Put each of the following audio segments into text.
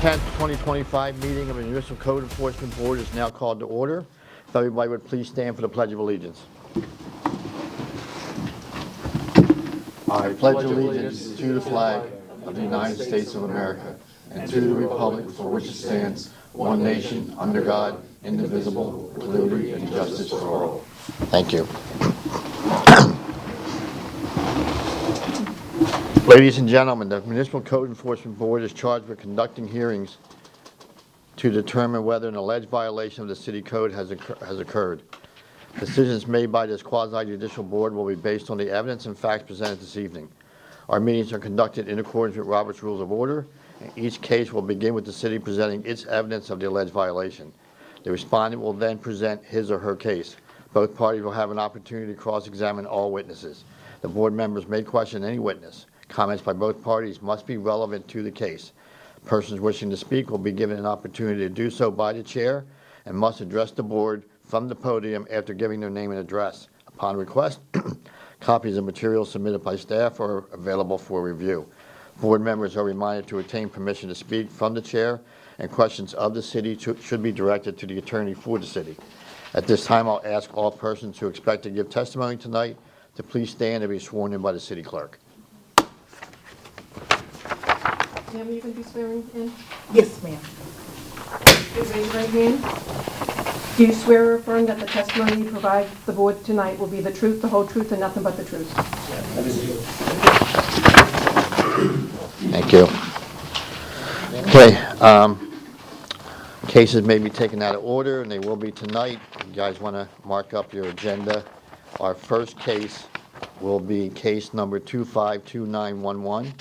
10th, 2025 meeting of the Municipal Code Enforcement Board is now called to order. If everybody would please stand for the Pledge of Allegiance. I pledge allegiance to the flag of the United States of America and to the republic for which it stands, one nation, under God, indivisible, with liberty and justice for all. Thank you. Ladies and gentlemen, the Municipal Code Enforcement Board is charged with conducting hearings to determine whether an alleged violation of the city code has occurred. Decisions made by this quasi-judicial board will be based on the evidence and facts presented this evening. Our meetings are conducted in accordance with Robert's Rules of Order, and each case will begin with the city presenting its evidence of the alleged violation. The respondent will then present his or her case. Both parties will have an opportunity to cross-examine all witnesses. The board members may question any witness. Comments by both parties must be relevant to the case. Persons wishing to speak will be given an opportunity to do so by the chair and must address the board from the podium after giving their name and address. Upon request, copies of materials submitted by staff are available for review. Board members are reminded to obtain permission to speak from the chair, and questions of the city should be directed to the attorney for the city. At this time, I'll ask all persons who expect to give testimony tonight to please stand and be sworn in by the city clerk. Ma'am, you going to be swearing in? Yes, ma'am. Please raise your right hand. Do you swear or affirm that the testimony you provide the board tonight will be the truth, the whole truth, and nothing but the truth? Thank you. Okay. Cases may be taken out of order, and they will be tonight. You guys want to mark up your agenda. Our first case will be case number 252911.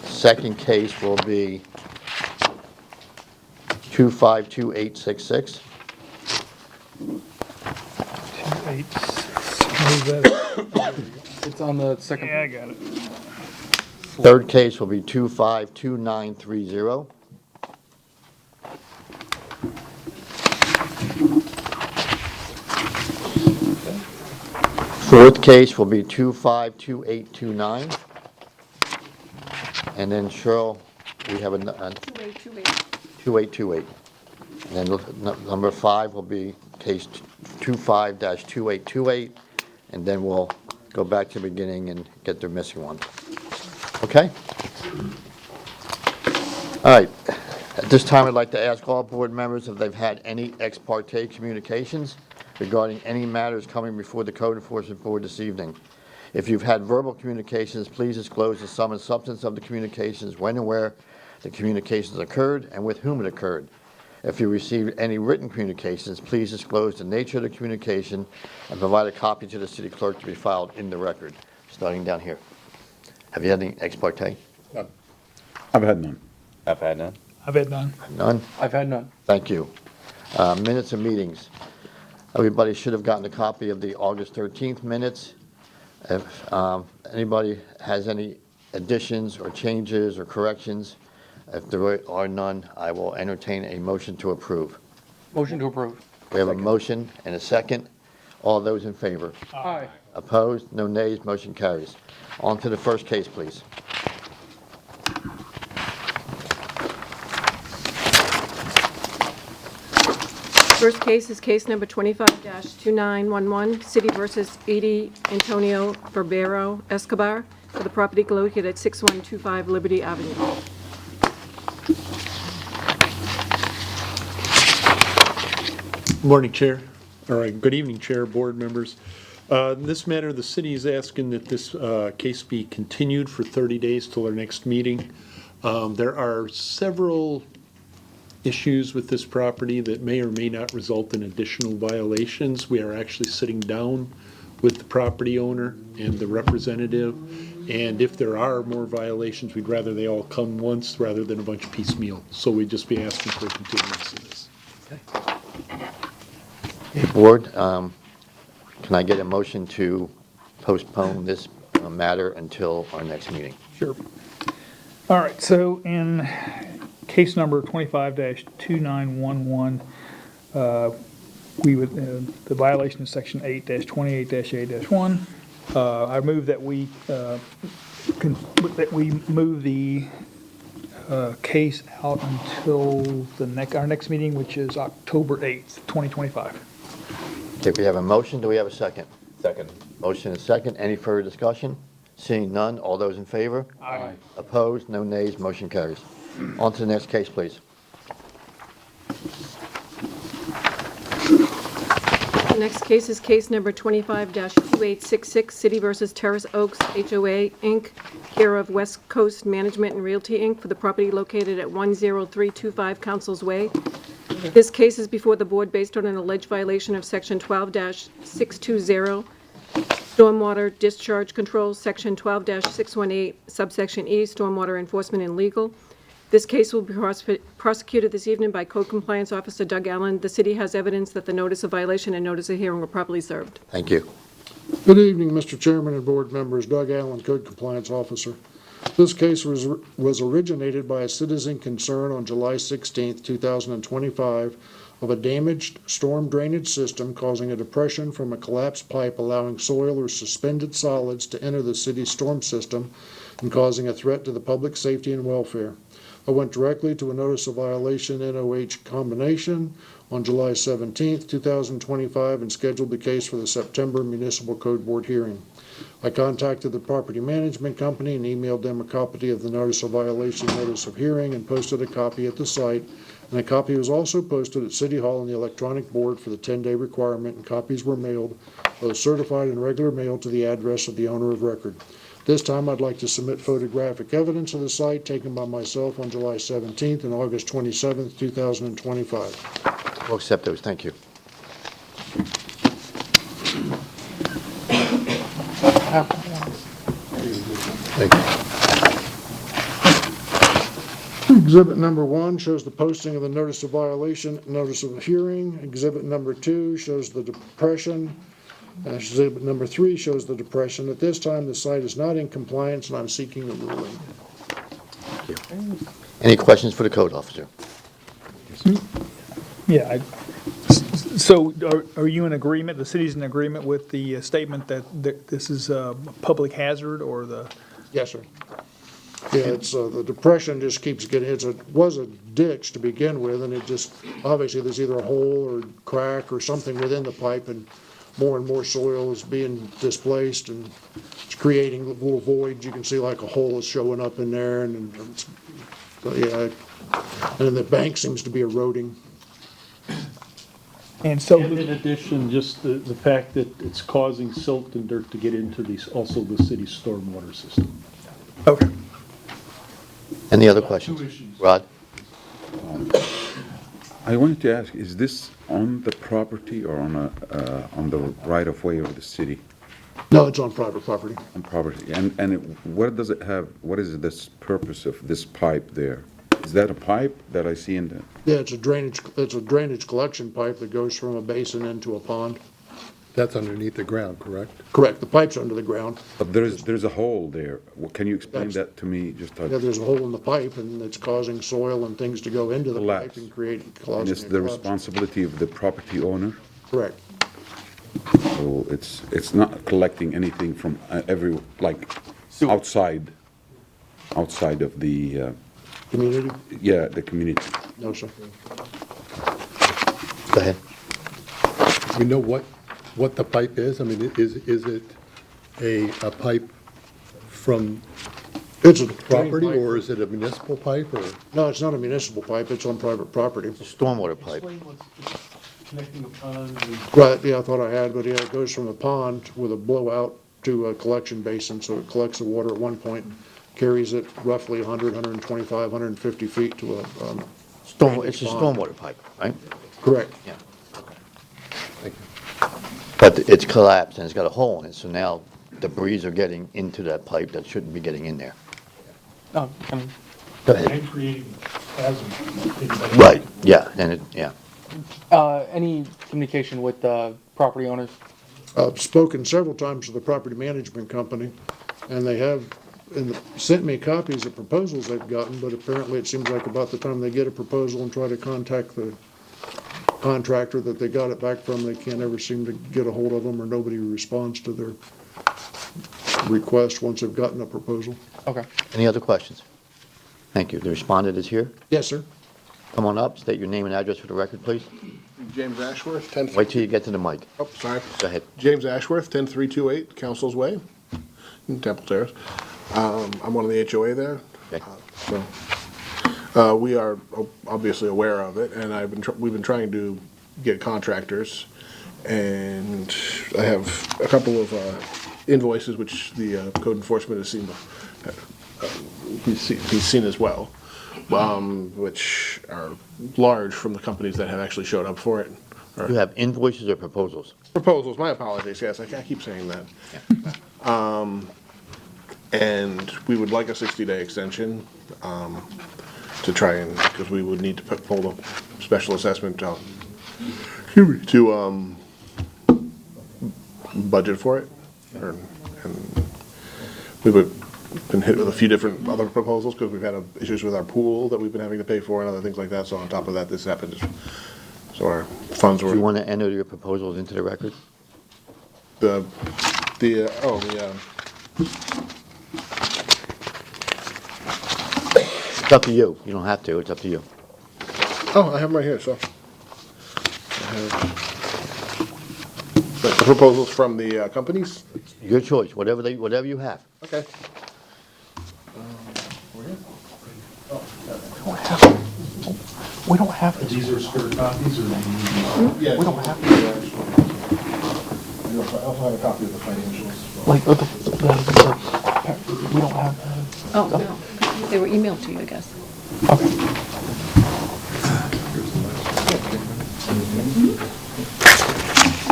Second case will be 252866. 286. It's on the second. Yeah, I got it. Third case will be 252930. Fourth case will be 252829. And then Cheryl, we have a 2828. And then number 5 will be case 25-2828, and then we'll go back to the beginning and get the missing one. Okay? All right. At this time, I'd like to ask all board members if they've had any ex parte communications regarding any matters coming before the Code Enforcement Board this evening. If you've had verbal communications, please disclose the sum and substance of the communications, when and where the communications occurred, and with whom it occurred. If you received any written communications, please disclose the nature of the communication and provide a copy to the city clerk to be filed in the record. Starting down here. Have you had any ex parte? None. I've had none. I've had none. I've had none. None? I've had none. Thank you. Minutes of meetings. Everybody should have gotten a copy of the August 13th minutes. If anybody has any additions or changes or corrections, if there are none, I will entertain a motion to approve. Motion to approve. We have a motion and a second. All those in favor? Aye. Opposed? No nays. Motion carries. On to the first case, please. First case is case number 25-2911, City versus Edie Antonio Barbero Escobar, for the property located at 6125 Liberty Avenue. Morning, Chair. All right, good evening, Chair, board members. In this matter, the city is asking that this case be continued for 30 days till our next meeting. There are several issues with this property that may or may not result in additional violations. We are actually sitting down with the property owner and the representative, and if there are more violations, we'd rather they all come once rather than a bunch of piecemeal. So we'd just be asking for a continuance of this. Board, can I get a motion to postpone this matter until our next meeting? Sure. All right, so in case number 25-2911, we would, the violation is section 8-28-8-1. I move that we, that we move the case out until our next meeting, which is October 8th, 2025. Okay, we have a motion. Do we have a second? Second. Motion and second. Any further discussion? Seeing none, all those in favor? Aye. Opposed? No nays. Motion carries. On to the next case, please. The next case is case number 25-2866, City versus Terrace Oaks HOA, Inc., care of West Coast Management and Realty, Inc., for the property located at 10325 Council's Way. This case is before the board based on an alleged violation of Section 12-620, Stormwater Discharge Controls, Section 12-618, subsection E, Stormwater Enforcement and Legal. This case will be prosecuted this evening by Code Compliance Officer Doug Allen. The city has evidence that the notice of violation and notice of hearing were properly served. Thank you. Good evening, Mr. Chairman and board members. Doug Allen, Code Compliance Officer. This case was originated by a citizen concern on July 16, 2025, of a damaged storm drainage system causing a depression from a collapsed pipe allowing soil or suspended solids to enter the city's storm system and causing a threat to the public safety and welfare. I went directly to a notice of violation NOH combination on July 17, 2025, and scheduled the case for the September Municipal Code Board hearing. I contacted the property management company and emailed them a copy of the notice of violation, notice of hearing, and posted a copy at the site. And a copy was also posted at City Hall in the electronic board for the 10-day requirement, and copies were mailed, both certified and regular mail, to the address of the owner of record. This time, I'd like to submit photographic evidence of the site taken by myself on July 17th and August 27th, 2025. We'll accept those. Thank you. Exhibit number 1 shows the posting of the notice of violation, notice of hearing. Exhibit number 2 shows the depression. Exhibit number 3 shows the depression. At this time, the site is not in compliance, and I'm seeking a ruling. Thank you. Any questions for the code officer? Yeah, so are you in agreement, the city's in agreement with the statement that this is a public hazard, or the? Yes, sir. Yeah, it's, the depression just keeps getting, was a ditch to begin with, and it just, obviously, there's either a hole or crack or something within the pipe, and more soil is being displaced, and it's creating little voids. You can see like a hole is showing up in there, and it's, yeah, and then the bank seems to be eroding. And so, In addition, just the fact that it's causing silt and dirt to get into also the city's stormwater system. okay. Any other questions? Rod? I wanted to ask, is this on the property or on the right of way of the city? No, it's on private property. On property, and what does it have? What is this purpose of this pipe there? Is that a pipe that I see in the? Yeah, it's a drainage collection pipe that goes from a basin into a pond. That's underneath the ground, correct? Correct, the pipe's under the ground. But there's a hole there. Can you explain that to me? Just Yeah, there's a hole in the pipe, and it's causing soil and things to go into the pipe Collapse. and and causing it's a the collapse. responsibility of the property owner. Correct. So it's not collecting anything from outside of the Community? the community. No, sir. Go ahead. We know what the pipe is? I mean, is it a pipe from It's a property, drain pipe. or is it a municipal pipe, or? No, it's not a municipal pipe, it's on private property. Stormwater pipe. Connecting a pond and Right, yeah, I thought I had, but yeah, it goes from a pond with a blowout to a collection basin, so it collects the water at one point, carries it roughly 100, 125, 150 feet to a, It's a pond. stormwater pipe, right? Correct. Yeah. But it's collapsed and it's got a hole in it, so now debris are getting into that pipe that shouldn't be getting in there. Oh, Go ahead. and creating chasm. Right, yeah, and yeah. any communication with the property owners? I've spoken several times to the property management company, and they have sent me copies of proposals they've gotten, but apparently it seems like about the time they get a proposal and try to contact the contractor that they got it back from, they can't ever seem to get a hold of them, or nobody responds to their request once they've gotten a proposal. Okay. Any other questions? Thank you. The respondent is here. Yes, sir. Come on up, state your name and address for the record, please. James Ashworth, 10... Wait till you get to the mic. Oh, sorry. Go ahead. James Ashworth, 10328 Council's Way, in Temple Terrace. I'm one of the HOA there. Okay. We are obviously aware of it, and we've been trying to get contractors, and I have a couple of invoices which the code enforcement has seen. He's seen as well, which are large from the companies that have actually showed up for it. Or You have invoices or proposals? proposals. My apologies. Yes, I keep saying that. And we would like a 60-day extension to try and, because we would need to pull the special assessment to budget for it. And we've been hit with a few different other proposals because we've had issues with our pool that we've been having to pay for and other things like that. So on top of that, this happened. So our funds Do were. you want to enter your proposals into the record? It's up to you. You don't have to. It's up to you. Oh, I have them right here, so. I have the proposals from the companies? Your choice, whatever you have. Okay. We don't have to. These are spare copies, or Yeah. We don't have to. I also have a copy of the financials. Like, we don't have. Oh, no. They were emailed to you, I guess.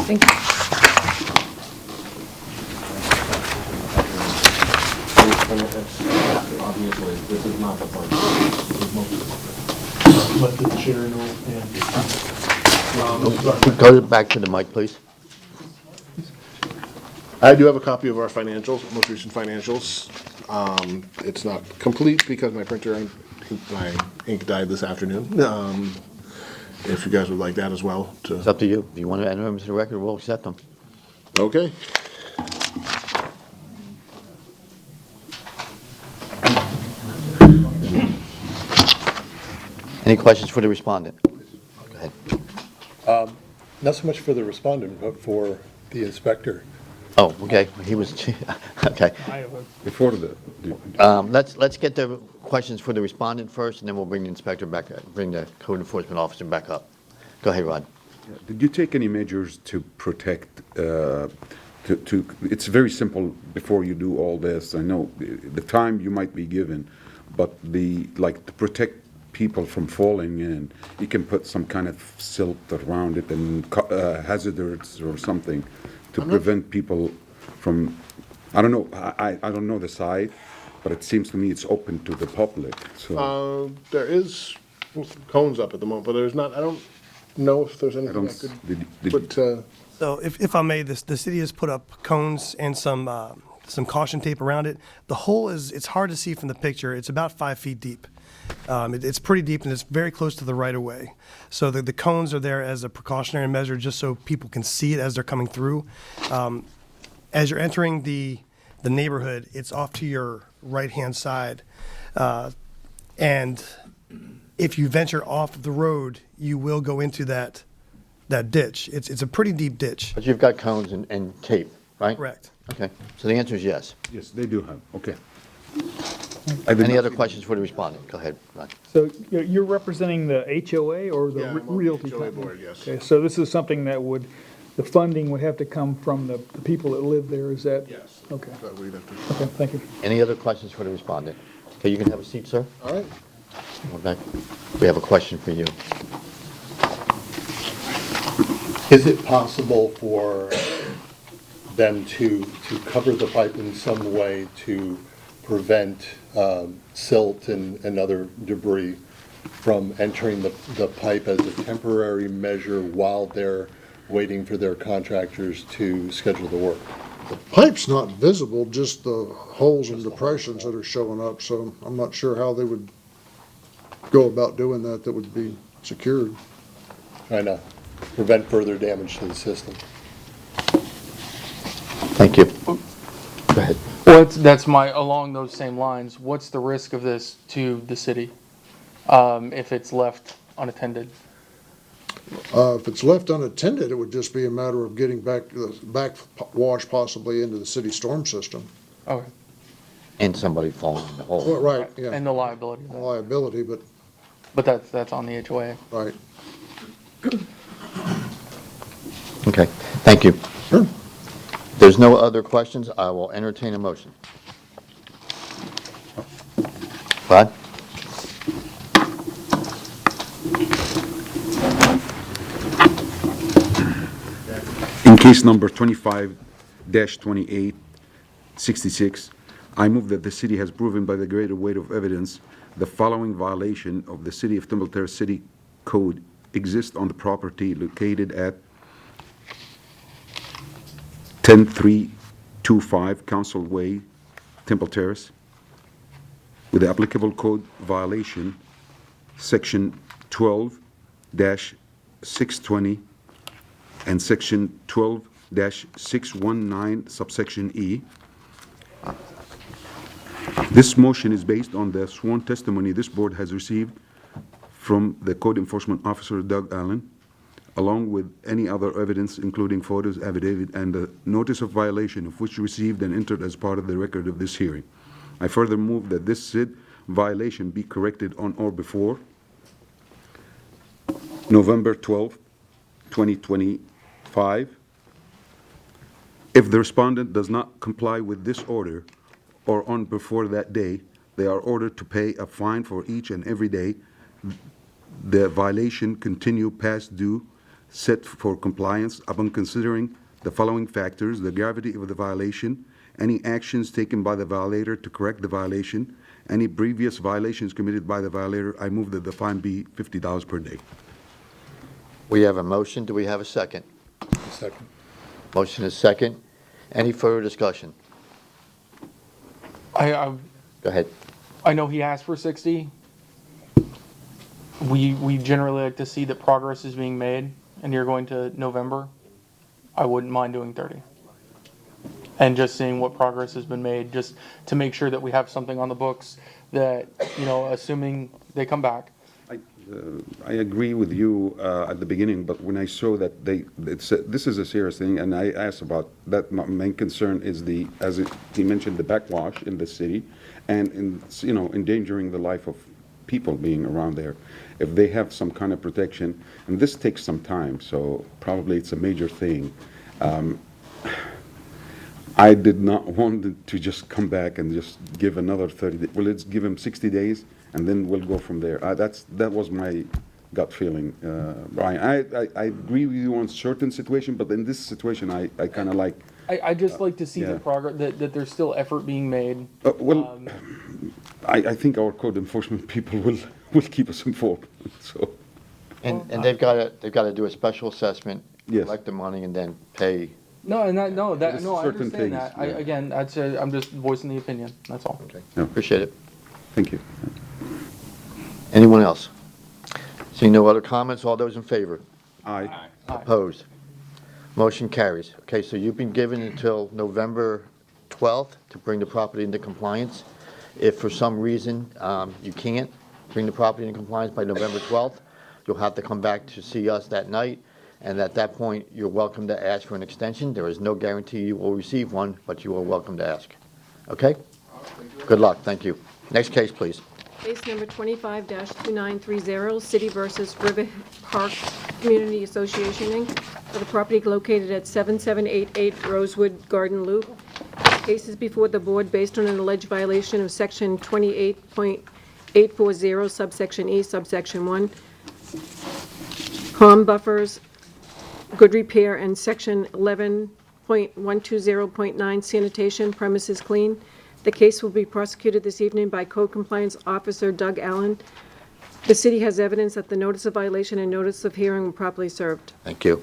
Thank you. Obviously, this is not the part. Let the chair know, Go back to the mic, please. I do have a copy of our financials, most recent financials. It's not complete because my my ink died this afternoon. If you guys would like that as well, It's up to you. If you want to enter them into the record, we'll accept them. okay. Any questions for the respondent? Go ahead. not so much for the respondent, but for the inspector. Oh, okay. He was, okay. Before the, Let's get the questions for the respondent first, and then we'll bring the inspector back, bring the code enforcement officer back up. Go ahead, Rod. did you take any measures to protect, it's very simple before you do all this. I know the time you might be given, but to protect people from falling in, you can put some kind of silt around it and hazards or something to prevent people from, I don't know, I don't know the site, but it seems to me it's open to the public, so. There is cones up at the moment, but there's not, I don't know if there's I anything don't, I did- could put, So if I may, the city has put up cones and some caution tape around it. The hole it's hard to see from the picture. It's about 5 feet deep. It's pretty deep and it's very close to the right of way. So the cones are there as a precautionary measure just so people can see it as they're coming through. As you're entering the neighborhood, it's off to your right-hand side. And if you venture off the road, you will go into that ditch. It's a pretty deep ditch. But you've got cones and tape, right? Correct. Okay, so the answer is yes. Yes, they do have, okay. Any other questions for the respondent? Go ahead, Rod. So you're representing the HOA or the Yeah, I'm on the realty HOA company? board, yes. Okay, so this is something that the funding would have to come from the people that live there, is that? yes. Okay, But we'd have to. okay, thank you. Any other questions for the respondent? Okay, you can have a seat, sir. All right. We're back. We have a question for you. Is it possible for them to cover the pipe in some way to prevent silt and other debris from entering the pipe as a temporary measure while they're waiting for their contractors to schedule the work? Pipe's not visible, just the holes and depressions that are showing up, so I'm not sure how they would go about doing that would be secured. Trying to prevent further damage to the system. Thank you. Go ahead. Well, that's along those same lines. What's the risk of this to the city if it's left unattended? If it's left unattended, it would just be a matter of getting backwash possibly into the city storm system. Okay. And somebody falling in the hole. Well, right, yeah, And the liability. liability, but, But that's on the HOA. right. Okay, thank you. Sure. If there's no other questions, I will entertain a motion. Rod? In case number 25-2866, I move that the city has proven by the greater weight of evidence the following violation of the City of Temple Terrace City Code exists on the property located at 10325 Council Way, Temple Terrace, with the applicable code violation, Section 12-620 and Section 12-619, subsection E. This motion is based on the sworn testimony this board has received from the Code Enforcement Officer, Doug Allen, along with any other evidence, including photos, affidavit, and the notice of violation of which received and entered as part of the record of this hearing. I further move that this said violation be corrected on or before November 12, 2025. If the respondent does not comply with this order or on before that day, they are ordered to pay a fine for each and every day the violation continue past due set for compliance upon considering the following factors: the gravity of the violation, any actions taken by the violator to correct the violation, any previous violations committed by the violator. I move that the fine be $50 per day. We have a motion. Do we have a second? Second. Motion is second. Any further discussion? I Go ahead. I know he asked for 60. We generally like to see that progress is being made, and you're going to November. I wouldn't mind doing 30. And just seeing what progress has been made, just to make sure that we have something on the books that, assuming they come back. I agree with you at the beginning, but when I saw that this is a serious thing, and I asked about that, my main concern is he mentioned the backwash in the city, and endangering the life of people being around there. If they have some kind of protection, and this takes some time, so probably it's a major thing. I did not want it to just come back and just give another 30 days. Well, let's give him 60 days, and then we'll go from there. That was my gut feeling, Brian. I agree with you on certain situation, but in this situation, I kind of like. I just like to see the yeah. progress, that there's still effort being made. I think our code enforcement people will keep us informed. So. And they've got to do a special assessment, Yes. collect the money, and then pay. No, and I There's certain understand things, that. yeah. Again, I'm just voicing the opinion, that's all. Okay. No. Appreciate it. Thank you. Anyone else? Seeing no other comments, all those in favor? Aye. Opposed? Motion carries. Okay, so you've been given until November 12th to bring the property into compliance. If for some reason you can't bring the property into compliance by November 12th, you'll have to come back to see us that night, and at that point, you're welcome to ask for an extension. There is no guarantee you will receive one, but you are welcome to ask. Okay? Good luck. Thank you. Next case, please. Case number 25-2930, City versus River Park Community Association, Inc., for the property located at 7788 Rosewood Garden Loop. This case is before the board based on an alleged violation of Section 28.840, subsection E, subsection 1, calm buffers, good repair, and Section 11.120.9, sanitation, premises clean. The case will be prosecuted this evening by Code Compliance Officer Doug Allen. The city has evidence that the notice of violation and notice of hearing were properly served. Thank you.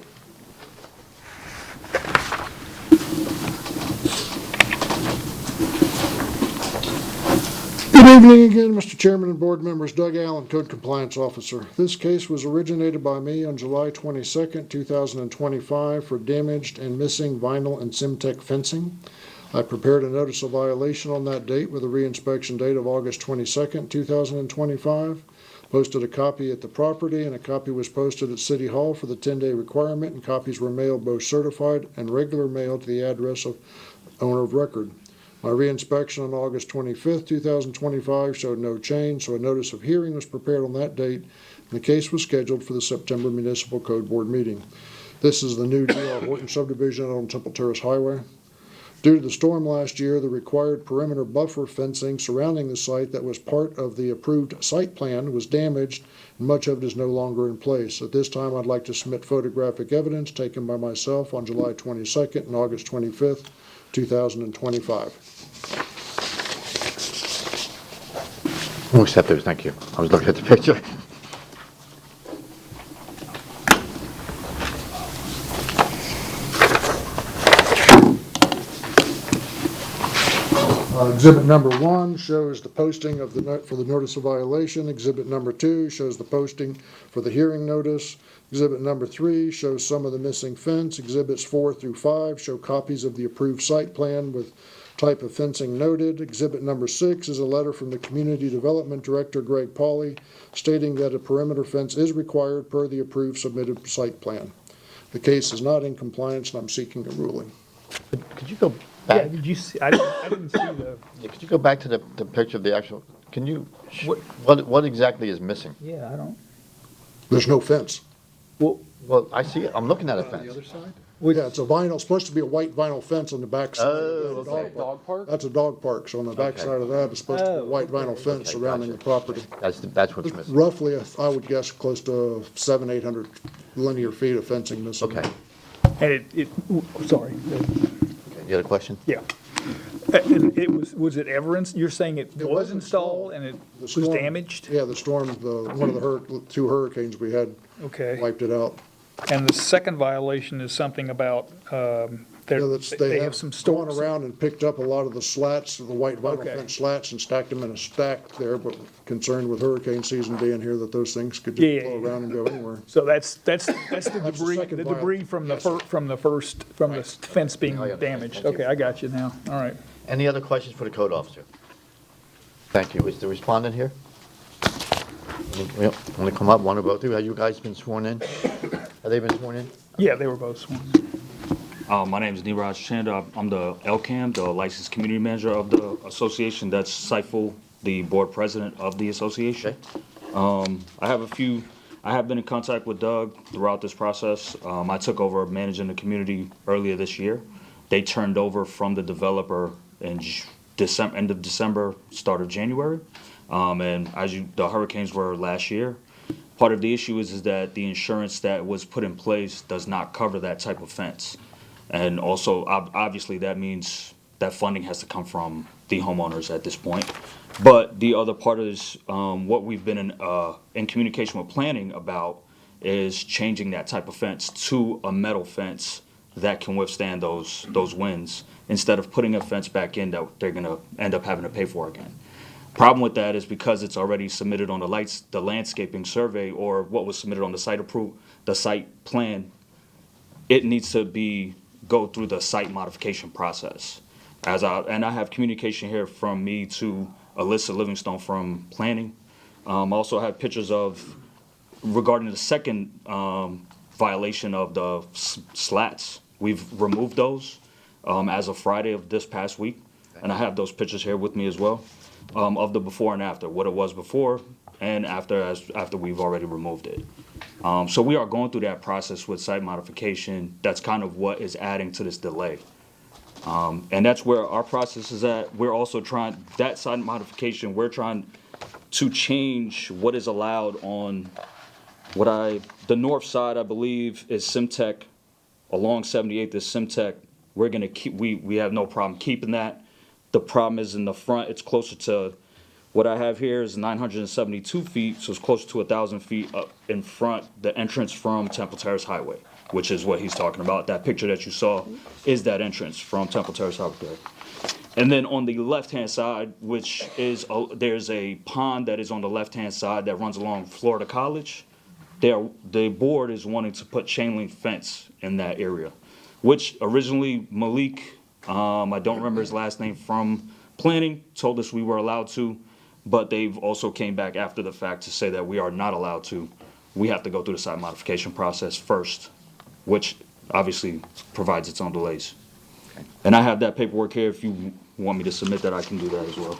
Good evening again, Mr. Chairman and board members. Doug Allen, Code Compliance Officer. This case was originated by me on July 22nd, 2025 for damaged and missing vinyl and Simtech fencing. I prepared a notice of violation on that date with a reinspection date of August 22nd, 2025. Posted a copy at the property, and a copy was posted at City Hall for the 10-day requirement, and copies were mailed both certified and regular mail to the address of owner of record. My reinspection on August 25th, 2025 showed no change, so a notice of hearing was prepared on that date, and the case was scheduled for the September Municipal Code Board meeting. This is the new D.R. Horton subdivision on Temple Terrace Highway. Due to the storm last year, the required perimeter buffer fencing surrounding the site that was part of the approved site plan was damaged, and much of it is no longer in place. At this time, I'd like to submit photographic evidence taken by myself on July 22nd and August 25th, 2025. We'll accept those, thank you. I was looking at the picture. Exhibit number 1 shows the posting of the note for the notice of violation. Exhibit number 2 shows the posting for the hearing notice. Exhibit number 3 shows some of the missing fence. Exhibits 4 through 5 show copies of the approved site plan with type of fencing noted. Exhibit number 6 is a letter from the Community Development Director, Greg Pauley, stating that a perimeter fence is required per the approved submitted site plan. The case is not in compliance, and I'm seeking a ruling. Could you go Yeah, back? did you see, I didn't see the, Yeah, could you go back to the picture of the actual, can you, What- what exactly is missing? yeah, I don't, There's no fence. well, Well, I see it, I'm looking at a fence. Yeah, it's a vinyl, it's supposed to be a white vinyl fence on the back side. Oh, of the okay. Dog park? That's a dog park, so on the back Okay. side of that, it's supposed to be a white vinyl fence Okay, surrounding the gotcha. property. That's what's missing. Roughly, I would guess, close to 700-800 linear feet of fencing missing. Okay. and sorry, You had a question? yeah. And was it ever, you're saying it It was installed and it The was storm- damaged? Yeah, the storm, one of the two hurricanes we had Okay. wiped it out. And the second violation is something about, Yeah, that's- they have some gone storms. around and picked up a lot of the slats, the white vinyl Okay. fence slats, and stacked them in a stack there, but concerned with hurricane season being here, that those things could Yeah, just yeah, blow yeah. around and go anywhere. So that's the the debris, second the debris from the the fence being Oh, yeah. damaged. Thank you. Okay, I got you now. All right. Any other questions for the code officer? Thank you. Is the respondent here? Want to come up, want to vote through? Have you guys been sworn in? Have they been sworn in? Yeah, they were both sworn. My name is Niraj Chanda. I'm the LCAM, the licensed community manager of the association. That's Seifel, the board president of the association. I have been in contact with Doug throughout this process. I took over managing the community earlier this year. They turned over from the developer in end of December, start of January. And the hurricanes were last year. Part of the issue is that the insurance that was put in place does not cover that type of fence. And also, obviously, that means that funding has to come from the homeowners at this point. But the other part is what we've been in communication with planning about is changing that type of fence to a metal fence that can withstand those winds, instead of putting a fence back in that they're going to end up having to pay for again. Problem with that is because it's already submitted on the landscaping survey, or what was submitted on the site plan, it needs to go through the site modification process. And I have communication here from me to Alyssa Livingstone from planning. Also have pictures regarding the second violation of the slats. We've removed those as of Friday of this past week, and I have those pictures here with me as well, of the before and after, what it was before and after we've already removed it. So we are going through that process with site modification. That's kind of what is adding to this delay. And that's where our process is at. We're also trying, that site modification, we're trying to change what is allowed on the north side, I believe, is Simtech. Along 78th is Simtech. We're gonna we have no problem keeping that. The problem is in the front, it's closer to, what I have here is 972 feet, so it's closer to 1,000 feet up in front, the entrance from Temple Terrace Highway, which is what he's talking about. That picture that you saw is that entrance from Temple Terrace Highway. And then on the left-hand side, which is, there's a pond that is on the left-hand side that runs along Florida College. The board is wanting to put chain link fence in that area, which originally Malik, I don't remember his last name, from planning, told us we were allowed to, but they've also came back after the fact to say that we are not allowed to. We have to go through the site modification process first, which obviously provides its own delays. And I have that paperwork here. If you want me to submit that, I can do that as well.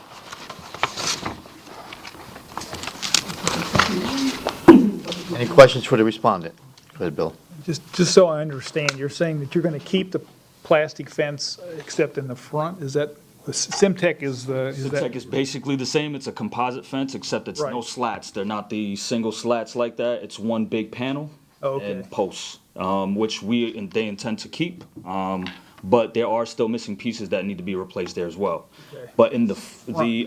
Any questions for the respondent? Go ahead, Bill. Just so I understand, you're saying that you're going to keep the plastic fence except in the front? Is that, Simtech is the, is The tech that? is basically the same. It's a composite fence, except it's no Right. slats. They're not the single slats like that. It's one big panel Oh, okay. and posts, which they intend to keep. But there are still missing pieces that need to be replaced there as well. Okay. But in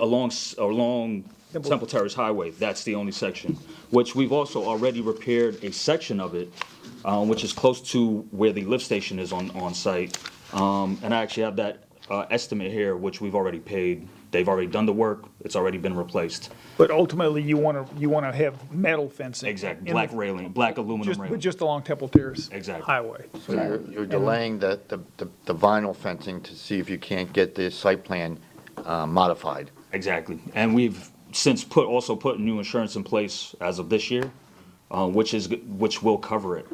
along Temple Terrace Highway, that's the only section, which we've also already repaired a section of it, which is close to where the lift station is on site. And I actually have that estimate here, which we've already paid. They've already done the work. It's already been replaced. But ultimately, you want to have metal fencing? Exactly, in black the- railing, black aluminum Just, railing. but just along Temple Terrace? Exactly. Highway? So you're delaying the vinyl fencing to see if you can't get the site plan modified. Exactly. And we've since also put new insurance in place as of this year, which will cover it,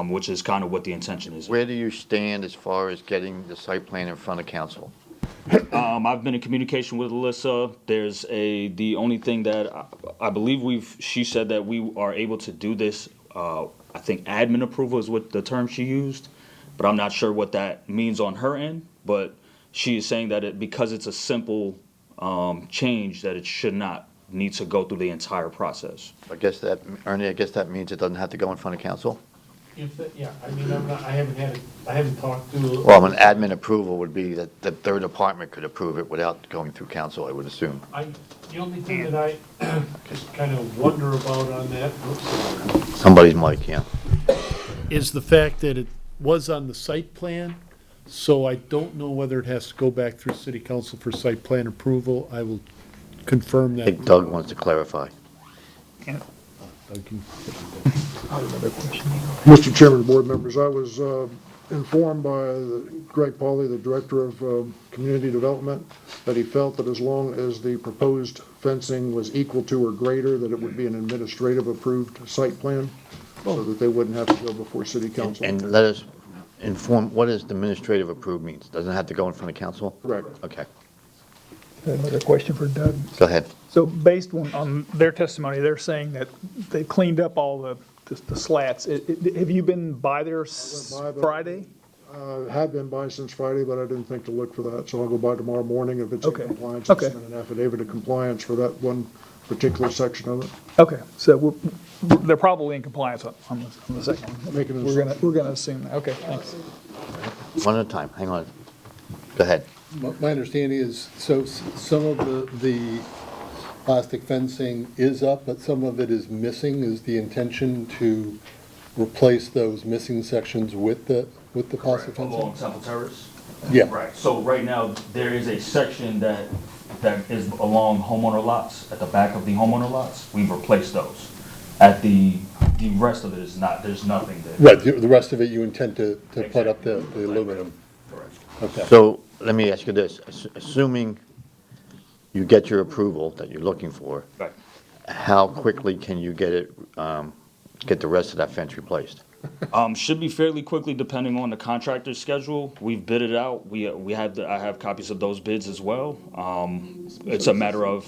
which is kind of what the intention is. Where do you stand as far as getting the site plan in front of council? I've been in communication with Alyssa. There's the only thing that I believe she said that we are able to do this, I think admin approval is what the term she used, but I'm not sure what that means on her end. But she is saying that because it's a simple change, that it should not need to go through the entire process. Ernie, I guess that means it doesn't have to go in front of council? Yeah, I mean, I haven't talked to. Well, an admin approval would be that the third department could approve it without going through council, I would assume. The only thing that I just kind of wonder about on that, Somebody's mic, yeah. Is the fact that it was on the site plan, so I don't know whether it has to go back through city council for site plan approval. I will confirm I that. think Doug wants to clarify. Mr. Chairman, board members, I was informed by Greg Pauley, the Director of Community Development, that he felt that as long as the proposed fencing was equal to or greater, that it would be an administrative approved site plan, so that they wouldn't have to go before city council. And let us inform, what does administrative approved means? Doesn't it have to go in front of council? Correct. Okay, Another question for Doug. go ahead. So based on their testimony, they're saying that they cleaned up all the slats. Have you been by there by, but- Friday? Had been by since Friday, but I didn't think to look for that, so I'll go by tomorrow morning if it's in Okay. compliance. Okay. I'll submit an affidavit of compliance for that one particular section of it. Okay, so they're probably in compliance on the second one. Making an We're gonna assume that. Okay, thanks. One at a time, hang on. Go ahead. My understanding is, so some of the plastic fencing is up, but some of it is missing. Is the intention to replace those missing sections with the plastic fencing? Along Temple Terrace? Yeah. Right, so right now, there is a section that is along homeowner lots, at the back of the homeowner lots. We've replaced those. At the rest of it is not, there's nothing there. Right, the rest of it you intend to put up the aluminum? Correct. Okay. So let me ask you this, assuming you get your approval that you're looking for, Right. how quickly can you get it, get the rest of that fence replaced? Should be fairly quickly, depending on the contractor's schedule. We've bid it out. I have copies of those bids as well. It's a matter of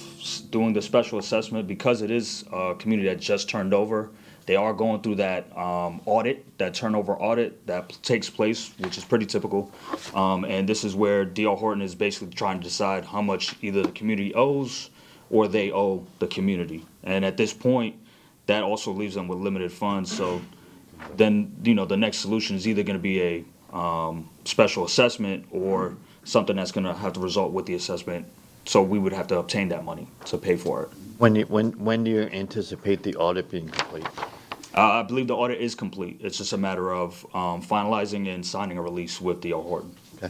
doing the special assessment because it is a community that just turned over. They are going through that audit, that turnover audit that takes place, which is pretty typical. And this is where D.R. Horton is basically trying to decide how much either the community owes or they owe the community. And at this point, that also leaves them with limited funds. So then, the next solution is either going to be a special assessment or something that's going to have to result with the assessment. So we would have to obtain that money to pay for it. When do you anticipate the audit being complete? I believe the audit is complete. It's just a matter of finalizing and signing a release with D.R. Horton. Okay.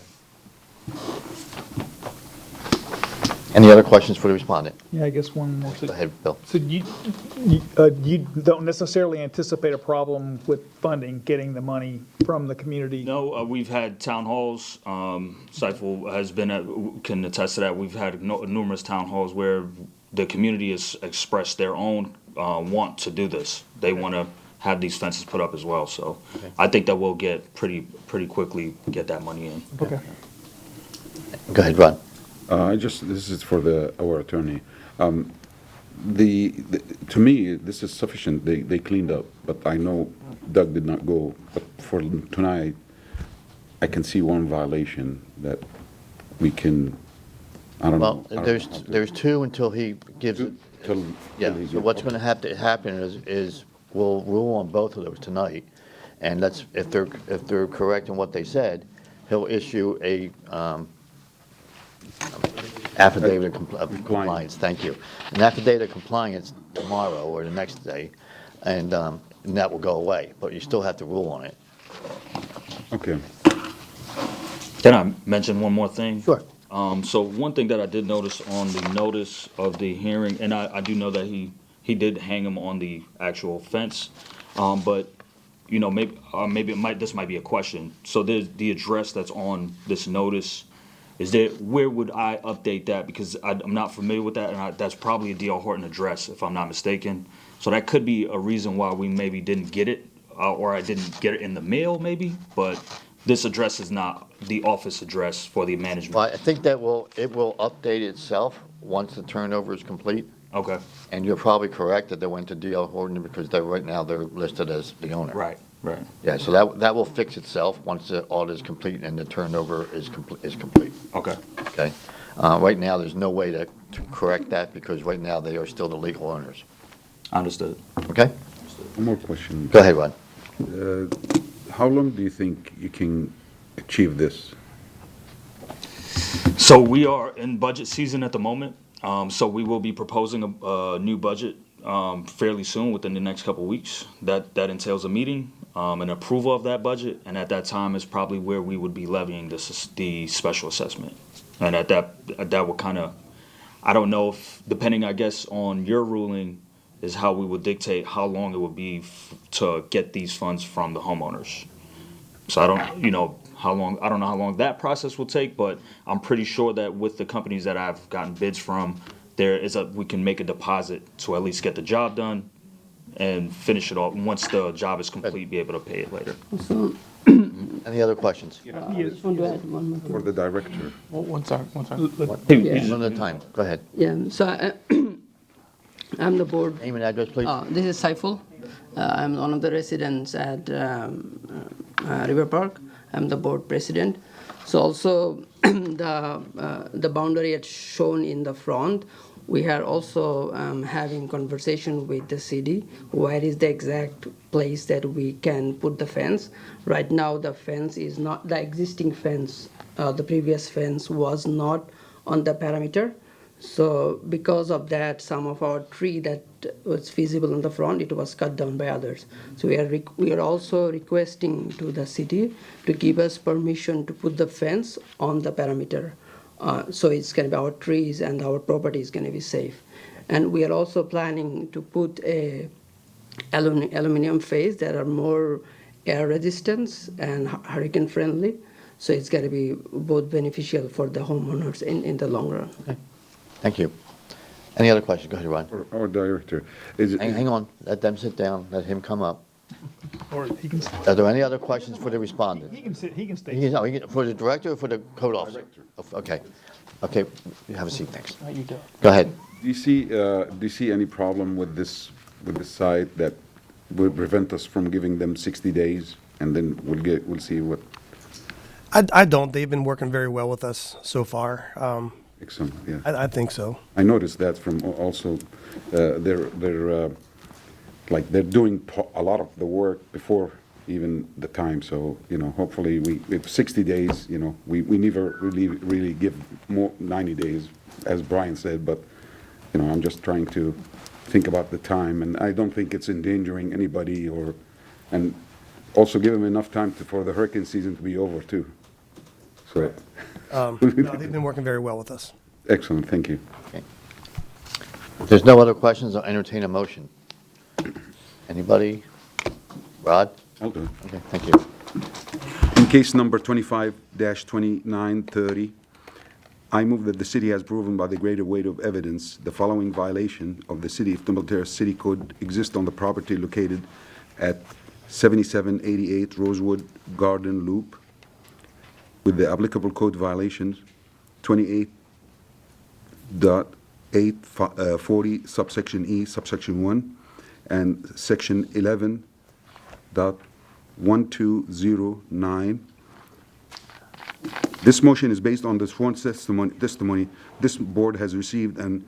Any other questions for the respondent? Yeah, I guess one more. Go ahead, Bill. So you don't necessarily anticipate a problem with funding, getting the money from the community? No, we've had town halls, Seifel has been at, can attest to that, we've had numerous town halls where the community has expressed their own want to do this. They want to have these fences put up as well, so I think that we'll get pretty quickly get that money in. Okay. Go ahead, Ron. This is for our attorney. To me, this is sufficient. They cleaned up, but I know Doug did not go. But for tonight, I can see one violation that we can, I don't know. Well, there's two until he gives it. Yeah, so what's going to have to happen is we'll rule on both of those tonight. And that's, if they're correct in what they said, he'll issue a affidavit of compliance, thank you. An affidavit of compliance tomorrow or the next day, and that will go away, but you still have to rule on it. Okay. Can I mention one more thing? Sure. So one thing that I did notice on the notice of the hearing, and I do know that he did hang him on the actual fence, but you know, maybe this might be a question. So there's the address that's on this notice. Where would I update that? Because I'm not familiar with that, and that's probably a D.R. Horton address, if I'm not mistaken. So that could be a reason why we maybe didn't get it, or I didn't get it in the mail, maybe. But this address is not the office address for the management. Well, I think that it will update itself once the turnover is complete. Okay. And you're probably correct that they went to D.L. Horton because right now they're listed as the owner. Right. Yeah, so that will fix itself once the audit is complete and the turnover is complete. Okay. Okay? Right now, there's no way to correct that because right now they are still the legal owners. Understood. Okay? One more question. Go ahead, Ron. How long do you think you can achieve this? So we are in budget season at the moment. So we will be proposing a new budget fairly soon, within the next couple of weeks. That entails a meeting, an approval of that budget, and at that time is probably where we would be levying the special assessment. And at that would kind of, I don't know if, depending, I guess, on your ruling, is how we would dictate how long it would be to get these funds from the homeowners. So I don't know how long that process will take, but I'm pretty sure that with the companies that I've gotten bids from, we can make a deposit to at least get the job done and finish it off. Once the job is complete, be able to pay it later. So, Any other questions? I just want to add one more For thing. the director? One second. One at a time. Go ahead. Yeah, so I'm the board. Name and address, please. This is Saiful. I'm one of the residents at River Park. I'm the board president. So also the boundary that's shown in the front, we are also having conversation with the city. Where is the exact place that we can put the fence? Right now, the fence is not, the existing fence, the previous fence was not on the perimeter. So because of that, some of our tree that was visible in the front, it was cut down by others. So we are also requesting to the city to give us permission to put the fence on the perimeter. So it's going to be our trees and our property is going to be safe. And we are also planning to put a aluminum face that are more air resistant and hurricane friendly. So it's going to be both beneficial for the homeowners in the long run. Okay. Thank you. Any other questions? Go ahead, Ron. Our director. Hang on. Let them sit down. Let him come up. Or he can, Are there any other questions for the respondent? he can sit, he can stay. For the director or for the code officer? Okay. Okay, you have a seat, thanks. You go. Go ahead. Do you see any problem with this site that will prevent us from giving them 60 days and then we'll see what? I don't. They've been working very well with us so far. Excellent, yeah. I think so. I noticed that from also, they're doing a lot of the work before even the time. So, hopefully with 60 days, we never really give more 90 days, as Brian said, but, I'm just trying to think about the time, and I don't think it's endangering anybody and also give them enough time for the hurricane season to be over too. So. No, they've been working very well with us. Excellent, thank you. If there's no other questions, I'll entertain a motion. Anybody? Rod? I'll do it. Okay, thank you. In case number 25-2930, I move that the city has proven by the greater weight of evidence the following violation of the City of Temple Terrace City Code exists on the property located at 7788 Rosewood Garden Loop with the applicable code violations 28.840 subsection E subsection 1 and section 11.1209. This motion is based on the sworn testimony this board has received and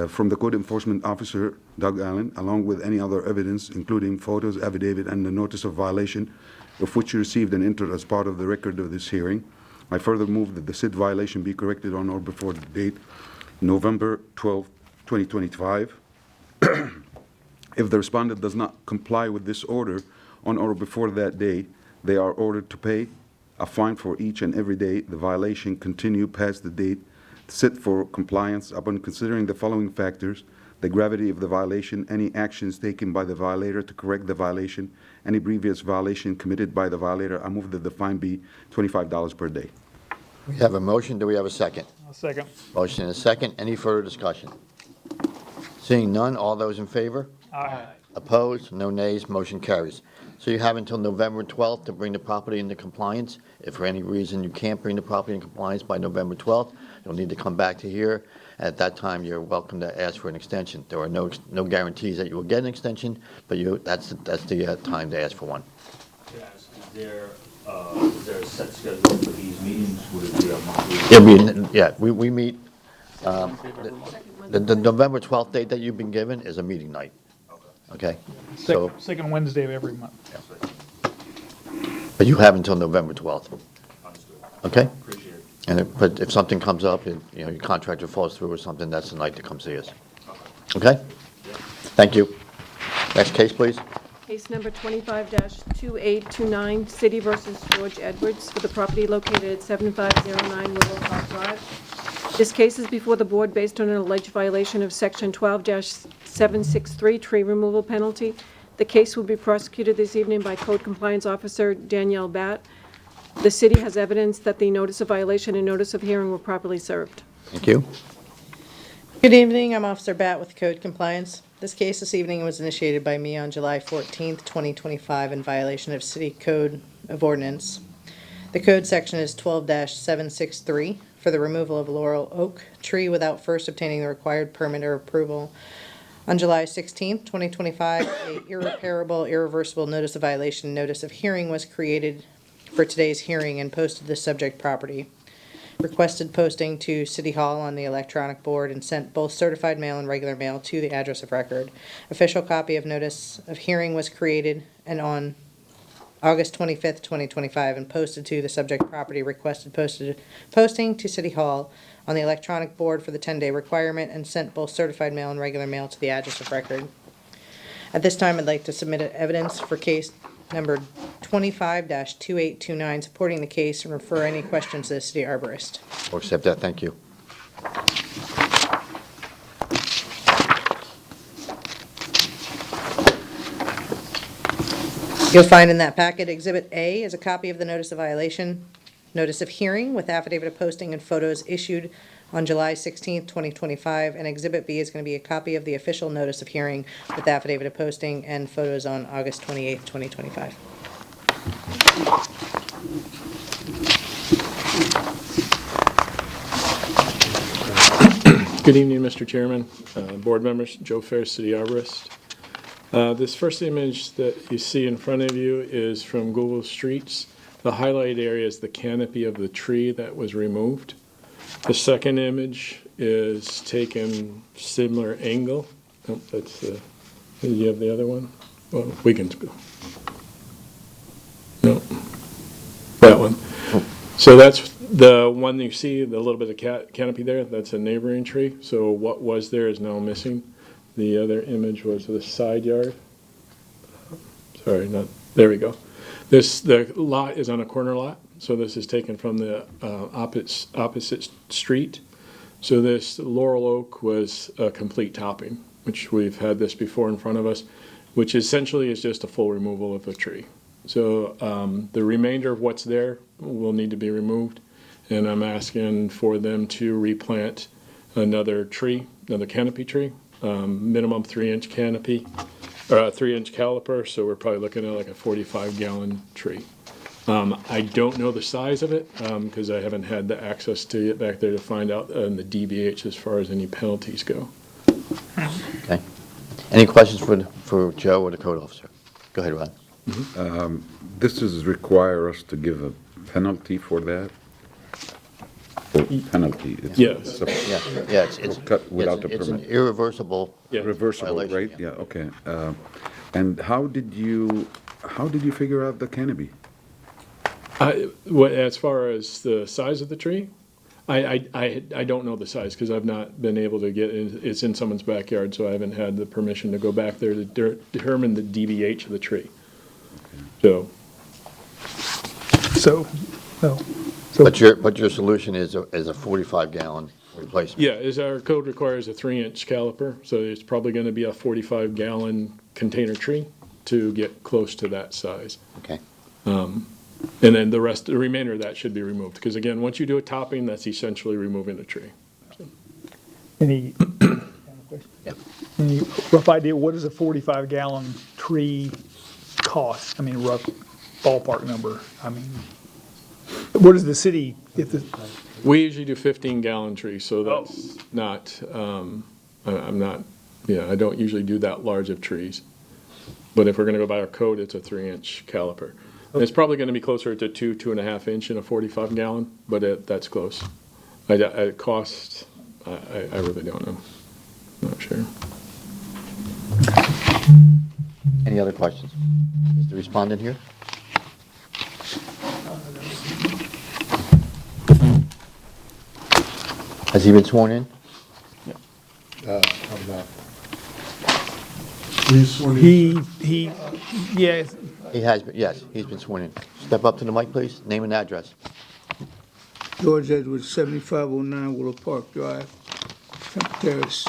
from the code enforcement officer, Doug Allen, along with any other evidence, including photos, affidavit, and the notice of violation, of which you received and entered as part of the record of this hearing. I further move that the said violation be corrected on or before the date November 12, 2025. If the respondent does not comply with this order on or before that day, they are ordered to pay a fine for each and every day the violation continue past the date set for compliance upon considering the following factors: the gravity of the violation, any actions taken by the violator to correct the violation, any previous violation committed by the violator. I move that the fine be $25 per day. We have a motion. Do we have a second? A second. Motion and a second. Any further discussion? Seeing none, all those in favor? Aye. Opposed? No nays. Motion carries. So you have until November 12th to bring the property into compliance. If for any reason you can't bring the property in compliance by November 12th, you'll need to come back to here. At that time, you're welcome to ask for an extension. There are no guarantees that you will get an extension, but that's the time to ask for one. Yes, is there a set schedule for these meetings? Would it be a monthly? We meet, the November 12th date that you've been given is a meeting night. Okay? So, Second Wednesday of every month. but you have until November 12th. Understood. Okay? Appreciate it. But if something comes up, and, your contractor falls through or something, that's the night to come see us. Okay? Thank you. Next case, please. Case number 25-2829, City versus George Edwards for the property located at 7509 Willow Park Drive. This case is before the board based on an alleged violation of Section 12-763 tree removal penalty. The case will be prosecuted this evening by Code Compliance Officer Danielle Batt. The city has evidence that the notice of violation and notice of hearing were properly served. Thank you. Good evening, I'm Officer Batt with Code Compliance. This case this evening was initiated by me on July 14th, 2025 in violation of City Code of Ordinance. The code section is 12-763 for the removal of laurel oak tree without first obtaining the required permit or approval. On July 16th, 2025, a irreparable, irreversible notice of violation notice of hearing was created for today's hearing and posted the subject property. Requested posting to City Hall on the electronic board and sent both certified mail and regular mail to the address of record. Official copy of notice of hearing was created and on August 25th, 2025 and posted to the subject property. Requested posting to City Hall on the electronic board for the 10-day requirement and sent both certified mail and regular mail to the address of record. At this time, I'd like to submit evidence for case number 25-2829 supporting the case and refer any questions to the city arborist. We'll accept that. Thank you. You'll find in that packet Exhibit A is a copy of the notice of violation, notice of hearing with affidavit of posting and photos issued on July 16th, 2025, and Exhibit B is going to be a copy of the official notice of hearing with affidavit of posting and photos on August 28th, 2025. Good evening, Mr. Chairman, board members, Joe Fair, City Arborist. This first image that you see in front of you is from Google Streets. The highlight area is the canopy of the tree that was removed. The second image is taken similar angle. Oh, that's the, do you have the other one? Well, we can go. No, that one. So that's the one you see, the little bit of canopy there, that's a neighboring tree. So what was there is now missing. The other image was the side yard. Sorry, not, there we go. The lot is on a corner lot, so this is taken from the opposite street. So this laurel oak was a complete topping, which we've had this before in front of us, which essentially is just a full removal of a tree. So the remainder of what's there will need to be removed, and I'm asking for them to replant another tree, another canopy tree, minimum 3-inch canopy, or a 3-inch caliper, so we're probably looking at like a 45-gallon tree. I don't know the size of it because I haven't had the access to get back there to find out the DBH as far as any penalties go. Okay. Any questions for Joe or the code officer? Go ahead, Ron. This is require us to give a penalty for that? Or penalty? It's- Yes. Yeah, it's cut without a it's an permit. irreversible. Yeah. Reversible, Violation, right? Yeah, okay. And how did you figure out the canopy? As far as the size of the tree, I don't know the size because I've not been able to get in. It's in someone's backyard, so I haven't had the permission to go back there to determine the DBH of the tree. So, But your solution is a 45-gallon replacement. yeah, as our code requires a 3-inch caliper, so it's probably going to be a 45-gallon container tree to get close to that size. Okay. And then the remainder of that should be removed, because again, once you do a topping, that's essentially removing the tree. Any, Yeah. any rough idea, what does a 45-gallon tree cost? I mean, rough ballpark number. I mean, what does the city, if the, We usually do 15-gallon trees, so that's not, I'm not, I don't usually do that large of trees. But if we're gonna go by our code, it's a 3-inch caliper. And it's probably gonna be closer to 2.5 inch in a 45-gallon, but that's close. Cost, I really don't know. Not sure. Any other questions? Is the respondent here? Has he been sworn in? I'm not. yeah, He has been, yes, he's been sworn in. Step up to the mic, please. Name and address. George Edwards, 7509 Willow Park Drive, Terrace.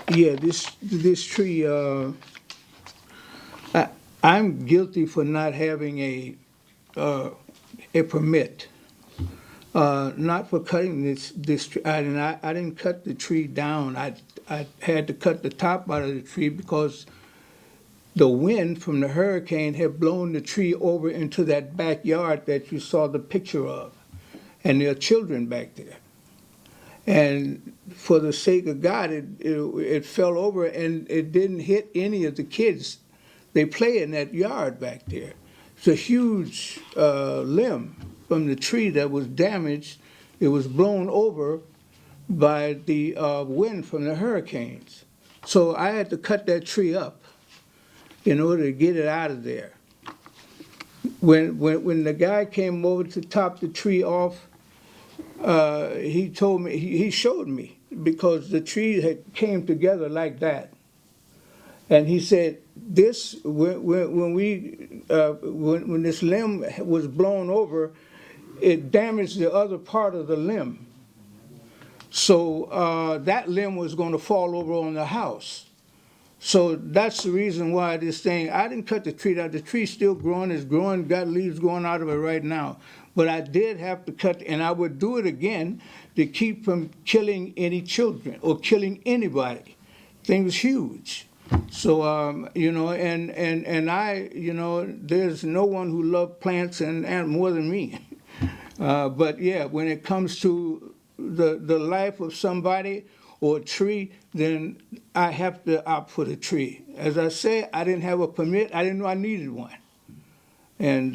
Yeah, this tree, I'm guilty for not having a permit. Not for cutting this tree, and I didn't cut the tree down. I had to cut the top out of the tree because the wind from the hurricane had blown the tree over into that backyard that you saw the picture of. And there are children back there. And for the sake of God, it fell over and it didn't hit any of the kids. They play in that yard back there. It's a huge limb from the tree that was damaged. It was blown over by the wind from the hurricanes. So I had to cut that tree up in order to get it out of there. When the guy came over to top the tree off, he told me, he showed me, because the tree had came together like that. And he said, this, when this limb was blown over, it damaged the other part of the limb. So that limb was going to fall over on the house. So that's the reason why this thing, I didn't cut the tree down. The tree's still growing, it's growing, got leaves growing out of it right now. But I did have to cut, and I would do it again to keep from killing any children or killing anybody. Thing was huge. So, you know, and I, you know, there's no one who loves plants and more than me. But yeah, when it comes to the life of somebody or a tree, then I have to opt for the tree. As I say, I didn't have a permit. I didn't know I needed one. And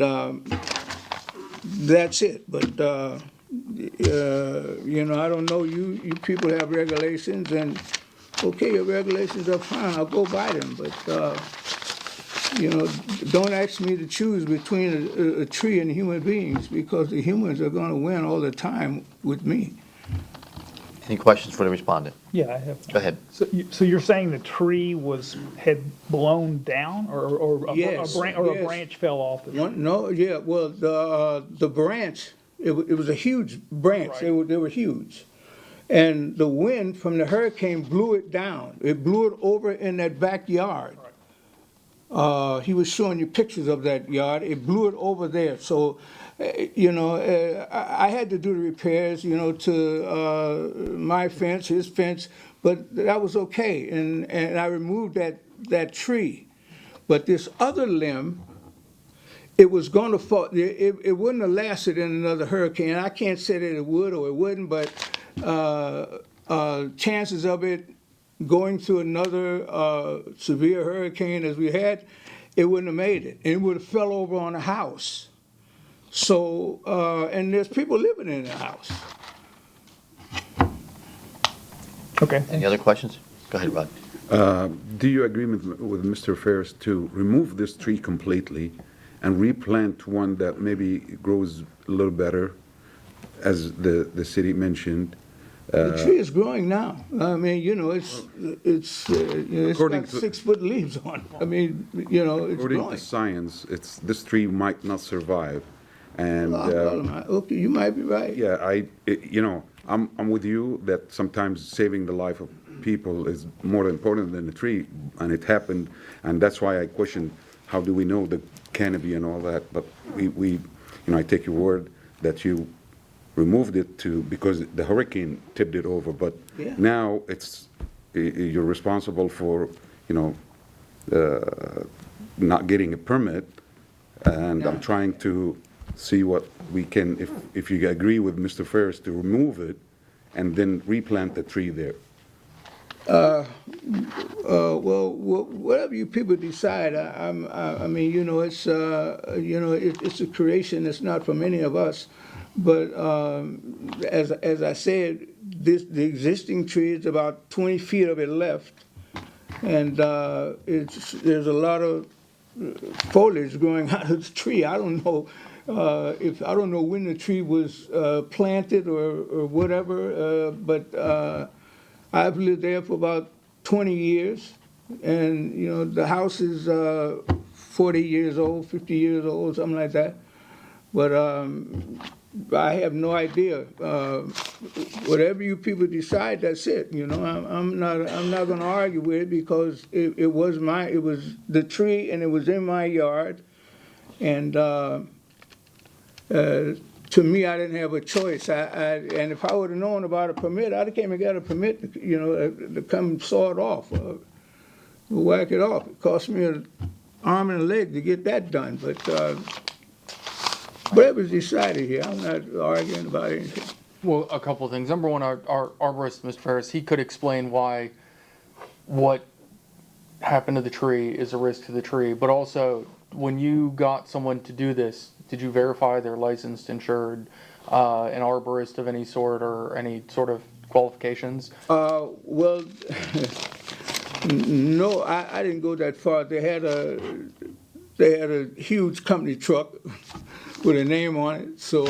that's it. But, you know, I don't know, you people have regulations, and okay, your regulations are fine, I'll go by them. But, you know, don't ask me to choose between a tree and human beings, because the humans are going to win all the time with me. Any questions for the respondent? yeah, I have. Go ahead. So you're saying the tree had blown down, or Yes, a yes. branch fell off? No, yeah, well, the branch It was a huge branch. They were huge. And the wind from the hurricane blew it down. It blew it over in that backyard. He was showing you pictures of that yard. It blew it over there. So, I had to do the repairs, to my fence, his fence, but that was okay. And I removed that tree. But this other limb, it was going to fall. It wouldn't have lasted in another hurricane. I can't say that it would or it wouldn't, but chances of it going through another severe hurricane as we had, it wouldn't have made it. And it would have fell over on a house. So, and there's people living in the house. Okay. Any other questions? Go ahead, Rod. Do you agree with Mr. Ferris to remove this tree completely and replant one that maybe grows a little better, as the city mentioned? The tree is growing now. I mean, it's According got to- 6-foot leaves on it. I mean, it's According growing. to science, this tree might not survive. And Okay, you might be right. yeah, I'm with you that sometimes saving the life of people is more important than the tree, and it happened, and that's why I questioned how do we know the canopy and all that. But I take your word that you removed it because the hurricane tipped it over. But Yeah. now you're responsible for not getting a permit, and I'm trying to see what we can, if you agree with Mr. Ferris to remove it and then replant the tree there. Well, whatever you people decide, I mean, it's a creation that's not from any of us. But as I said, the existing tree is about 20 feet of it left, and there's a lot of foliage growing out of the tree. I don't know I don't know when the tree was planted or whatever, but I've lived there for about 20 years, and the house is 40 years old, 50 years old, something like that. But I have no idea. Whatever you people decide, that's it. I'm not going to argue with it because it was the tree, and it was in my yard, and to me, I didn't have a choice. And if I would have known about a permit, I'd have came and got a permit, to come saw it off, whack it off. It cost me an arm and a leg to get that done. But whatever's decided here, I'm not arguing about anything. Well, a couple of things. Number one, our arborist, Mr. Ferris, he could explain why what happened to the tree is a risk to the tree. But also, when you got someone to do this, did you verify they're licensed, insured, an arborist of any sort or any sort of qualifications? Well, no, I didn't go that far. They had a huge company truck with a name on it. So,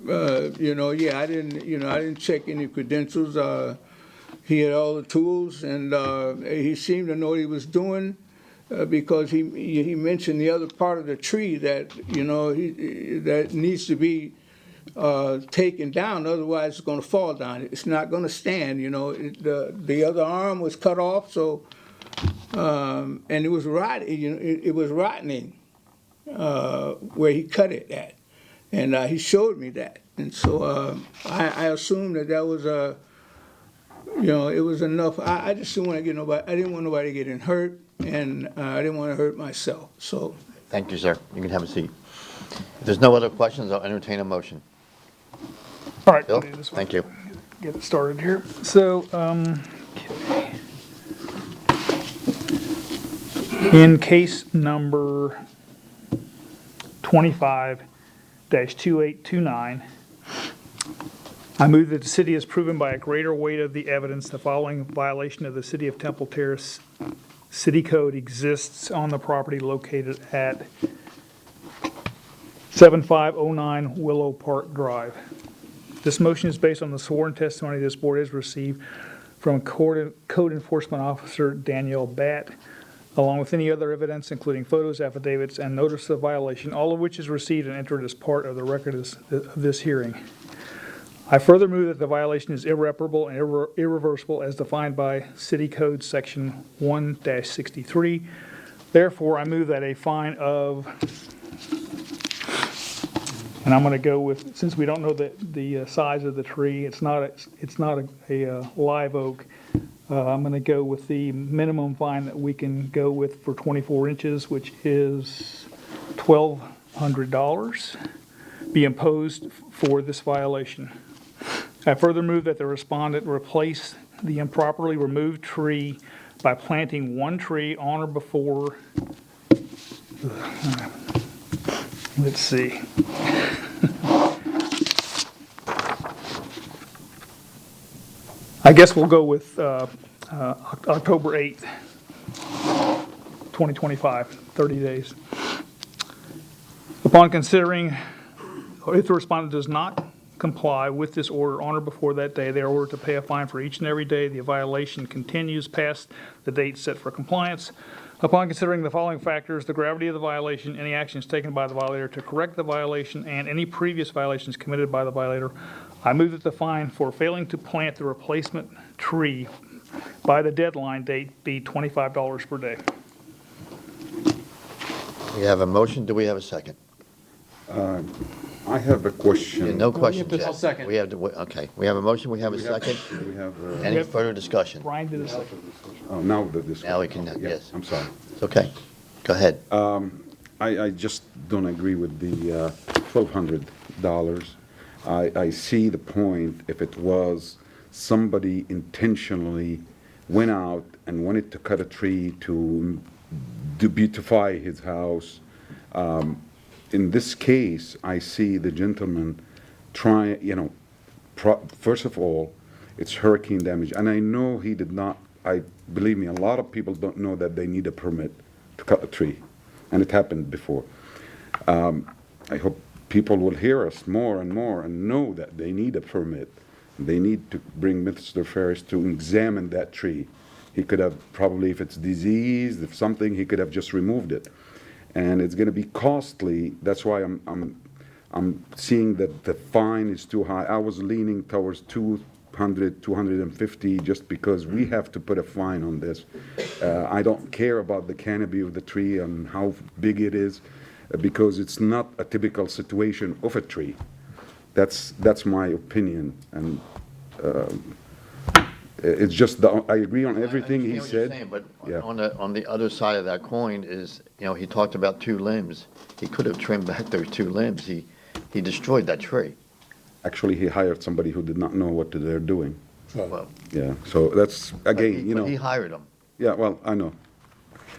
yeah, I didn't check any credentials. He had all the tools, and he seemed to know what he was doing. Because he mentioned the other part of the tree that that needs to be taken down, otherwise it's going to fall down. It's not going to stand. The other arm was cut off, so and it was rotting. It was rotting where he cut it at, and he showed me that, and so I assumed that was it was enough. I just didn't want to get nobody. I didn't want nobody getting hurt. And I didn't want to hurt myself, so. Thank you, sir. You can have a seat. If there's no other questions, I'll entertain a motion. All right. Bill, I'll do this one. thank you. Get it started here. So, in case number 25-2829, I move that the city has proven by a greater weight of the evidence the following violation of the City of Temple Terrace City Code exists on the property located at 7509 Willow Park Drive. This motion is based on the sworn testimony this board has received from Code Enforcement Officer Danielle Batt, along with any other evidence, including photos, affidavits, and notice of violation, all of which is received and entered as part of the record of this hearing. I further move that the violation is irreparable and irreversible as defined by City Code Section 1-63. Therefore, I move that a fine of, and I'm going to go with, since we don't know the size of the tree, it's not a live oak, I'm going to go with the minimum fine that we can go with for 24 inches, which is $1,200, be imposed for this violation. I further move that the respondent replace the improperly removed tree by planting one tree on or before, let's see. I guess we'll go with October 8th, 2025, 30 days. Upon considering, if the respondent does not comply with this order on or before that day, they are ordered to pay a fine for each and every day the violation continues past the date set for compliance. Upon considering the following factors, the gravity of the violation, any actions taken by the violator to correct the violation, and any previous violations committed by the violator, I move that the fine for failing to plant the replacement tree by the deadline date be $25 per day. We have a motion. Do we have a second? I have a question. No question, I'll Jeff. second. We have to, okay. We have a motion. We have a second. We have, Any further discussion? Brian did a second. now the discussion. Now we can, Yeah, yes. I'm sorry. It's okay. Go ahead. I just don't agree with the $1,200. I see the point if it was somebody intentionally went out and wanted to cut a tree to beautify his house. In this case, I see the gentleman try, first of all, it's hurricane damage. And I know he did not, believe me, a lot of people don't know that they need a permit to cut a tree. And it happened before. I hope people will hear us more and more and know that they need a permit. They need to bring Mr. Ferris to examine that tree. He could have probably, if it's diseased, if something, he could have just removed it. And it's going to be costly. That's why I'm seeing that the fine is too high. I was leaning towards 200, 250, just because we have to put a fine on this. I don't care about the canopy of the tree and how big it is, because it's not a typical situation of a tree. That's my opinion. And it's just, I agree on everything he said. I understand what you're saying, Yeah. but on the other side of that coin is, he talked about two limbs. He could have trimmed back those two limbs. He destroyed that tree. Actually, he hired somebody who did not know what they're doing. Well, Yeah, so that's, again, but he hired him. Yeah, well, I know.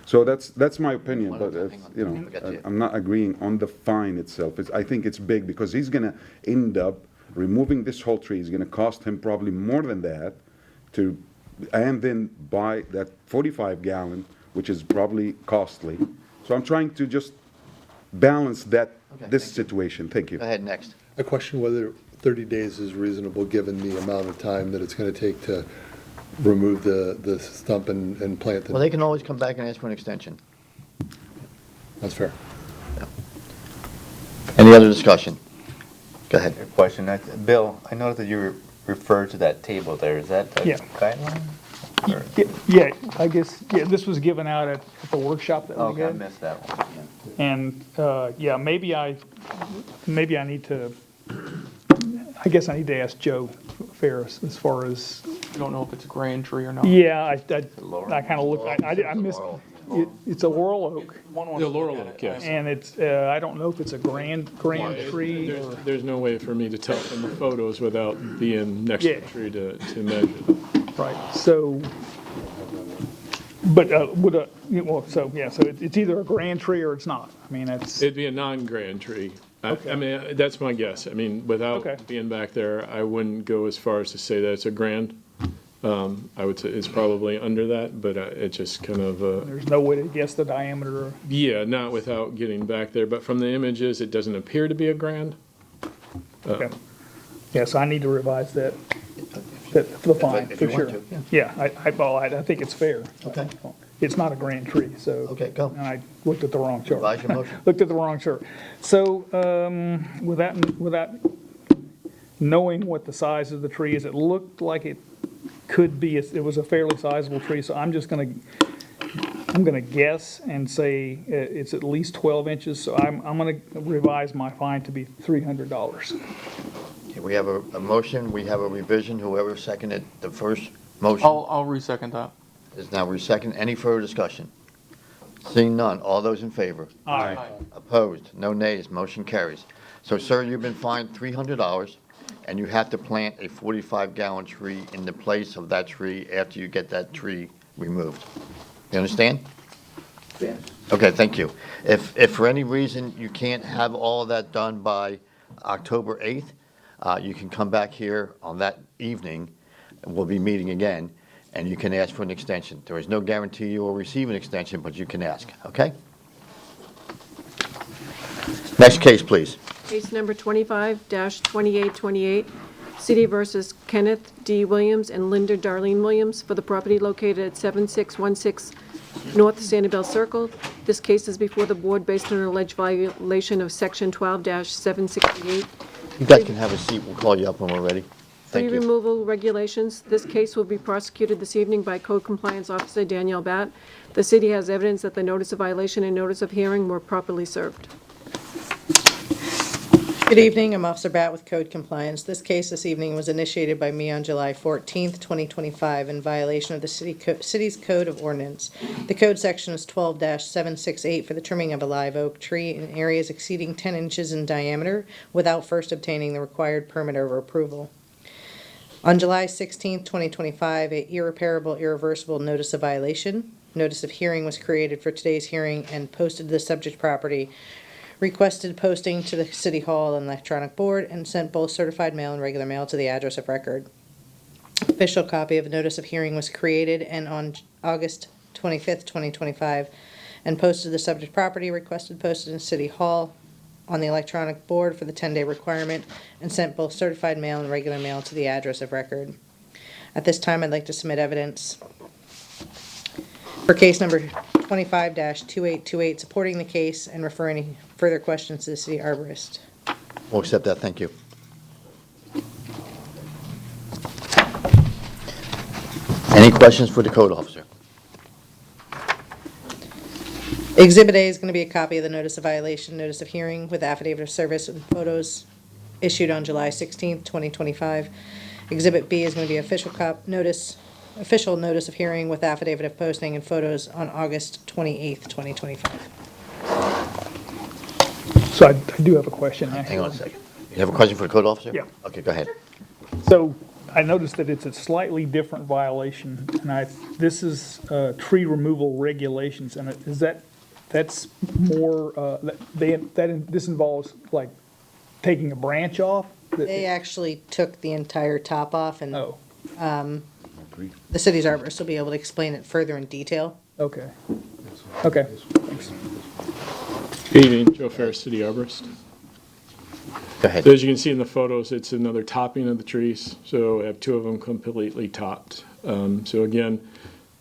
So that's my opinion, Hang but, on, hang on. Forget you. I'm not agreeing on the fine itself. I think it's big, because he's gonna end up removing this whole tree. It's gonna cost him probably more than that and then buy that 45-gallon, which is probably costly. So I'm trying to just balance this thank you. situation. Thank you. Go ahead, next. I question whether 30 days is reasonable, given the amount of time that it's going to take to remove the stump and plant Well, it. they can always come back and ask for an extension. That's fair. Any other discussion? Go ahead. A question. Bill, I noticed that you referred to that table there. Is that a Yeah. guideline? Or- Yeah, I guess, this was given out at the workshop that we Okay, I had. missed that one. And, maybe I need to, I guess I need to ask Joe Ferris as far as, You don't know if it's a grand tree or not. yeah, I kind of looked, I missed, it's a laurel oak. The laurel oak, yes. And it's, I don't know if it's a grand tree or, There's no way for me to tell from the photos without being next to Yeah. the tree to measure them. right, so, but, so it's either a grand tree or it's not. I mean, that's, It'd be a non-grand tree. I Okay. mean, that's my guess. I mean, without Okay. being back there, I wouldn't go as far as to say that it's a grand. I would say it's probably under that, but it's just kind of, there's no way to guess the diameter. yeah, not without getting back there. But from the images, it doesn't appear to be a grand. Okay. Yeah, so I need to revise that, the fine, If for you want sure. to, yeah. Yeah, I think it's fair. Okay. it's not a grand tree, so. Okay, go. And I looked at the wrong chart. Revise your motion. Looked at the wrong chart. So, without knowing what the size of the tree is, it looked like it could be, it was a fairly sizable tree, so I'm gonna guess and say it's at least 12 inches, so I'm gonna revise my fine to be $300. Okay, we have a motion, we have a revision. Whoever seconded the first motion I'll re-second that. is now resecond. Any further discussion? Seeing none, all those in favor? Aye. Opposed? No nays, motion carries. So, sir, you've been fined $300, and you have to plant a 45-gallon tree in the place of that tree after you get that tree removed. You understand? Yes. Okay, thank you. If for any reason you can't have all of that done by October 8th, you can come back here on that evening, and we'll be meeting again, and you can ask for an extension. There is no guarantee you will receive an extension, but you can ask, okay? Next case, please. Case number 25-2828, City versus Kenneth D. Williams and Linda Darlene Williams for the property located at 7616 North Sanibel Circle. This case is before the board based on an alleged violation of Section 12-768. You guys can have a seat. We'll call you up when we're ready. Thank Tree you. removal regulations. This case will be prosecuted this evening by Code Compliance Officer Danielle Batt. The city has evidence that the notice of violation and notice of hearing were properly served. Good evening, I'm Officer Batt with Code Compliance. This case this evening was initiated by me on July 14th, 2025, in violation of the city's Code of Ordinance. The code section is 12-768 for the trimming of a live oak tree in areas exceeding 10 inches in diameter without first obtaining the required permit or approval. On July 16th, 2025, a irreparable, irreversible notice of violation, notice of hearing was created for today's hearing and posted to the subject property, requested posting to the City Hall and electronic board, and sent both certified mail and regular mail to the address of record. Official copy of a notice of hearing was created and on August 25th, 2025, and posted to the subject property, requested posted in City Hall on the electronic board for the 10-day requirement, and sent both certified mail and regular mail to the address of record. At this time, I'd like to submit evidence for case number 25-2828, supporting the case and refer any further questions to the city arborist. We'll accept that. Thank you. Any questions for the code officer? Exhibit A is going to be a copy of the notice of violation, notice of hearing with affidavit of service and photos issued on July 16th, 2025. Exhibit B is going to be official notice of hearing with affidavit of posting and photos on August 28th, 2025. So I do have a question. Hang on a second. You have a question for the code officer? Yeah. Okay, go ahead. So I noticed that it's a slightly different violation, and this is tree removal regulations, and that's more, this involves like taking a branch off? They actually took the entire top off, and Oh, the city's arborist will be able to explain it further in detail. okay. Okay, thanks. Good evening, Joe Ferris, City Arborist. Go ahead. So as you can see in the photos, it's another topping of the trees. So I have two of them completely topped. So again,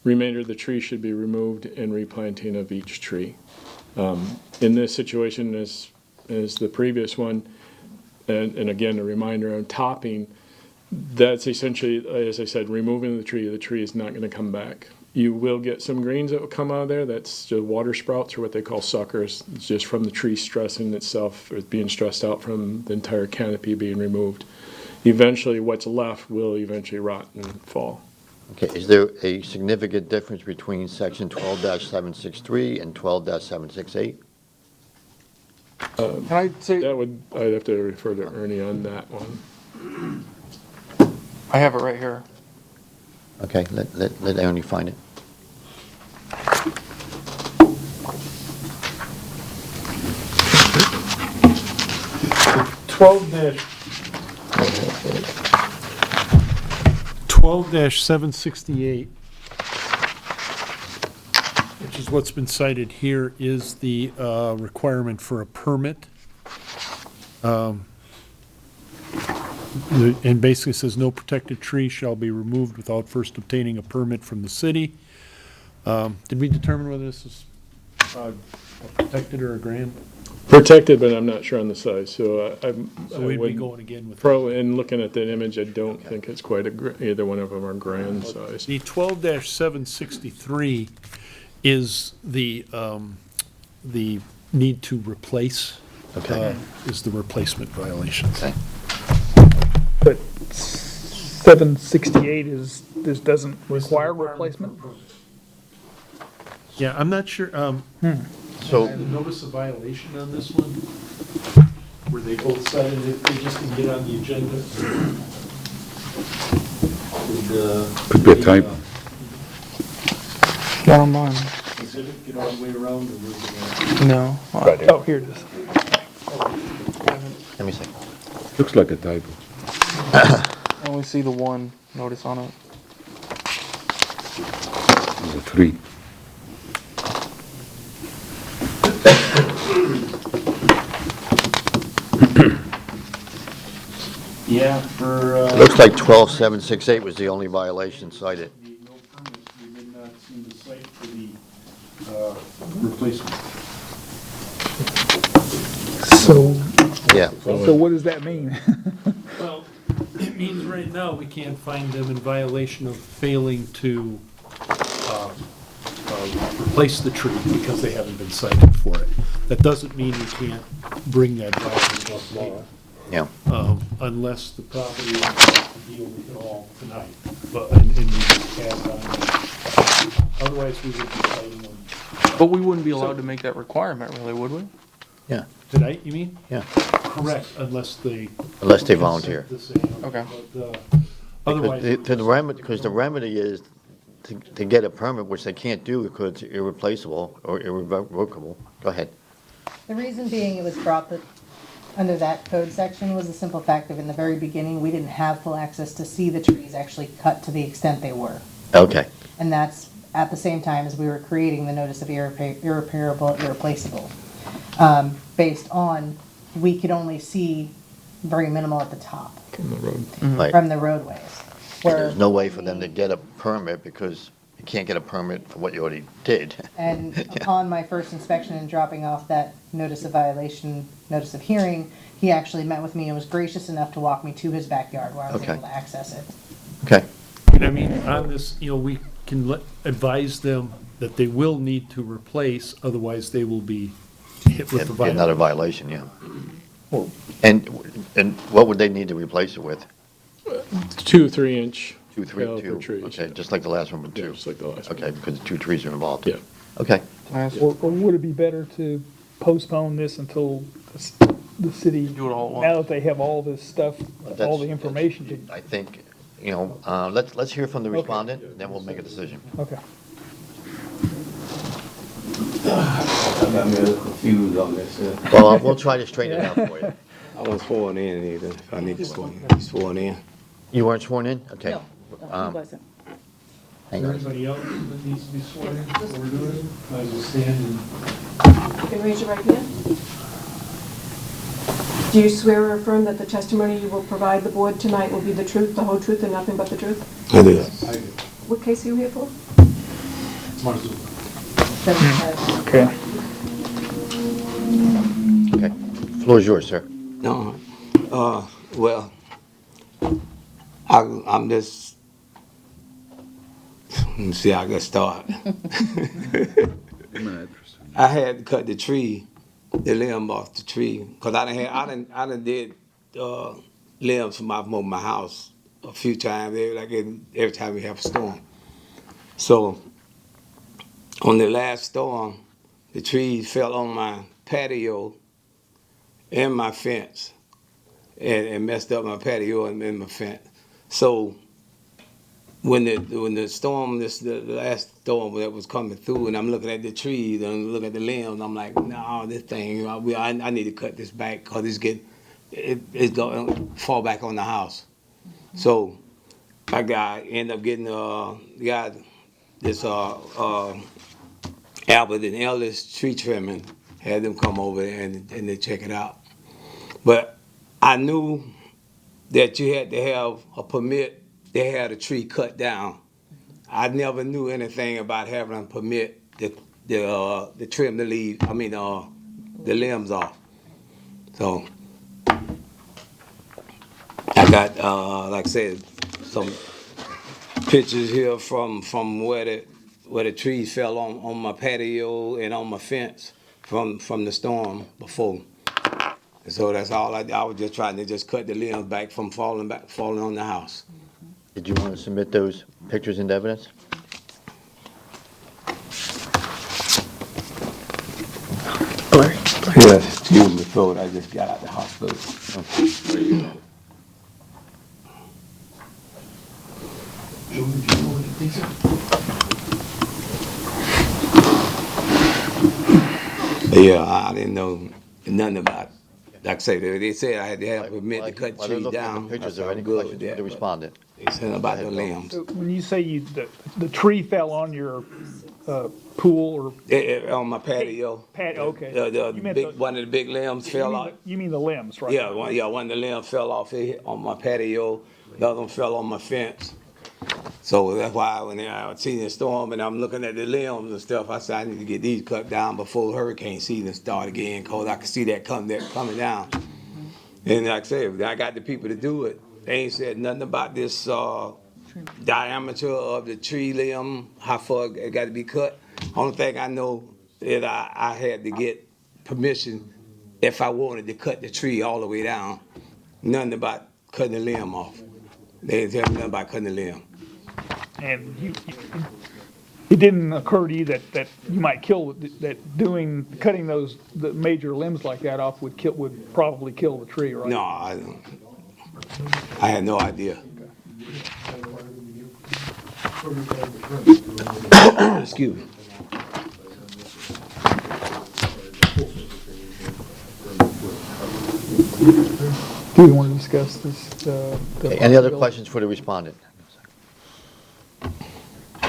remainder of the tree should be removed and replanting of each tree. In this situation, as the previous one, and again, a reminder on topping, that's essentially, as I said, removing the tree is not going to come back. You will get some greens that will come out of there. That's the water sprouts, or what they call suckers. It's just from the tree stressing itself, or being stressed out from the entire canopy being removed. Eventually, what's left will eventually rot and fall. Okay, is there a significant difference between section 12-763 and 12-768? Can I say, I'd have to refer to Ernie on that one. I have it right here. Okay, let Ernie find it. (12-768), which is what's been cited here, is the requirement for a permit. And basically says no protected tree shall be removed without first obtaining a permit from the city. Did we determine whether this is a protected or a grand? Protected, but I'm not sure on the size, so I So we'd be would going again with. probably, and looking at that image, I don't think it's quite either one of them are grand size. The 12-763 is the need to replace. Okay. Is the replacement violation. Okay. But 768 this doesn't require replacement? Yeah, I'm not sure, So, notice a violation on this one? Were they both cited, they just didn't get on the agenda? Could be a type. Got on mine. Exhibit, get all the way around, or was it? No. Oh, here it is. let me see. Looks like a typo. I only see the one notice on it. There's a 3. Yeah, for, It looks like 12768 was the only violation cited. need no permits, we did not see the site for the, replacement. So, Yeah. so what does that mean? Well, it means right now we can't find them in violation of failing to replace the tree because they haven't been cited for it. That doesn't mean we can't bring that violation up law, Yeah. unless the property owner wants to deal with it all tonight. But, and we just add on. Otherwise, we would be citing them. But we wouldn't be allowed to make that requirement, really, would we? Yeah. Tonight, you mean? Yeah. Correct, unless they. Unless they volunteer. Okay. Otherwise. Because the remedy is to get a permit, which they can't do because it's irreplaceable or irrevocable. Go ahead. The reason being it was brought under that code section was the simple fact of in the very beginning, we didn't have full access to see the trees actually cut to the extent they were. Okay. And that's at the same time as we were creating the notice of irreparable, irreplaceable. Based on, we could only see very minimal at the top From the road. Right. from the roadways. Where There's no way for them to get a permit because you can't get a permit for what you already did. And upon my first inspection and dropping off that notice of violation, notice of hearing, he actually met with me and was gracious enough to walk me to his backyard where I was Okay. able to access it. Okay. And I mean, on this, we can advise them that they will need to replace, otherwise they will be hit with the Get another violation. violation, yeah. And what would they need to replace it with? 2 3-inch 2, 3, caliper 2? trees. Okay, just like the last one with Yeah, 2. just like the last one. Okay, because 2 trees are involved. Yeah. Okay. Or would it be better to postpone this until the city, Do it all at once. now that they have all this stuff, all the information to, I think, let's hear from the respondent, then we'll make a decision. okay. I'm a little confused on this. Well, we'll try to straighten it out for you. I wasn't sworn in either. If I need to be sworn in. You weren't sworn in? Okay. No, he wasn't. Hang on. Anybody else that needs to be sworn in before we're doing it? I will stand and. You can raise your right hand. Do you swear or affirm that the testimony you will provide the board tonight will be the truth, the whole truth, and nothing but the truth? I do. What case are you here for? Okay. Okay. Floor is yours, sir. No, well, I'm just, let me see how I get started. I had to cut the tree, the limb off the tree, because I done did limbs from my house a few times, every time we have a storm. So, on the last storm, the tree fell on my patio and my fence, and messed up my patio and my fence. So when the storm, the last storm that was coming through, and I'm looking at the trees and I'm looking at the limbs, I'm like, no, this thing, I need to cut this back because it's going to fall back on the house. So I end up getting got this Albert and Ellis tree trimming, had them come over and they check it out. But I knew that you had to have a permit. They had a tree cut down. I never knew anything about having a permit to trim the leaves, the limbs off. So I got, like I said, some pictures here from where the trees fell on my patio and on my fence from the storm before. So that's all I was just trying to just cut the limbs back from falling on the house. Did you want to submit those pictures into evidence? Yes, excuse me, throat. I just got out the hospital. Yeah, I didn't know nothing about it. Like I say, they said I had to have a permit to cut While they're trees looking at down. the pictures, I are there said, any I'm good with questions for the that, but respondent? they said about the limbs. So when you say the tree fell on your pool or On my patio. okay. The You meant big, one of the big limbs fell off. You mean the limbs, right? Yeah, one of the limbs fell off on my patio. The other one fell on my fence. So that's why when I seen the storm and I'm looking at the limbs and stuff, I said I need to get these cut down before hurricane season start again, cause I can see that coming down. And like I said, I got the people to do it. They ain't said nothing about this diameter of the tree limb, how far it got to be cut. Only thing I know is I had to get permission if I wanted to cut the tree all the way down. Nothing about cutting the limb off. They didn't tell me nothing about cutting the limb. And it didn't occur to you that you might cutting the major limbs like that off would probably kill the tree, right? No, I had no idea. Excuse me. Do we want to discuss this? Okay, any other questions for the respondent?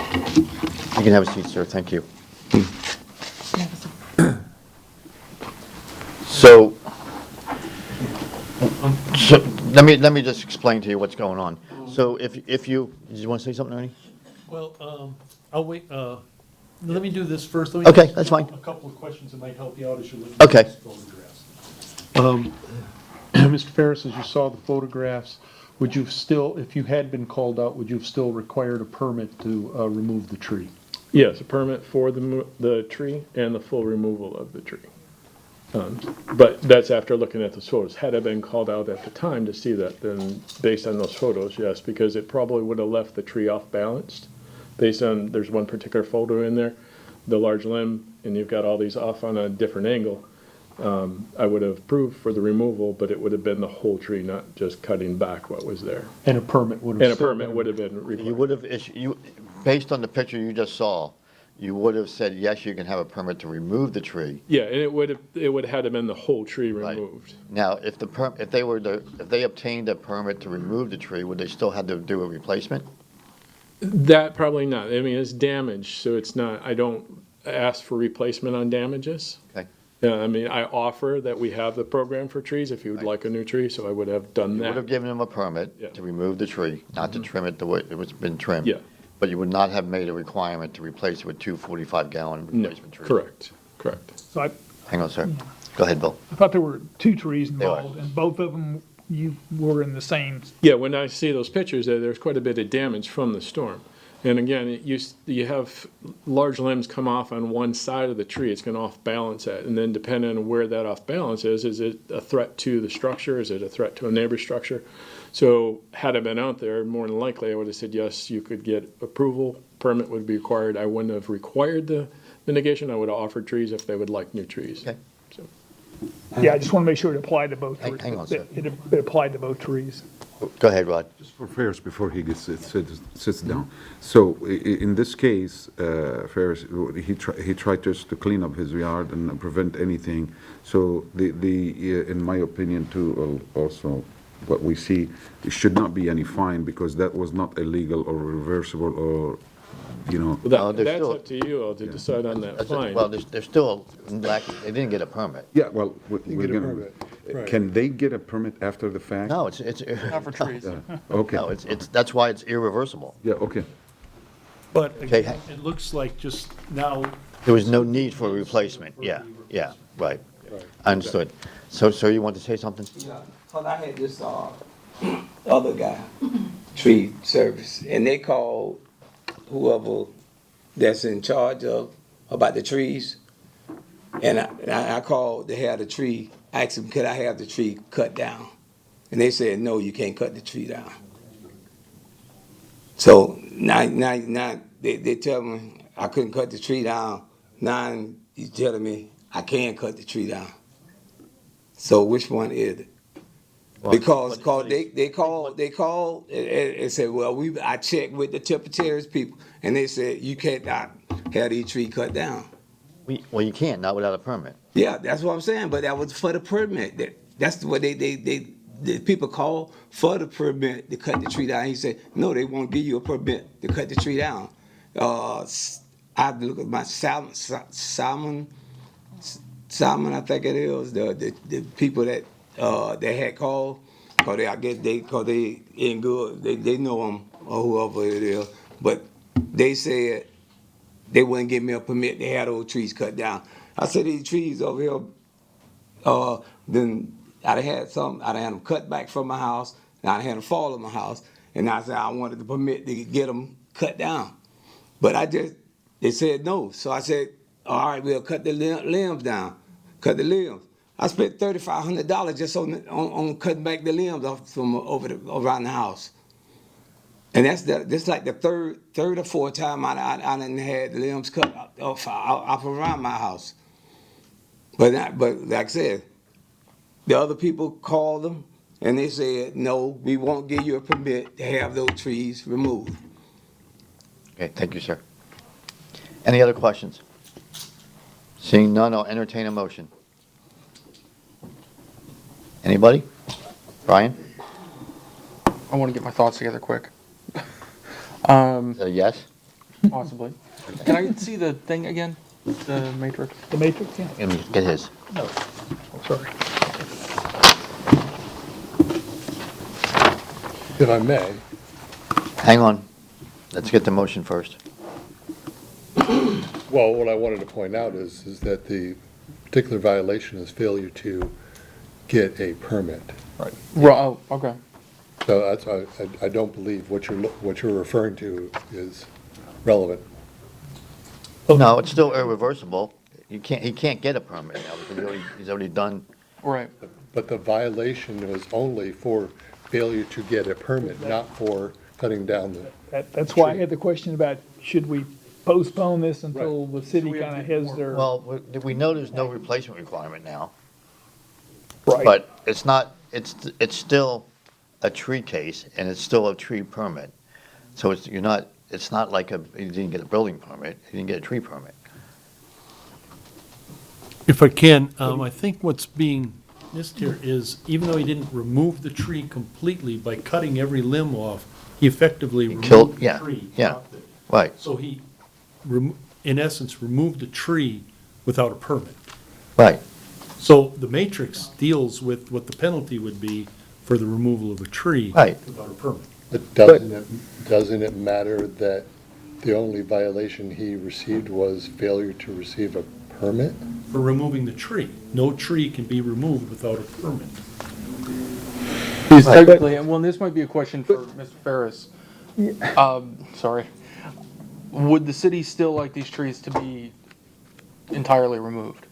You can have a seat, sir. Thank you. So let me just explain to you what's going on. So if you, did you want to say something, Ernie? Well, I'll wait, let me do this first. Let me Okay, ask that's fine. A couple of questions that might help you out as you look at Okay. these photographs. Mr. Ferris, as you saw the photographs, would you still, if you had been called out, would you have still required a permit to remove the tree? Yes, a permit for the tree and the full removal of the tree. But that's after looking at those photos. Had I been called out at the time to see that, then based on those photos, yes, because it probably would have left the tree off balanced. Based on, there's one particular photo in there, the large limb, and you've got all these off on a different angle. I would have approved for the removal, but it would have been the whole tree, not just cutting back what was there. And a permit would have. And a permit would have been required. You would have issued, based on the picture you just saw, you would have said, yes, you can have a permit to remove the tree. Yeah, and it would have had to been the whole tree removed. Now, if they obtained a permit to remove the tree, would they still have to do a replacement? That probably not. I mean, it's damaged, so it's not, I don't ask for replacement on damages. Okay. Yeah, I mean, I offer that we have the program for trees if you would like a new tree, so I would have done You would have that. given them a permit Yeah. to remove the tree, not to trim it the way it was been trimmed. Yeah. But you would not have made a requirement to replace it with two 45-gallon No, replacement trees. correct. So I Hang on, sir. Go ahead, Bill. thought there were two trees They are. involved, and both of them you were in the same. Yeah, when I see those pictures, there's quite a bit of damage from the storm. And again, you have large limbs come off on one side of the tree, it's going to off balance it. And then depending on where that off balance is it a threat to the structure? Is it a threat to a neighbor's structure? So had I been out there, more than likely I would have said, yes, you could get approval, permit would be required. I wouldn't have required the mitigation, I would have offered trees if they would like new trees. Okay. So. Yeah, I just want to make sure it applied to both. Hang on, sir. It applied to both trees. Go ahead, Rod. Just for Ferris, before he sits down. So in this case, Ferris, he tried just to clean up his yard and prevent anything. So in my opinion too, also what we see, it should not be any fine because that was not illegal or reversible or, you know. Well, they're that's still- up to you all to decide on that That's it. fine. Well, they're still, they didn't get a permit. Yeah, well, we're get a gonna. permit, right. Can they get a permit after the fact? No, it's Not for trees. Okay. no, that's why it's irreversible. Yeah, okay. But Okay. again, it looks like just now. There was no need for a replacement, yeah, right. Understood. So, sir, you want to say something? Yeah, cause I had this, other guy, tree service, and they called whoever that's in charge of, about the trees. And I called to have the tree, asked them, could I have the tree cut down? And they said, no, you can't cut the tree down. So now they tell me I couldn't cut the tree down. Now you telling me I can cut the tree down. So which one is it? Because they called and said, well, I checked with the Terrace people, and they said you can't not have these trees cut down. Well, you can't, not without a permit. Yeah, that's what I'm saying. But that was for the permit. That's what the people call for the permit to cut the tree down. He said, no, they won't give you a permit to cut the tree down. I have to look at my Simon, I think it is, the people that they had called, cause they ain't good. They know them or whoever it is, but they said they wouldn't give me a permit to have those trees cut down. I said these trees over here, then I'd had them cut back from my house, and I'd had them fall on my house, and I said I wanted the permit to get them cut down, but they said no. So I said, all right, we'll cut the limbs down. Cut the limbs. I spent $3,500 just on cutting back the limbs off from around the house, and that's like the third or fourth time I done had the limbs cut off around my house. But like I said, the other people called them and they said no, we won't give you a permit to have those trees removed. Okay, thank you, sir. Any other questions? Seeing none, I'll entertain a motion. Anybody? Brian? I want to get my thoughts together quick. Yes? Possibly. Can I see the thing again? The matrix? The matrix, yeah. Let me get his. No. Oh, sorry. If I may, Hang on. Let's get the motion first. well, what I wanted to point out is that the particular violation is failure to get a permit. Right. Oh, okay. So that's, I don't believe what you're referring to is relevant. No, it's still irreversible. He can't get a permit now because he's already done. Right. But the violation was only for failure to get a permit, not for cutting down the. That's why I had the question about, should we postpone this until the city kind of has their. Well, we know there's no replacement requirement now. Right. But it's not, it's still a tree case and it's still a tree permit. So it's not like you didn't get a building permit, you didn't get a tree permit. If I can, I think what's being missed here is, even though he didn't remove the tree completely by cutting every limb off, he effectively removed the tree. chopped it. Right, So he, in essence, removed a tree without a permit. right. So the matrix deals with what the penalty would be for the removal of a tree Right. without a permit. But doesn't it matter that the only violation he received was failure to receive a permit? For removing the tree. No tree can be removed without a permit. Technically, well, this might be a question for Mr. Ferris. Sorry. Would the city still like these trees to be entirely removed?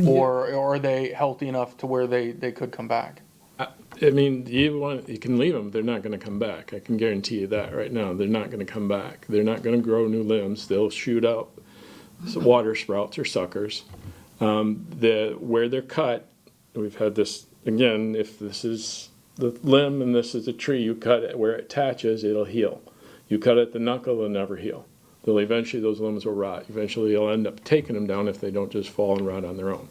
Or are they healthy enough to where they could come back? I mean, you can leave them, they're not gonna come back. I can guarantee you that right now. They're not gonna come back. They're not gonna grow new limbs. They'll shoot out water sprouts or suckers. Where they're cut, we've had this, again, if this is the limb and this is a tree, you cut it where it attaches, it'll heal. You cut it at the knuckle, it'll never heal. Eventually those limbs will rot. Eventually you'll end up taking them down if they don't just fall and rot on their own.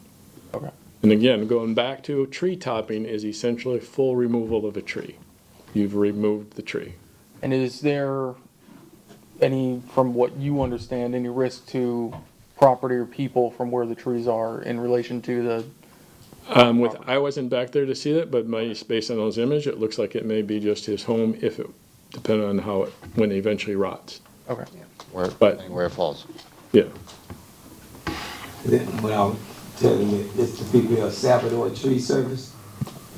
Okay. And again, going back to tree topping is essentially full removal of a tree. You've removed the tree. And is there any, from what you understand, any risk to property or people from where the trees are in relation to the? I wasn't back there to see that, but based on those images, it looks like it may be just his home, depending on when it eventually rots. Okay. Where it falls. Yeah. When I was telling you, it's the people here, Salvador Tree Service.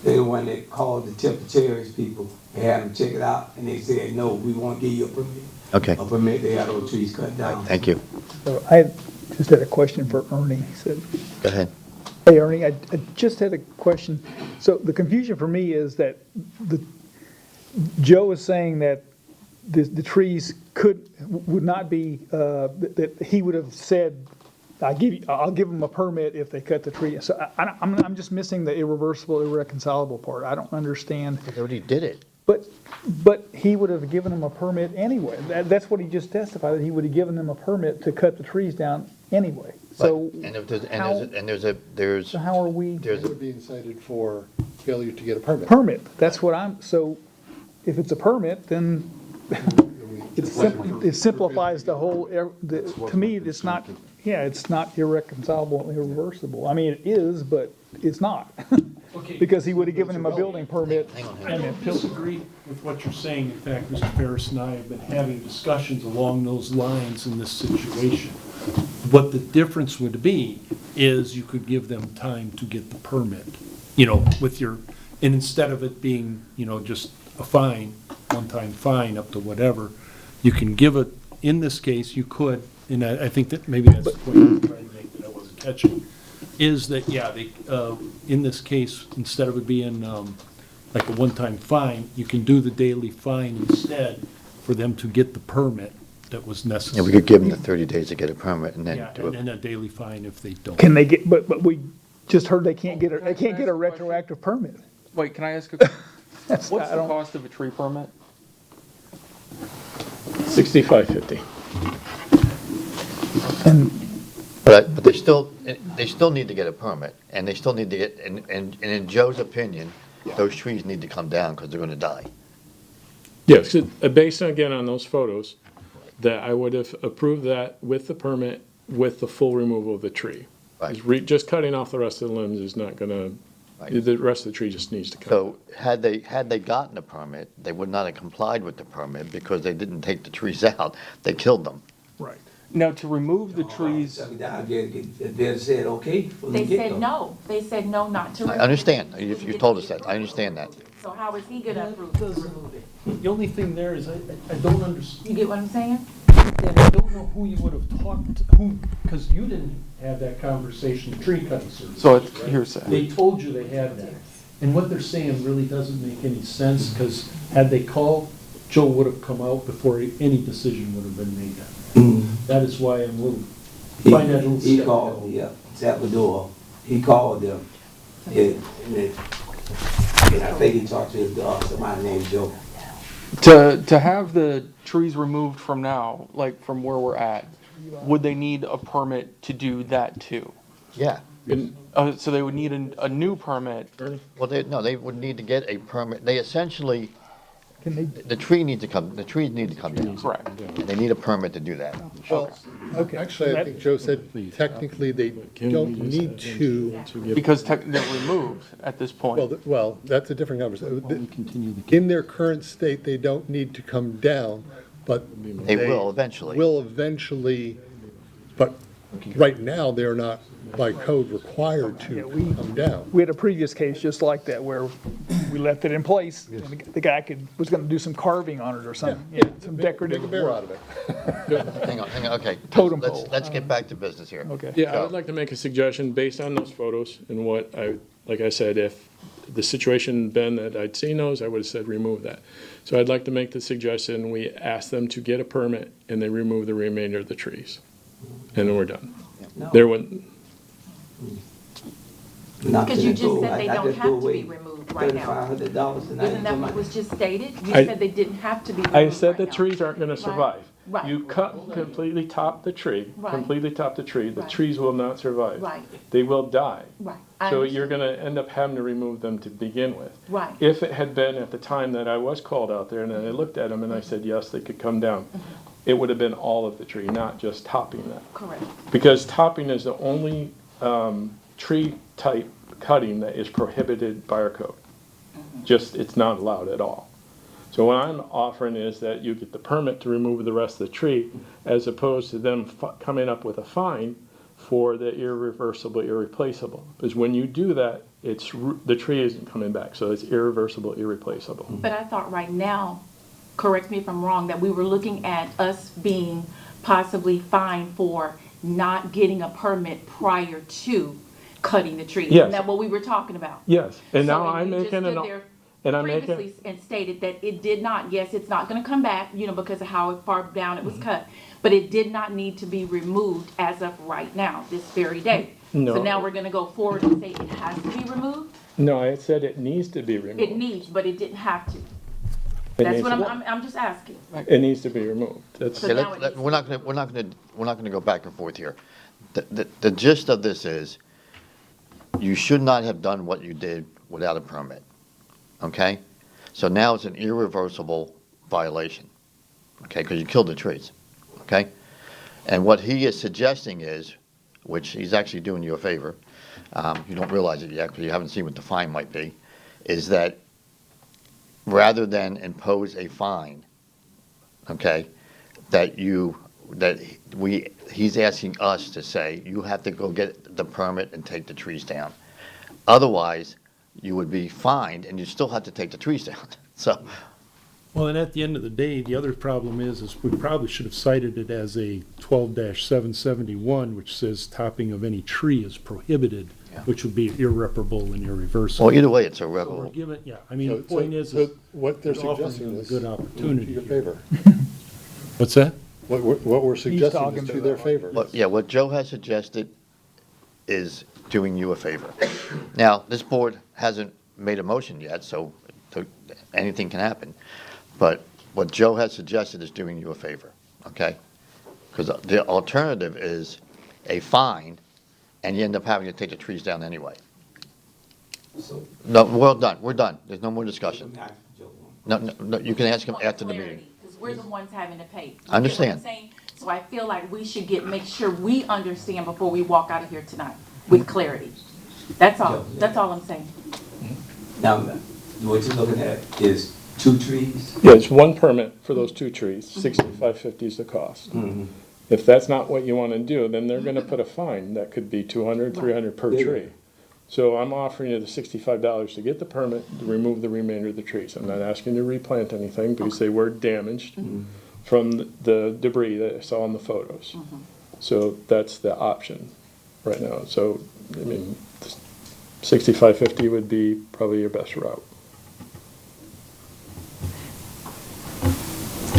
They're the one that called the Terrace people. They had them check it out, and they said, no, we won't give you a permit. Okay. A permit, they had those trees cut down. Thank you. So I just had a question for Ernie. He said, Go ahead. hey, Ernie, I just had a question. So the confusion for me is that Joe is saying that the trees would not be, that he would have said, I'll give them a permit if they cut the tree. So I'm just missing the irreversible, irreconcilable part. I don't understand. They already did it. But he would have given them a permit anyway. That's what he just testified, that he would have given them a permit to cut the trees down anyway. So So how are we? They would be cited for failure to get a permit. Permit, that's what so if it's a permit, then it simplifies the whole, to me, it's not, it's not irreconcilable and irreversible. I mean, it is, but it's not. Because he would have given him a building permit. I don't disagree with what you're saying. In fact, Mr. Ferris and I have been having discussions along those lines in this situation. What the difference would be is you could give them time to get the permit, with and instead of it being, just a fine, one-time fine up to whatever, you can give it, in this case, you could, and I think that maybe that's the point I'm trying to make that I wasn't catching, is that, they, in this case, instead of it being like a one-time fine, you can do the daily fine instead for them to get the permit that was necessary. Yeah, we could give them the 30 days to get a permit and then Yeah, do and it. then a daily fine if they don't. Can they get, but we just heard they can't get a retroactive permit. Wait, can I ask what's the cost of a tree permit? $65.50. But they still need to get a permit, and they still need to get, and in Joe's opinion, those trees need to come down because they're gonna die. Yes, based again on those photos, that I would have approved that with the permit, with the full removal of the tree. Right. Just cutting off the rest of the limbs is not gonna, the rest of the tree just needs to come. So had they gotten a permit, they would not have complied with the permit because they didn't take the trees out, they killed them. Right. Now, to remove the trees. They said, okay. They said no. They said no, not to remove it. I understand, you told us that, I understand that. So how is he gonna approve to remove it? The only thing there is, I don't understand. You get what I'm saying? I don't know who you would have talked to, because you didn't have that conversation, the tree cutting service. So it's hearsay. They told you they had that. And what they're saying really doesn't make any sense, because had they called, Joe would have come out before any decision would have been made. That is why I'm a little, find that a little He skeptical. called, Salvador, he called them, and I think he talked to his dog, somebody named Joe. To have the trees removed from now, like from where we're at, would they need a permit to do that too? Yeah. So they would need a new permit. Well, they would need to get a permit, they essentially, Can they? the trees need to come down. Correct. And they need a permit to do that. Well, actually, I think Joe said technically they don't need to. Because they're removed at this point. Well, that's a different conversation. In their current state, they don't need to come down, but. They will eventually. Will eventually, but right now, they're not by code required to come down. We had a previous case just like that where we left it in place. And the guy was gonna do some carving on it or something, some decorative. Make a bear out of it. Hang on, okay. Totem pole. Let's get back to business here. Okay. Yeah, I would like to make a suggestion based on those photos and what like I said, if the situation been that I'd seen those, I would have said remove that. So I'd like to make the suggestion, we ask them to get a permit and they remove the remainder of the trees. And then we're done. There wouldn't. Because you just said they don't have to be removed right now. Isn't that what was just stated? You said they didn't have to be removed I said right the now. trees aren't gonna survive. Right. You cut completely top the tree, Right. completely top the tree, the Right. trees will not survive. Right. They will die. Right. So you're gonna end up having to remove them to begin with. Right. If it had been at the time that I was called out there and I looked at them and I said, yes, they could come down, it would have been all of the tree, not just topping them. Correct. Because topping is the only tree type cutting that is prohibited by our code. Just, it's not allowed at all. So what I'm offering is that you get the permit to remove the rest of the tree, as opposed to them coming up with a fine for the irreversible, irreplaceable. Because when you do that, the tree isn't coming back, so it's irreversible, irreplaceable. But I thought right now, correct me if I'm wrong, that we were looking at us being possibly fined for not getting a permit prior to cutting the tree. Yes. Isn't that what we were talking about? Yes, and So, now I'm you just making stood there previously and stated that it did not, yes, it's not gonna come back, because of how far down it was cut, but it did not need to be removed as of right now, this very day. No. So now we're gonna go forward and say it has to be removed? No, I said it needs to be removed. It needs, but it didn't have to. It That's needs what to- I'm just asking. It needs to be removed. That's, So Okay, now it needs we're not gonna go back and forth here. The gist of this is, you should not have done what you did without a permit, okay? So now it's an irreversible violation, okay, because you killed the trees, okay? And what he is suggesting is, which he's actually doing you a favor, you don't realize it yet because you haven't seen what the fine might be, is that rather than impose a fine, okay, he's asking us to say, you have to go get the permit and take the trees down. Otherwise, you would be fined and you still have to take the trees down. So, Well, and at the end of the day, the other problem is we probably should have cited it as a 12-771, which says topping of any tree is prohibited, which would be irreparable and irreversible. well, either way, it's So we're irreparable. given, I mean, the point is What they're we're offering suggesting them a is good opportunity to your here. favor. What's that? What we're suggesting talking is to to their the- favor. What Joe has suggested is doing you a favor. Now, this board hasn't made a motion yet, so anything can happen. But what Joe has suggested is doing you a favor, okay? Because the alternative is a fine, and you end up having to take the trees down anyway. So, No, we're done. There's no more discussion. No, you can ask him after the meeting. Because we're the ones having to pay. You get I understand. what I'm saying? So I feel like we should make sure we understand before we walk out of here tonight with clarity. That's all I'm saying. now, what you're looking at is 2 trees? yeah, it's one permit for those 2 trees, $65.50 is the cost. If that's not what you want to do, then they're going to put a fine. That could be $200, $300 per Yeah. tree. So I'm offering you the $65 to get the permit to remove the remainder of the trees. I'm not asking you to replant anything because they were damaged from the debris that I saw in the photos. So that's the option right now. So, I mean, $65.50 would be probably your best route.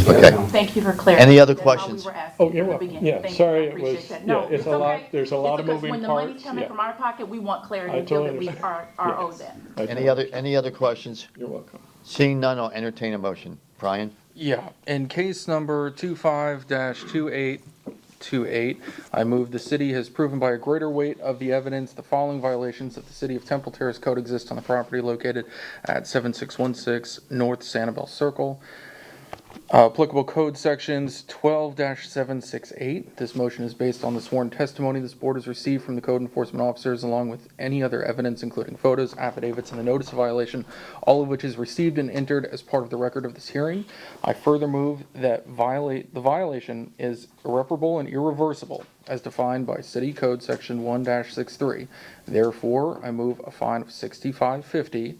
Okay. Thank you for clarity. Any other That's all we questions? were asking Oh, from you're the welcome. beginning. Yeah, Thank you. sorry I it appreciate was- that. No, yeah, it's a lot- okay. there's a lot It's of because moving when the parts, money's coming yeah. from our pocket, we want clarity I and feel totally that we understand. are owed that. I totally- Any other questions? You're welcome. Seeing none, I'll entertain a motion. Brian? Yeah, in case number 25-2828, I move the city has proven by a greater weight of the evidence the following violations of the City of Temple Terrace Code exist on the property located at 7616 North Sanibel Circle. Applicable code sections 12-768. This motion is based on the sworn testimony this board has received from the code enforcement officers, along with any other evidence, including photos, affidavits, and the notice of violation, all of which is received and entered as part of the record of this hearing. I further move that the violation is irreparable and irreversible, as defined by City Code Section 1-63. Therefore, I move a fine of $65.50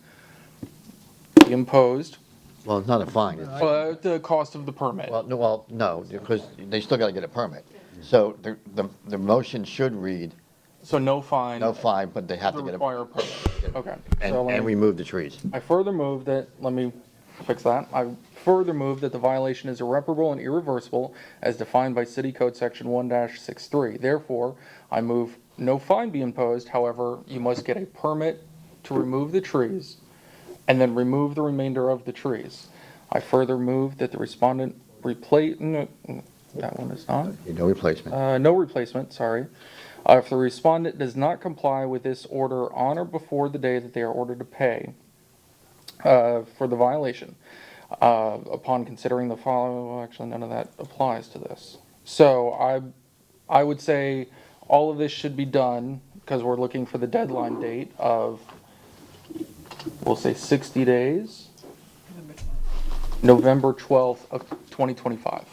be imposed. Well, it's not a fine. The cost of the permit. No, because they still gotta get a permit. So the motion should read, So no fine. no fine, but they have to get a, Require a permit. Okay. So let and me- remove the trees. I further move that, let me fix that. I further move that the violation is irreparable and irreversible as defined by City Code Section 1-63. Therefore, I move no fine be imposed. However, you must get a permit to remove the trees and then remove the remainder of the trees. I further move that the respondent that one is not. No replacement. No replacement, sorry. If the respondent does not comply with this order on or before the day that they are ordered to pay for the violation, upon considering the following, well, actually, none of that applies to this. So I would say all of this should be done, because we're looking for the deadline date of, we'll say 60 days. November 12th of 2025.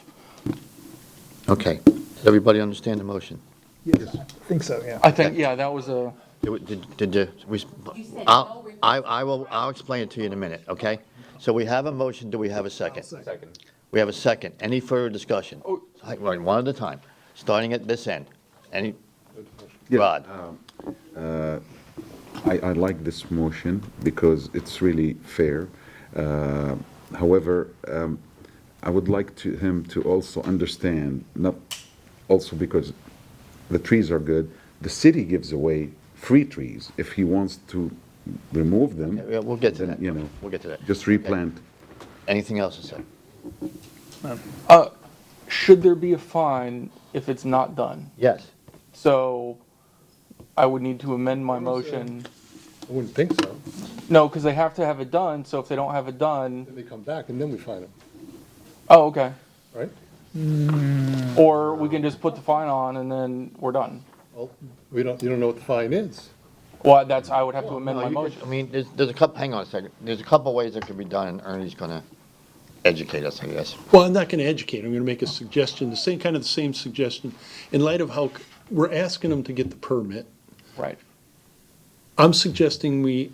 Okay. Does everybody understand the motion? Yes, I think so, yeah. I think, yeah, that was a, Did you, I'll explain it to you in a minute, okay? So we have a motion, do we have a second? Second. We have a second. Any further discussion? Right, one at a time, starting at this end. Any, Rod? I like this motion because it's really fair. However, I would like him to also understand, not also because the trees are good, the city gives away free trees. If he wants to remove them, Yeah, we'll get to then, that. you know, We'll get to that. just replant. Anything else to say? should there be a fine if it's not done? Yes. So I would need to amend my motion. I wouldn't think so. No, because they have to have it done, so if they don't have it done, Then they come back and then we fine them, oh, okay. right? Or we can just put the fine on and then we're done. Well, you don't know what the fine is. Well, that's, I would have to amend No, my you motion. could- I mean, there's a couple, hang on a second. There's a couple ways that could be done, and Ernie's gonna educate us, I guess. Well, I'm not going to educate, I'm going to make a suggestion, the same suggestion, in light of how, we're asking them to get the permit. Right. I'm suggesting we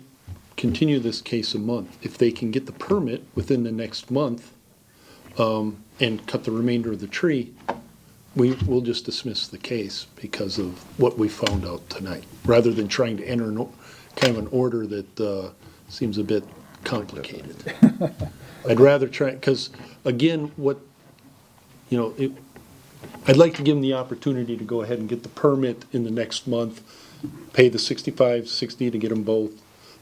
continue this case a month. If they can get the permit within the next month, and cut the remainder of the tree, we'll just dismiss the case because of what we found out tonight, rather than trying to enter kind of an order that seems a bit complicated. I'd rather try, because again, I'd like to give them the opportunity to go ahead and get the permit in the next month, pay the $65.60 to get them both.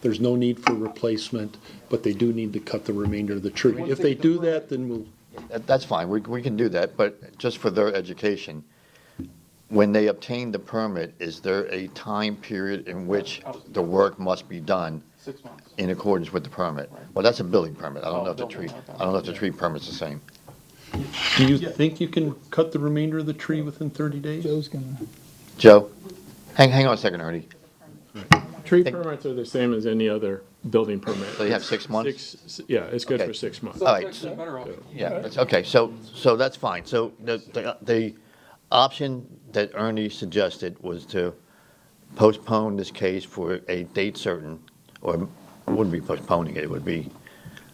There's no need for replacement, but they do need to cut the remainder of the tree. If they do that, then we'll, That's fine, we can do that, but just for their education, when they obtain the permit, is there a time period in which the work must be done 6 months. in accordance with the permit? Well, that's a building permit, I don't know if the tree permit's the same. do you think you can cut the remainder of the tree within 30 days? Joe's gonna. Joe, hang on a second, Ernie. Tree permits are the same as any other building permit. So you have 6 months? Yeah, it's good Okay. for 6 months. All right, yeah, okay, so that's fine. So the option that Ernie suggested was to postpone this case for a date certain, or it wouldn't be postponing it, it would be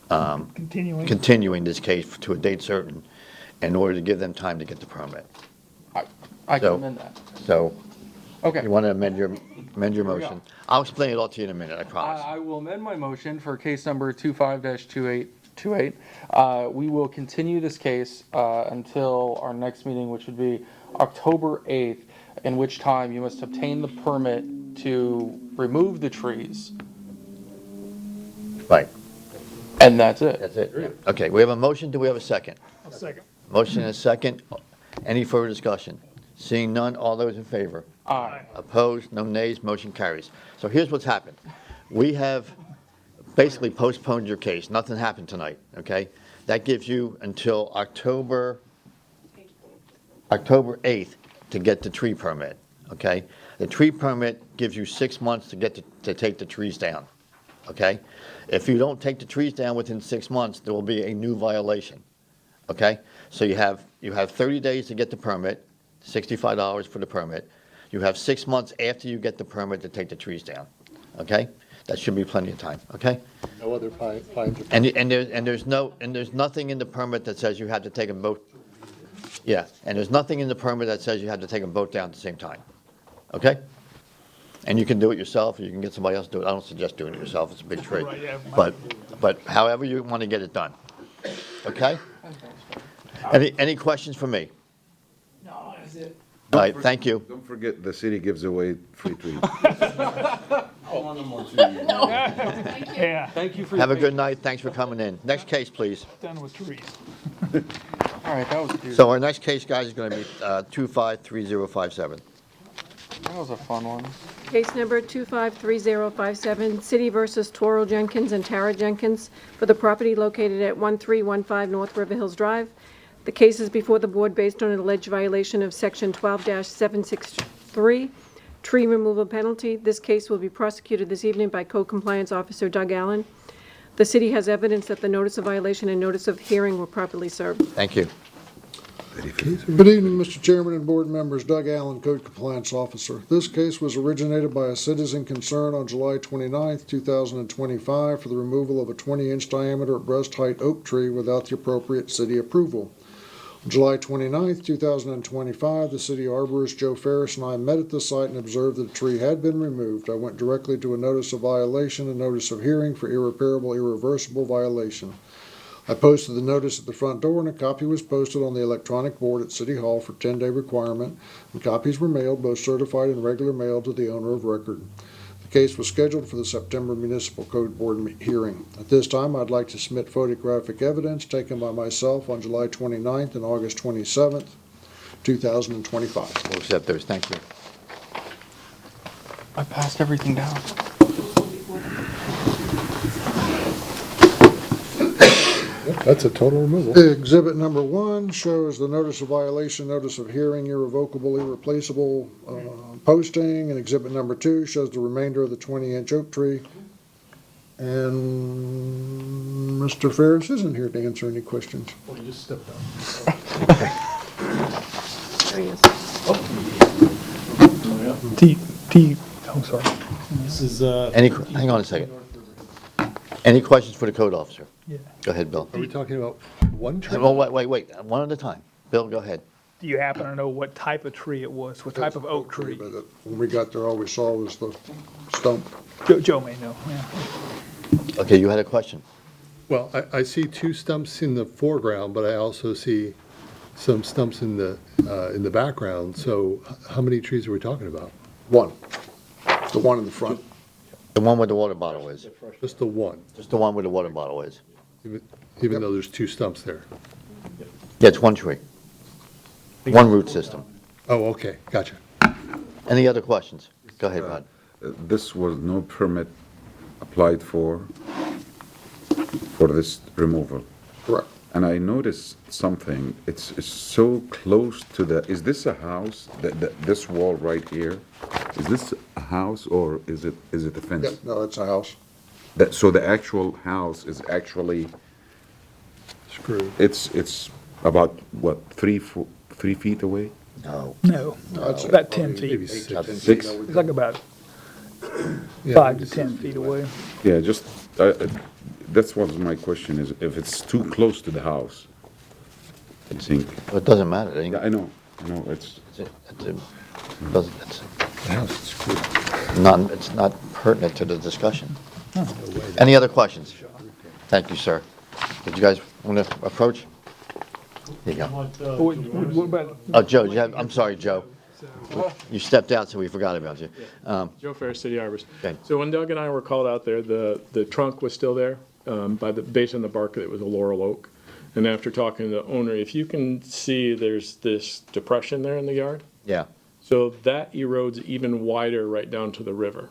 continuing this case to a date certain in order to give them time to get the permit. I can So- amend that. So, Okay. you want to amend your motion? I'll explain it all to you in a minute, I promise. I will amend my motion for case number 25-2828. We will continue this case until our next meeting, which would be October 8th, in which time you must obtain the permit to remove the trees, Right, and that's it. that's it. Okay, we have a motion, do we have a second? I'll second. Motion and a second. Any further discussion? Seeing none, all those in favor? Aye. Opposed, no nays, motion carries. So here's what's happened. We have basically postponed your case. Nothing happened tonight, okay? That gives you until October 8th to get the tree permit, okay? The tree permit gives you 6 months to take the trees down, okay? If you don't take the trees down within 6 months, there will be a new violation, okay? So you have 30 days to get the permit, $65 for the permit. You have 6 months after you get the permit to take the trees down, okay? That should be plenty of time, okay? No other fines or And there's nothing in the permit that says you have to take them both, yeah, and there's nothing in the permit that says you have to take them both down at the same time, okay? And you can do it yourself, or you can get somebody else to do it. I don't suggest doing it yourself, it's a big tree. But however you want to get it done, okay? Any questions for me? No, that's it. All right, thank you. Don't forget, the city gives away free trees. Yeah, Thank you for. Have a good night, thanks for coming in. Next case, please. done with trees. All right, that was cute. So our next case, guys, is going to be 253057. That was a fun one. Case number 253057, City versus Toro Jenkins and Tara Jenkins for the property located at 1315 North River Hills Drive. The case is before the board based on an alleged violation of Section 12-763, tree removal penalty. This case will be prosecuted this evening by Code Compliance Officer Doug Allen. The city has evidence that the notice of violation and notice of hearing were properly served. Thank you. Good evening, Mr. Chairman and board members. Doug Allen, Code Compliance Officer. This case was originated by a citizen concerned on July 29th, 2025 for the removal of a 20-inch diameter breast height oak tree without the appropriate city approval. On July 29th, 2025, the city arborist Joe Ferris and I met at the site and observed that the tree had been removed. I went directly to a notice of violation and notice of hearing for irreparable, irreversible violation. I posted the notice at the front door, and a copy was posted on the electronic board at City Hall for 10-day requirement, and copies were mailed, both certified and regular mail, to the owner of record. The case was scheduled for the September Municipal Code Board hearing. At this time, I'd like to submit photographic evidence taken by myself on July 29th and August 27th, 2025. We'll accept those. Thank you. I passed everything down. That's a total removal. Exhibit number 1 shows the notice of violation, notice of hearing, irrevocable, irreplaceable posting, and exhibit number 2 shows the remainder of the 20-inch oak tree. And Mr. Ferris isn't here to answer any questions. Well, you just stepped down. There he is. I'm sorry. This is, Hang on a second. Any questions for the code officer? Yeah. Go ahead, Bill. Are we talking about one tree? Well, wait, one at a time. Bill, go ahead. Do you happen to know what type of tree it was? What type of oak tree? But when we got there, all we saw was the stump. Joe may know, yeah. Okay, you had a question. Well, I see two stumps in the foreground, but I also see some stumps in the background. So how many trees are we talking about? One. The one in the front. The one where the water bottle is. Just the one, Just the one where the water bottle is. even though there's two stumps there. Yeah, it's one tree. One root system. Oh, okay, gotcha. Any other questions? Go ahead, Rod. This was no permit applied for this removal. Correct. And I noticed something, it's so close to is this a house, this wall right here? Is this a house or is it a fence? Yeah, no, it's a house. So the actual house is actually, Screwed. it's about, what, 3 feet away? No. No, I'd say about 10 probably feet. Maybe eight to 10 6? feet. It's like about Yeah, 5 to 10 feet away. Yeah, just, that's what my question is, if it's too close to the house, I think. Well, it doesn't matter. Yeah, I know, it's. It's not pertinent to the discussion. Any other questions? Thank you, sir. Did you guys want to approach? Here you go. What about, Oh, Joe, I'm sorry, Joe. You stepped out, so we forgot about you. Joe Ferris, City Arborist. Okay. So when Doug and I were called out there, the trunk was still there. Based on the bark, it was a laurel oak. And after talking to the owner, if you can see, there's this depression there in the yard. Yeah. So that erodes even wider right down to the river.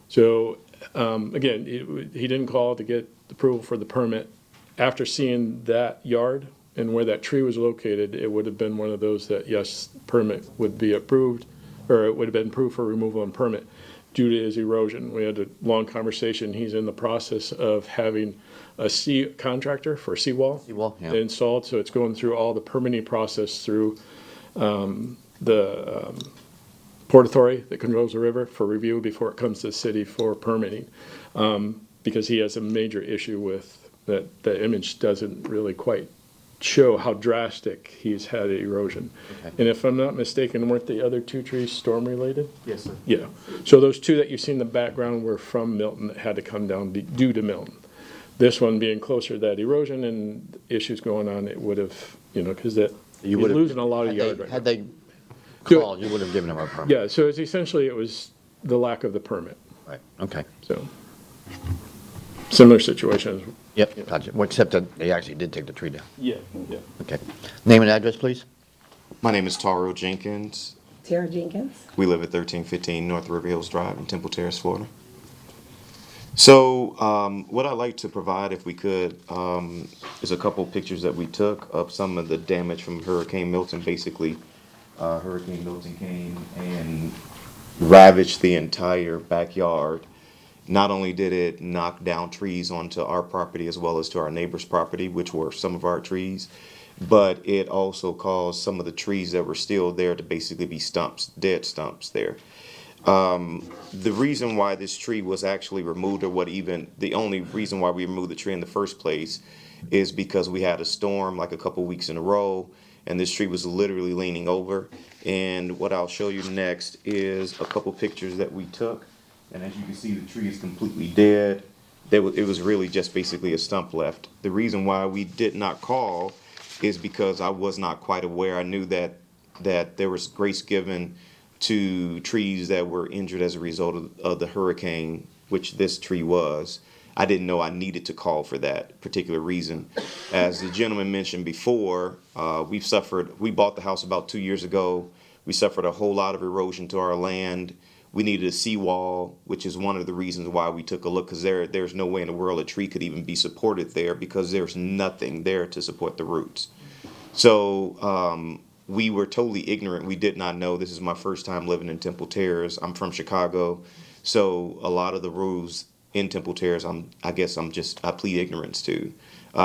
So, again, he didn't call to get approval for the permit. After seeing that yard and where that tree was located, it would have been one of those that, yes, permit would be approved, or it would have been approved for removal and permit due to his erosion. We had a long conversation. He's in the process of having a contractor for seawall Seawall, yeah. installed, so it's going through all the permitting process through the Port Authority that controls the river for review before it comes to the city for permitting. Because he has a major issue with that the image doesn't really quite show how drastic he's had erosion. Okay. And if I'm not mistaken, weren't the other two trees storm related? Yes, sir. Yeah. So those two that you see in the background were from Milton that had to come down due to Milton. This one being closer to that erosion and issues going on, it would have, because he's losing a lot of yard right now. Had they called, you would have given them a permit. Yeah, so it's essentially, it was the lack of the permit. Right, okay. So, similar situation. Yep, gotcha. Well, except that they actually did take the tree down. Yeah, yeah. Okay. Name and address, please? My name is Taro Jenkins. Tara Jenkins. We live at 1315 North River Hills Drive in Temple Terrace, Florida. So what I'd like to provide, if we could, is a couple pictures that we took of some of the damage from Hurricane Milton. Basically, Hurricane Milton came and ravaged the entire backyard. Not only did it knock down trees onto our property as well as to our neighbor's property, which were some of our trees, but it also caused some of the trees that were still there to basically be stumps, dead stumps there. The reason why this tree was actually removed, or what even, the only reason why we removed the tree in the first place, is because we had a storm like a couple weeks in a row, and this tree was literally leaning over. And what I'll show you next is a couple pictures that we took. And as you can see, the tree is completely dead. It was really just basically a stump left. The reason why we did not call is because I was not quite aware. I knew that there was grace given to trees that were injured as a result of the hurricane, which this tree was. I didn't know I needed to call for that particular reason. As the gentleman mentioned before, we bought the house about 2 years ago. We suffered a whole lot of erosion to our land. We needed a seawall, which is one of the reasons why we took a look, because there's no way in the world a tree could even be supported there, because there's nothing there to support the roots. So we were totally ignorant. We did not know. This is my first time living in Temple Terrace. I'm from Chicago, so a lot of the rules in Temple Terrace, I plead ignorance to.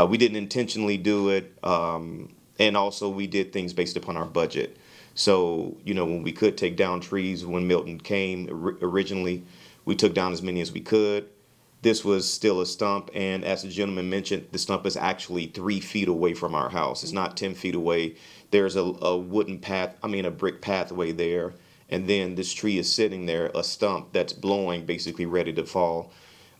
We didn't intentionally do it, and also we did things based upon our budget. So, when we could take down trees, when Milton came originally, we took down as many as we could. This was still a stump, and as the gentleman mentioned, the stump is actually 3 feet away from our house. It's not 10 feet away. There's a brick pathway there, and then this tree is sitting there, a stump that's blowing, basically ready to fall.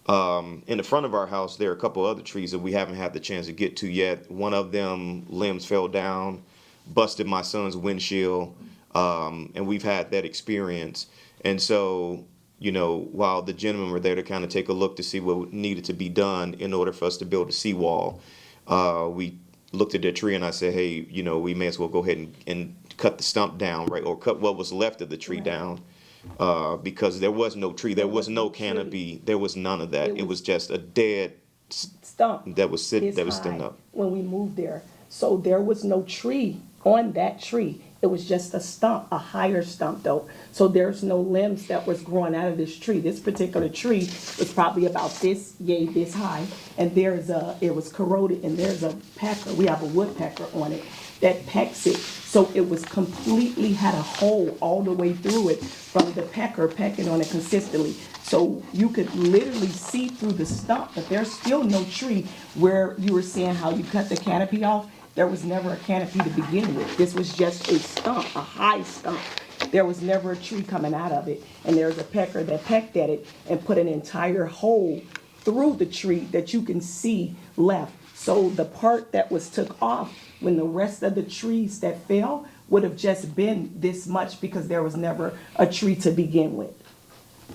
In the front of our house, there are a couple other trees that we haven't had the chance to get to yet. One of them, limbs fell down, busted my son's windshield, and we've had that experience. And so, while the gentlemen were there to kind of take a look to see what needed to be done in order for us to build a seawall, we looked at that tree and I said, hey, we may as well go ahead and cut the stump down, right, or cut what was left of the tree down, because there was no tree, there was no canopy, there was none of that. It was just a dead stump that was standing up when we moved there. So there was no tree on that tree. It was just a stump, a higher stump though. So there's no limbs that was growing out of this tree. This particular tree was probably about this high, and it was corroded, and there's a pecker. We have a woodpecker on it that pecks it. So it was completely had a hole all the way through it from the pecker pecking on it consistently. So you could literally see through the stump, but there's still no tree where you were seeing how you cut the canopy off. There was never a canopy to begin with. This was just a stump, a high stump. There was never a tree coming out of it. And there's a pecker that pecked at it and put an entire hole through the tree that you can see left. So the part that was took off when the rest of the trees that fell would have just been this much, because there was never a tree to begin with.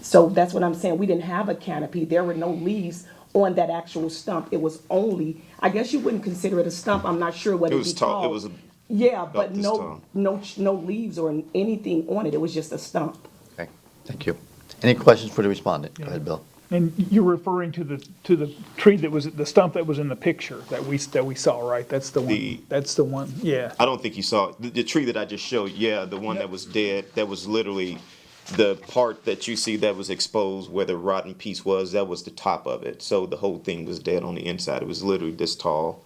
So that's what I'm saying. We didn't have a canopy. There were no leaves on that actual stump. It was only, I guess you wouldn't consider it a stump. I'm not sure what it was tall. called. It was yeah, but no leaves or anything on it. It was just a stump. Okay, thank you. Any questions for the respondent? Go ahead, Bill. And you're referring to the tree that was, the stump that was in the picture that we saw, right? That's the one, that's the one, yeah. I don't think you saw the tree that I just showed. Yeah, the one that was dead. That was literally the part that you see that was exposed where the rotten piece was. That was the top of it. So the whole thing was dead on the inside. It was literally this tall.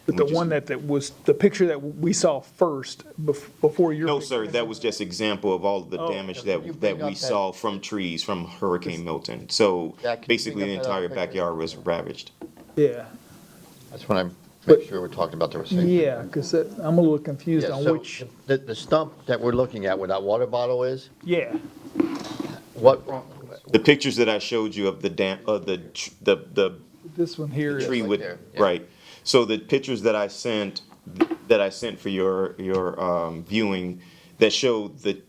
But the one that was, the picture that we saw first before your. No, sir, that was just example of all of the damage that we saw from trees from Hurricane Milton. So basically the entire backyard was ravaged. Yeah. That's what I'm make sure we're talking about the same. Yeah, because I'm a little confused on so which. The stump that we're looking at where that water bottle is, Yeah. what, The pictures that I showed you of the This one here is. tree Right with, there, yeah. right. So the pictures that I sent for your viewing, that showed the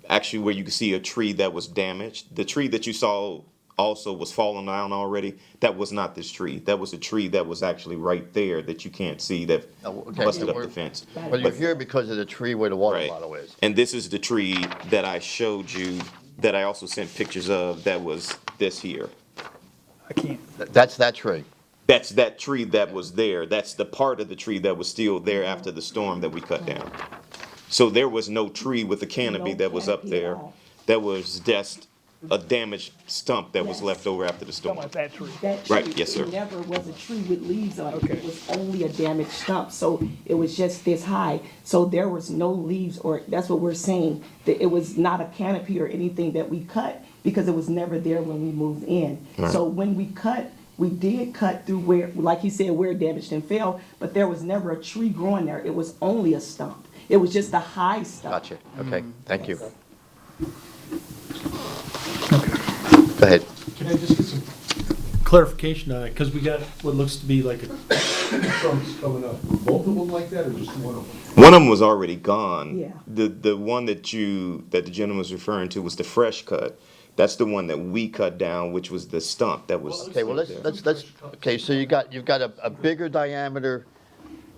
actually where you can see a tree that was damaged. The tree that you saw also was falling down already. That was not this tree. That was a tree that was actually right there that you can't see that busted up the fence. but you're here because of the tree where the water bottle is. And this is the tree that I showed you, that I also sent pictures of, that was this here. I can't. That's that tree. That's that tree that was there. That's the part of the tree that was still there after the storm that we cut down. So there was no tree with a canopy that was up there. That was just a damaged stump that was left over after the storm. Talking about that tree. That tree, Right, yes, sir. it never was a tree with leaves on it. Okay. It was only a damaged stump, so it was just this high. So there was no leaves, or that's what we're saying, that it was not a canopy or anything that we cut because it was never there when we moved in. Right. So when we cut, we did cut through where, like he said, where it damaged and fell, but there was never a tree growing there. It was only a stump. It was just a high stump. Gotcha, okay, thank you. Okay. Go ahead. Can I just get some clarification on it? Because we got what looks to be like a trunks coming up. Both of them like that, or just one of them? One of them was already gone. Yeah. The one that the gentleman was referring to was the fresh cut. That's the one that we cut down, which was the stump that was. Okay, well, let's, okay, so you've got a bigger diameter.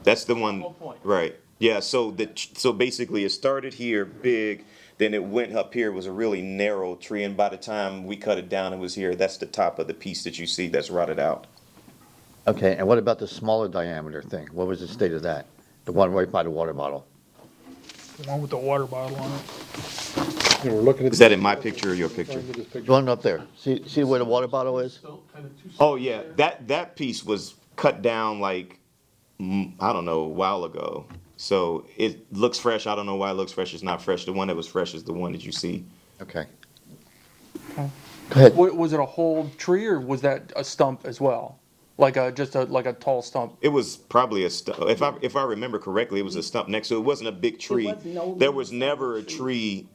That's the one, right? Yeah. So so basically, it started here big, then it went up here. It was a really narrow tree, and by the time we cut it down, it was here. That's the top of the piece that you see that's rotted out. Okay, and what about the smaller diameter thing? What was the state of that? The one right by the water bottle? The one with the water bottle on it. Yeah, we're looking at. Is that in my picture or your picture? The one up there. See where the water bottle is? Oh yeah, that piece was cut down like I don't know, a while ago. So it looks fresh. I don't know why it looks fresh. It's not fresh. The one that was fresh is the one that you see. Okay. Okay. Go ahead. Was it a whole tree or was that a stump as well? Like a tall stump? It was probably a stump. If I remember correctly, it was a stump next to it. It wasn't a big tree. There was never a tree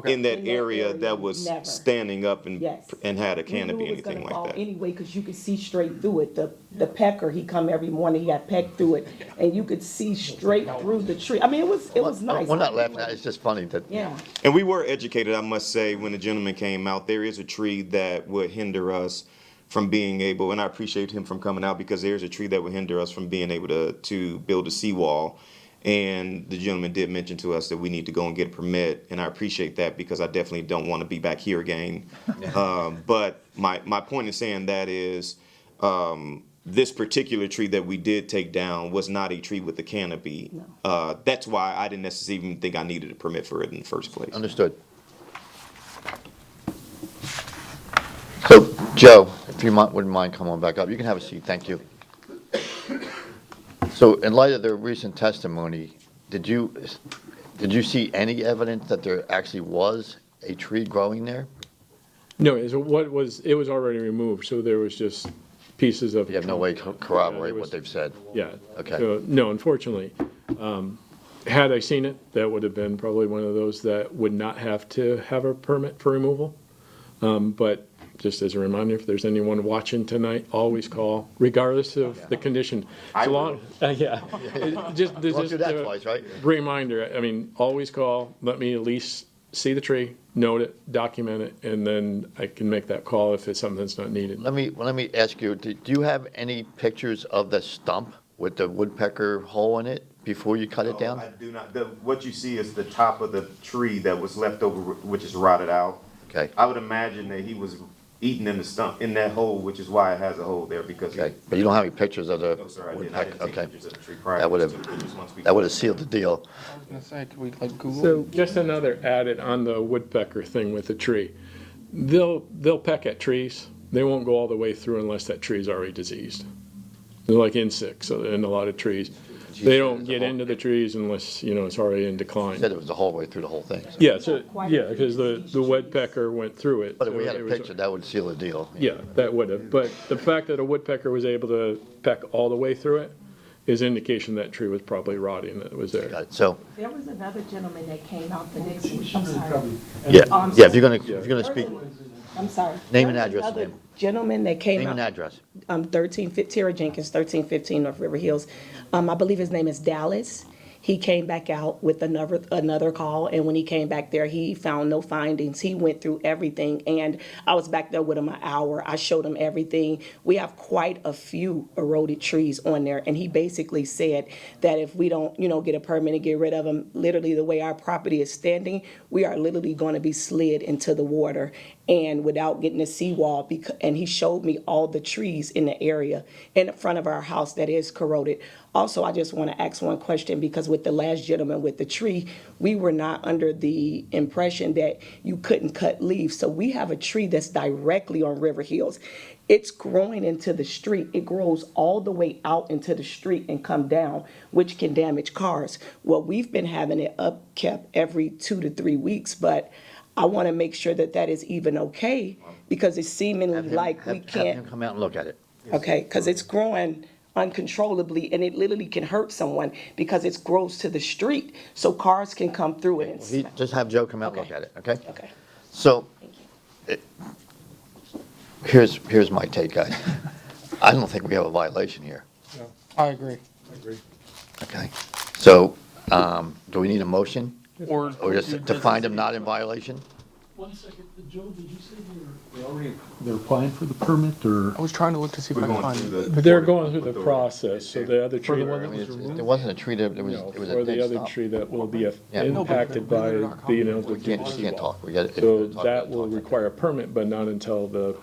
in that area that was never. standing up and Yes. and had a We canopy, knew it was gonna anything like fall that. anyway, because you could see straight through it. The pecker, he come every morning, he got pecked through it, and you could see straight through the tree. I mean, it was nice. We're not laughing at it, it's just funny that. Yeah. And we were educated, I must say, when the gentleman came out. There is a tree that would hinder us from being able, and I appreciate him from coming out, because there's a tree that would hinder us from being able to build a seawall. And the gentleman did mention to us that we need to go and get a permit, and I appreciate that, because I definitely don't want to be back here again. But my point in saying that is, this particular tree that we did take down was not a tree with a canopy. No. That's why I didn't necessarily even think I needed a permit for it in the first place. Understood. So, Joe, if you wouldn't mind coming on back up, you can have a seat, thank you. So, in light of the recent testimony, did you see any evidence that there actually was a tree growing there? No, it was already removed, so there was just pieces of. You have no way to corroborate what they've said? Yeah. Okay. So, no, unfortunately. Had I seen it, that would have been probably one of those that would not have to have a permit for removal. But just as a reminder, if there's anyone watching tonight, always call, regardless of the condition. I will. Yeah. Just Won't do that twice, right? reminder, I mean, always call, let me at least see the tree, note it, document it, and then I can make that call if it's something that's not needed. Let me ask you, do you have any pictures of the stump with the woodpecker hole in it before you cut it down? I do not. What you see is the top of the tree that was left over, which is rotted out. Okay. I would imagine that he was eating in the stump, in that hole, which is why it has a hole there, because. Okay, but you don't have any pictures of the No, sir, I didn't. I woodpecker? didn't take Okay. pictures of the tree prior. That would to the pictures once we- have sealed the deal. I was gonna say, could we like Google? So just another added on the woodpecker thing with the tree. They'll peck at trees. They won't go all the way through unless that tree is already diseased. They're like insects in a lot of trees. They don't get into the trees unless, it's already in decline. You said it was the whole way through the whole thing. Yeah, because the woodpecker went through it. But if so we had it a was- picture, that would seal the deal. Yeah, that would have. But the fact that a woodpecker was able to peck all the way through it is indication that tree was probably rotting that was there. Got it. So, There was another gentleman that came out the next week. I'm sorry. yeah, if you're gonna speak, I'm sorry. Name and There was address, another ma'am. Gentleman that came name out. and address. 1350 Tara Jenkins, 1315 North River Hills. I believe his name is Dallas. He came back out with another call, and when he came back there, he found no findings. He went through everything, and I was back there with him an hour. I showed him everything. We have quite a few eroded trees on there, and he basically said that if we don't, get a permit and get rid of them, literally the way our property is standing, we are literally going to be slid into the water, and without getting a seawall. And he showed me all the trees in the area in front of our house that is corroded. Also, I just want to ask one question, because with the last gentleman with the tree, we were not under the impression that you couldn't cut leaves. So we have a tree that's directly on River Hills. It's growing into the street. It grows all the way out into the street and come down, which can damage cars. Well, we've been having it upkept every 2 to 3 weeks, but I want to make sure that that is even okay, because it's seemingly like we Have can't. him come out and look at it. Okay, because it's growing uncontrollably, and it literally can hurt someone because it grows to the street, so cars can come through it and smack. Just have Joe come out and look at it, okay? Okay. So, here's my take, guys. I don't think we have a violation here, I agree. okay? So, do we need a motion? Or just to find him not in violation? 1 second, Joe, did you say they're applying for the permit, or? I was trying to look to see if I could find it. They're going through the process, so the other For tree, the one that I mean, was removed? there wasn't a tree there, it was no, a or dead the other stump. tree that will be Yeah. impacted by the, We can't seawall. talk, we got. So that will require a permit, but not until the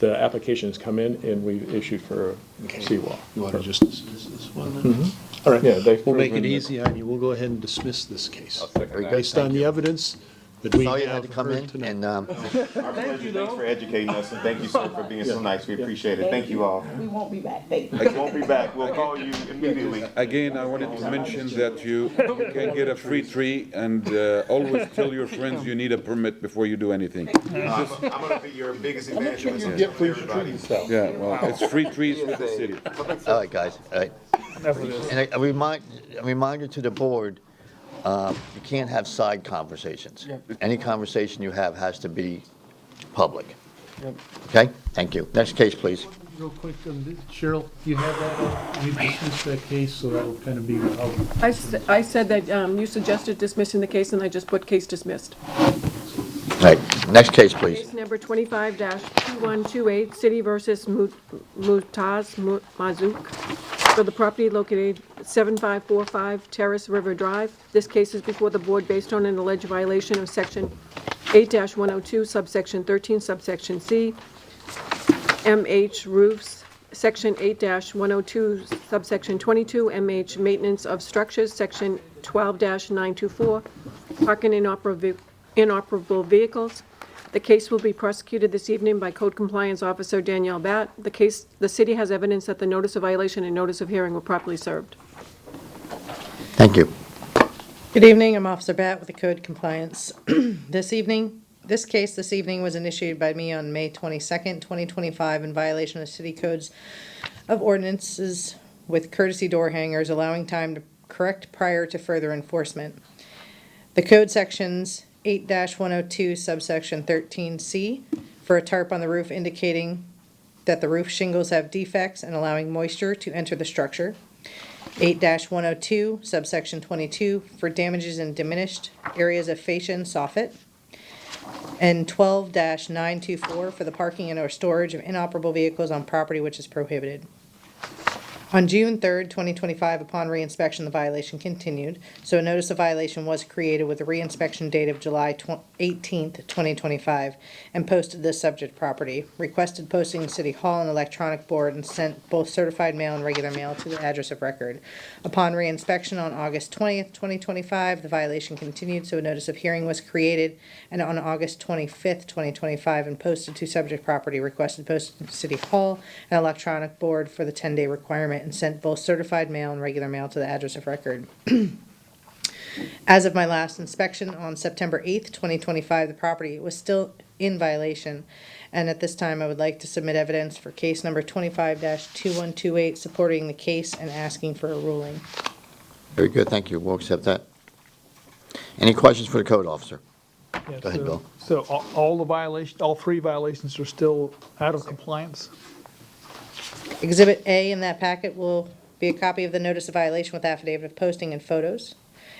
applications come in and we've issued for a seawall. You want to just dismiss this one then? All right, Yeah, they've we'll make it proven that- easy on you, we'll go ahead and dismiss this case. Very good, Based thank on the you. evidence that we Saw you had have to come heard in, tonight. and, Our pleasure. Thanks for educating us, and thank you, sir, for being so nice. We appreciate it. Thank you all. We won't be back. Thank you. We won't be back. We'll call you immediately. Again, I wanted to mention that you can get a free tree, and always tell your friends you need a permit before you do anything. I'm gonna be your biggest evangelist. You get free trees, though. Yeah, well, it's free trees with the city. all right, guys, all right. And a reminder to the board, you can't have side conversations. Any conversation you have has to be public. Okay? Thank you. Next case, please. Real quick, Cheryl, you have that, we dismissed that case, so that'll kind of be, I said that you suggested dismissing the case, and I just put case dismissed. All right, next case, please. Case number 25-2128, City versus Mutaz Mazouk, for the property located 7545 Terrace River Drive. This case is before the board based on an alleged violation of Section 8-102, subsection 13, subsection C, MH roofs, Section 8-102, subsection 22, MH maintenance of structures, Section 12-924, parking inoperable vehicles. The case will be prosecuted this evening by Code Compliance Officer Danielle Batt. The city has evidence that the notice of violation and notice of hearing were properly served. Thank you. Good evening, I'm Officer Batt with the Code Compliance. This case this evening was initiated by me on May 22nd, 2025, in violation of city codes of ordinances with courtesy door hangers, allowing time to correct prior to further enforcement. The code sections 8-102 subsection 13C for a tarp on the roof indicating that the roof shingles have defects and allowing moisture to enter the structure. 8-102 subsection 22 for damages in diminished areas of fascia and soffit. And 12-924 for the parking and or storage of inoperable vehicles on property which is prohibited. On June 3rd, 2025, upon reinspection, the violation continued, so a notice of violation was created with a reinspection date of July 18th, 2025, and posted this subject property. Requested posting in City Hall and electronic board and sent both certified mail and regular mail to the address of record. Upon reinspection on August 20th, 2025, the violation continued, so a notice of hearing was created, and on August 25th, 2025, and posted to subject property. Requested posted in City Hall and electronic board for the 10-day requirement, and sent both certified mail and regular mail to the address of record. As of my last inspection on September 8th, 2025, the property was still in violation, and at this time I would like to submit evidence for case number 25-2128 supporting the case and asking for a ruling. Very good, thank you. We'll accept that. Any questions for the code officer? Yeah, Go ahead, Bill. So all three violations are still out of compliance? Exhibit A in that packet will be a copy of the notice of violation with affidavit of posting and photos.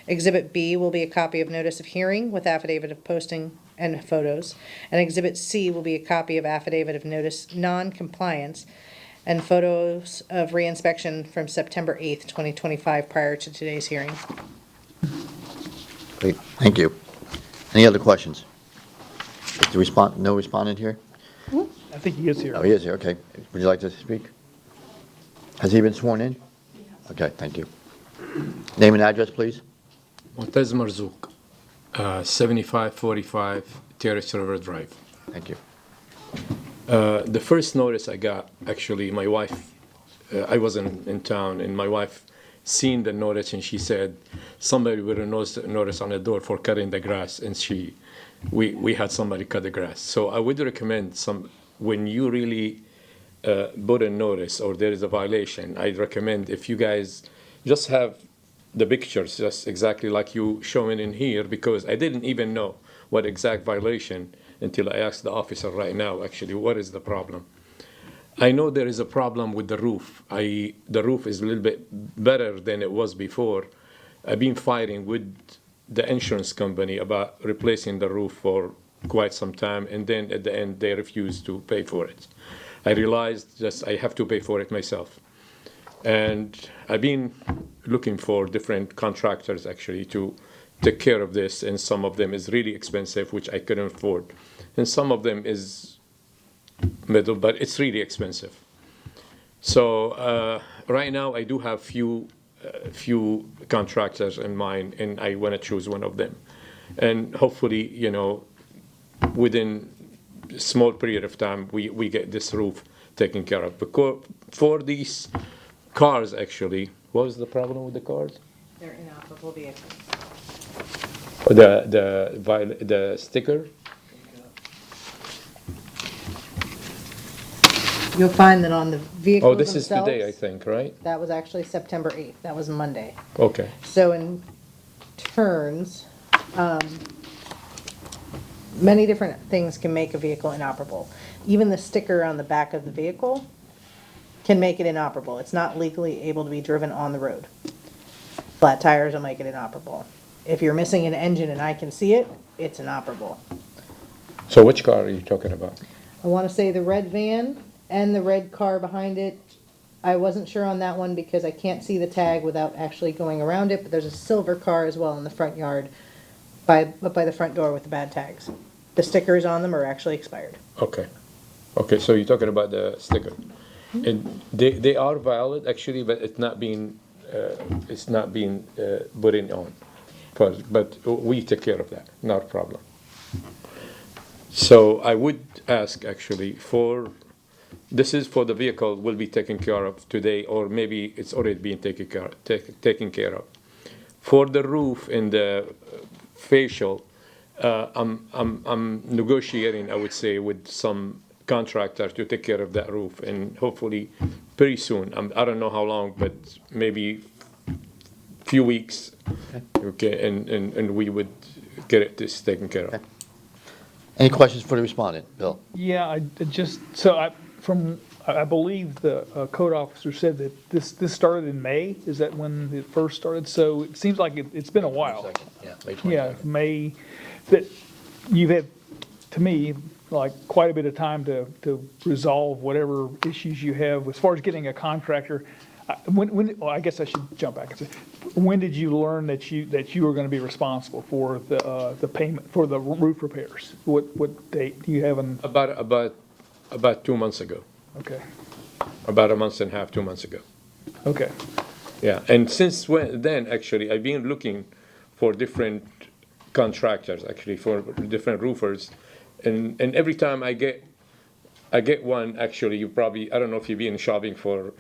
Exhibit B will be a copy of notice of hearing with affidavit of posting and photos. And Exhibit C will be a copy of affidavit of notice non-compliance and photos of reinspection from September 8th, 2025, prior to today's hearing. Great, thank you. Any other questions? Is the no respondent here? I think he is here. Oh, he is here, okay. Would you like to speak? Has he been sworn in? Okay, thank you. Name and address, please. Montez Marzouk, 7545 Terrace River Drive. Thank you. The first notice I got, actually, my wife, I wasn't in town, and my wife seen the notice, and she said somebody would have notice on the door for cutting the grass, and we had somebody cut the grass. So I would recommend when you really put a notice or there is a violation, I'd recommend if you guys just have the pictures just exactly like you showing in here, because I didn't even know what exact violation until I asked the officer right now, actually, what is the problem. I know there is a problem with the roof. The roof is a little bit better than it was before. I've been fighting with the insurance company about replacing the roof for quite some time, and then at the end they refused to pay for it. I realized just I have to pay for it myself. And I've been looking for different contractors actually to take care of this, and some of them is really expensive, which I couldn't afford. And some of them is middle, but it's really expensive. So right now I do have few contractors in mind, and I want to choose one of them. And hopefully, within a small period of time, we get this roof taken care of. Because for these cars, actually, what was the problem with the cars? They're inoperable vehicles. The sticker? You'll find that on the vehicles Oh, this is today, I themselves, think, right? that was actually September 8th. That was Monday. Okay. So in turns, many different things can make a vehicle inoperable. Even the sticker on the back of the vehicle can make it inoperable. It's not legally able to be driven on the road. Flat tires will make it inoperable. If you're missing an engine and I can see it, it's inoperable. So which car are you talking about? I want to say the red van and the red car behind it. I wasn't sure on that one because I can't see the tag without actually going around it, but there's a silver car as well in the front yard by the front door with the bad tags. The stickers on them are actually expired. Okay. Okay, so you're talking about the sticker. And they are valid, actually, but it's not being put in on. But we take care of that, not a problem. So I would ask, actually, this is for the vehicle will be taken care of today, or maybe it's already being taken care of. For the roof and the facial, I'm negotiating, I would say, with some contractor to take care of that roof, and hopefully pretty soon. I don't know how long, but maybe few weeks. Okay, and we would get this taken care of. Okay. Any questions for the respondent, Bill? Yeah, I believe the code officer said that this started in May. Is that when it first started? So it seems like it's been a while. Yeah, May 22nd. Yeah, May, that you've had, to me, like quite a bit of time to resolve whatever issues you have as far as getting a contractor. Well, I guess I should jump back and say, when did you learn that you were going to be responsible for the payment for the roof repairs? What date do you have? About 2 months ago. Okay. About a month and a half, 2 months ago. Okay. Yeah, and since then, actually, I've been looking for different contractors, actually, for different roofers, and every time I get one, actually, I don't know if you've been shopping for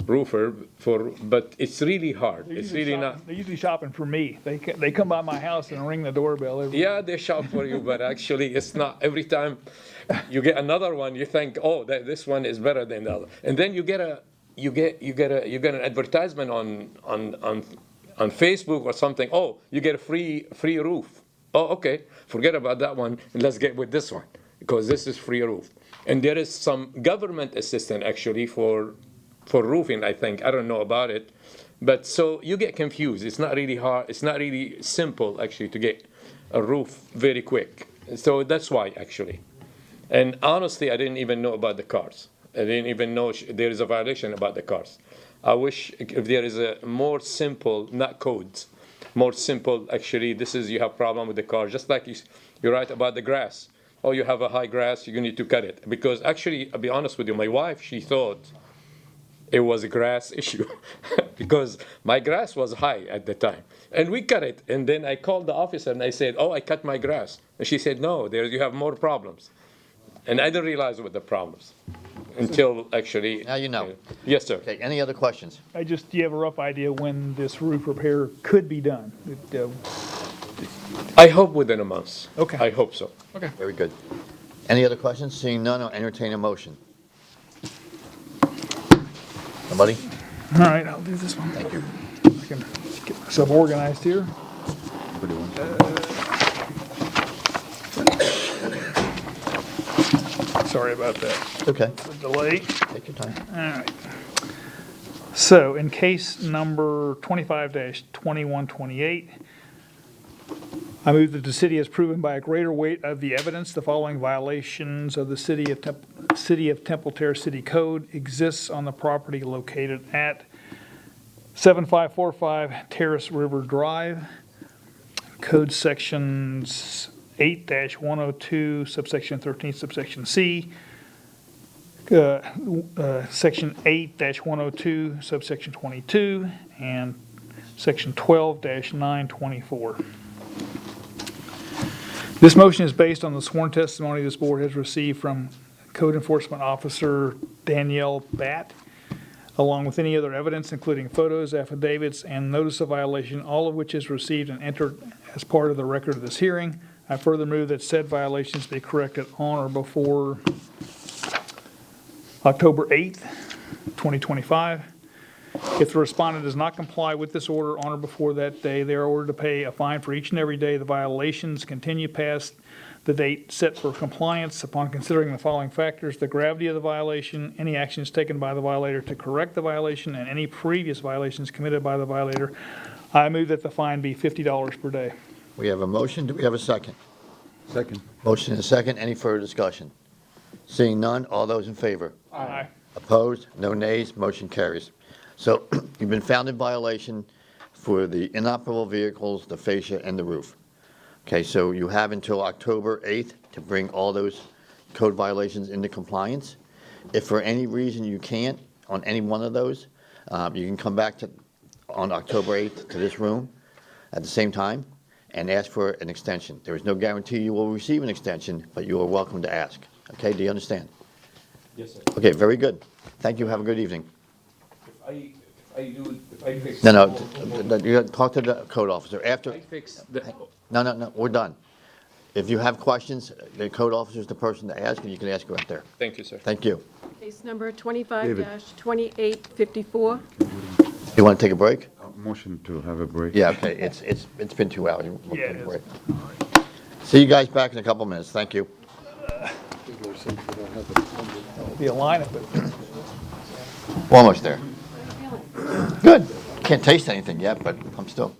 roofer, but it's really hard. It's really not. They're usually shopping for me. They come by my house and ring the doorbell. Yeah, they shop for you, but actually, it's not. Every time you get another one, you think, oh, this one is better than the other, and then you get an advertisement on Facebook or something. Oh, you get a free roof. Oh, okay, forget about that one, and let's get with this one because this is free roof. And there is some government assistance actually for roofing, I think. I don't know about it. But so you get confused. It's not really hard. It's not really simple actually to get a roof very quick. So that's why actually. And honestly, I didn't even know about the cars. I didn't even know there is a violation about the cars. I wish if there is a more simple, not codes, more simple actually, you have problem with the car. Just like you're right about the grass. Oh, you have a high grass, you need to cut it. Because actually, I'll be honest with you, my wife, she thought it was a grass issue because my grass was high at the time. And we cut it. And then I called the officer and I said, oh, I cut my grass. And she said, no, you have more problems. And I didn't realize what the problems until actually. Now you know. Yes, sir. Okay, any other questions? Do you have a rough idea when this roof repair could be done? I hope within a month. Okay. I hope so. Okay. Very good. Any other questions? Seeing none, I'll entertain a motion. Somebody? All right, I'll do this one. Thank you. I can get myself organized here. Sorry about that. Okay. The delay. Take your time. All right. So in case number 25-2128, I move that the city has proven by a greater weight of the evidence the following violations of the City of Temple Terrace City Code exists on the property located at 7545 Terrace River Drive, Code Sections 8-102, subsection 13, subsection C, Section 8-102, subsection 22, and Section 12-924. This motion is based on the sworn testimony this board has received from Code Enforcement Officer Danielle Batt, along with any other evidence, including photos, affidavits, and notice of violation, all of which is received and entered as part of the record of this hearing. I further move that said violations be corrected on or before October 8th, 2025. If the respondent does not comply with this order on or before that day, they are ordered to pay a fine for each and every day the violations continue past the date set for compliance. Upon considering the following factors: the gravity of the violation, any actions taken by the violator to correct the violation, and any previous violations committed by the violator, I move that the fine be $50 per day. We have a motion. Do we have a second? Second. Motion and a second. Any further discussion? Seeing none, all those in favor? Aye. Opposed? No nays. Motion carries. So you've been found in violation for the inoperable vehicles, the fascia, and the roof. Okay, so you have until October 8th to bring all those code violations into compliance. If for any reason you can't on any one of those, you can come back on October 8th to this room at the same time and ask for an extension. There is no guarantee you will receive an extension, but you are welcome to ask. Okay, do you understand? Yes, sir. Okay, very good. Thank you. Have a good evening. If I fix. No, you gotta talk to the code officer after. I fix the. No, we're done. If you have questions, the code officer is the person to ask, and you can ask her out there. Thank you, sir. Thank you. Case number 25-2854. You want to take a break? Motion to have a break. Yeah, okay, it's been 2 hours. We'll Yeah, take a it break. See you guys back in a couple minutes. Thank you. Be a lineup, but We're almost there. Good. Can't taste anything yet, but I'm still.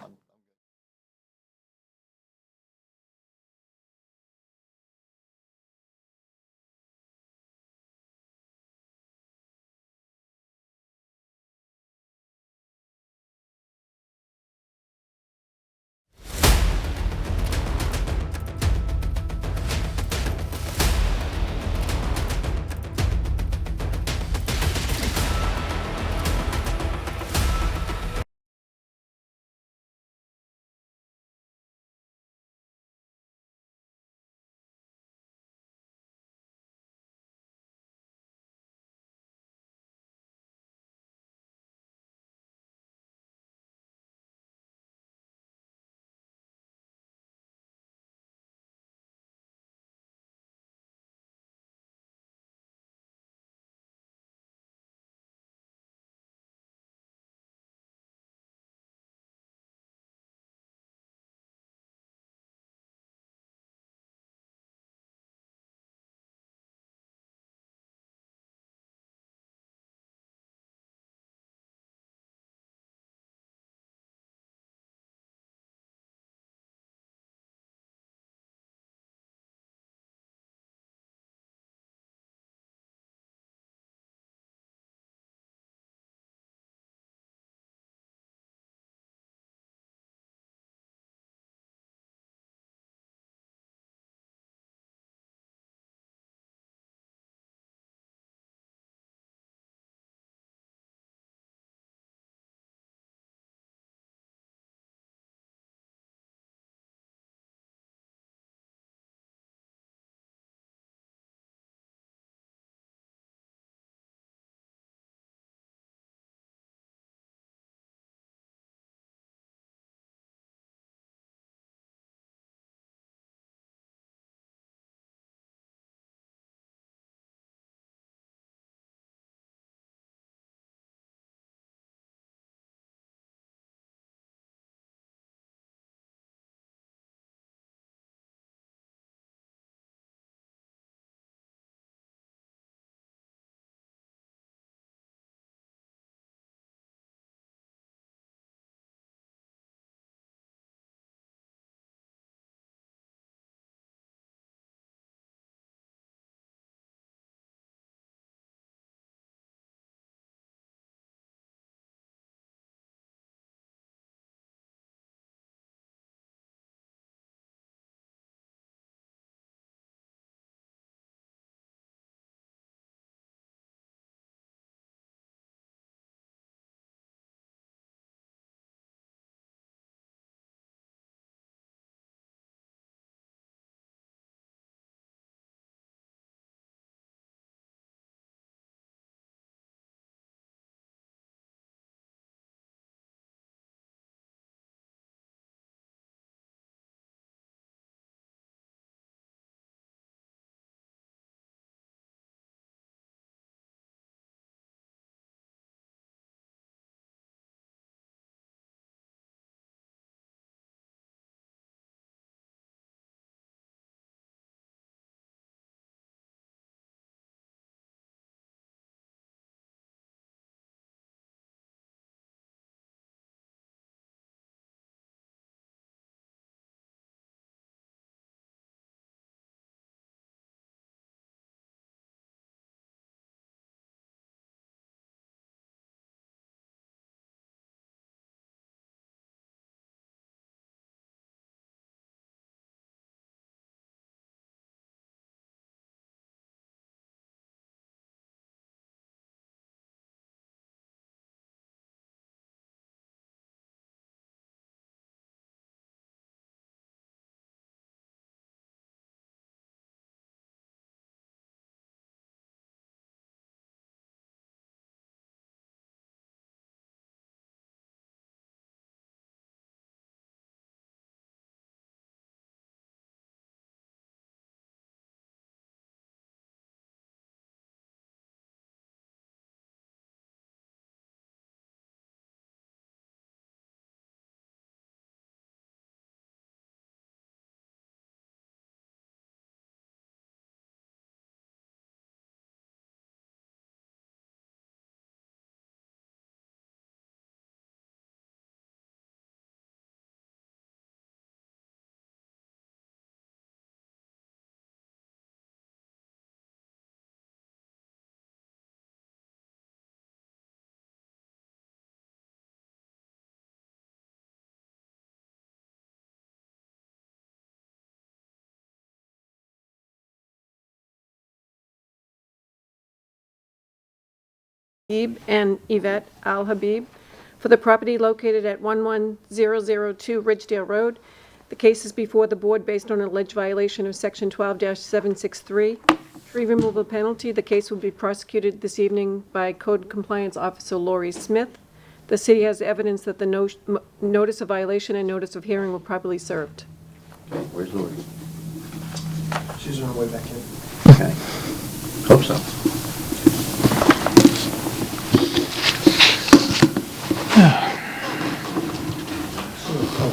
Habib and Yvette Al Habib for the property located at 11002 Ridgedale Road. The case is before the board based on an alleged violation of Section 12-763. Tree removal penalty. The case will be prosecuted this evening by Code Compliance Officer Lori Smith. The city has evidence that the notice of violation and notice of hearing were properly served. Okay, where's Lori? She's on her way back in. Okay. Hope so.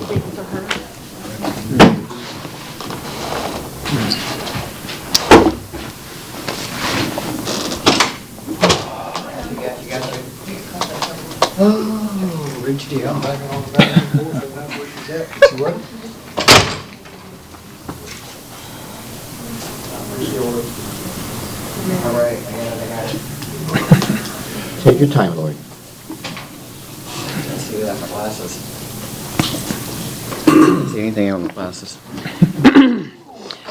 Waiting for her. Oh, Ridgedale. I'm back on the back and forth, and that's where she's at. She what? All right, I got it. Take your time, Lori. Let's see that in the glasses. See anything on the glasses?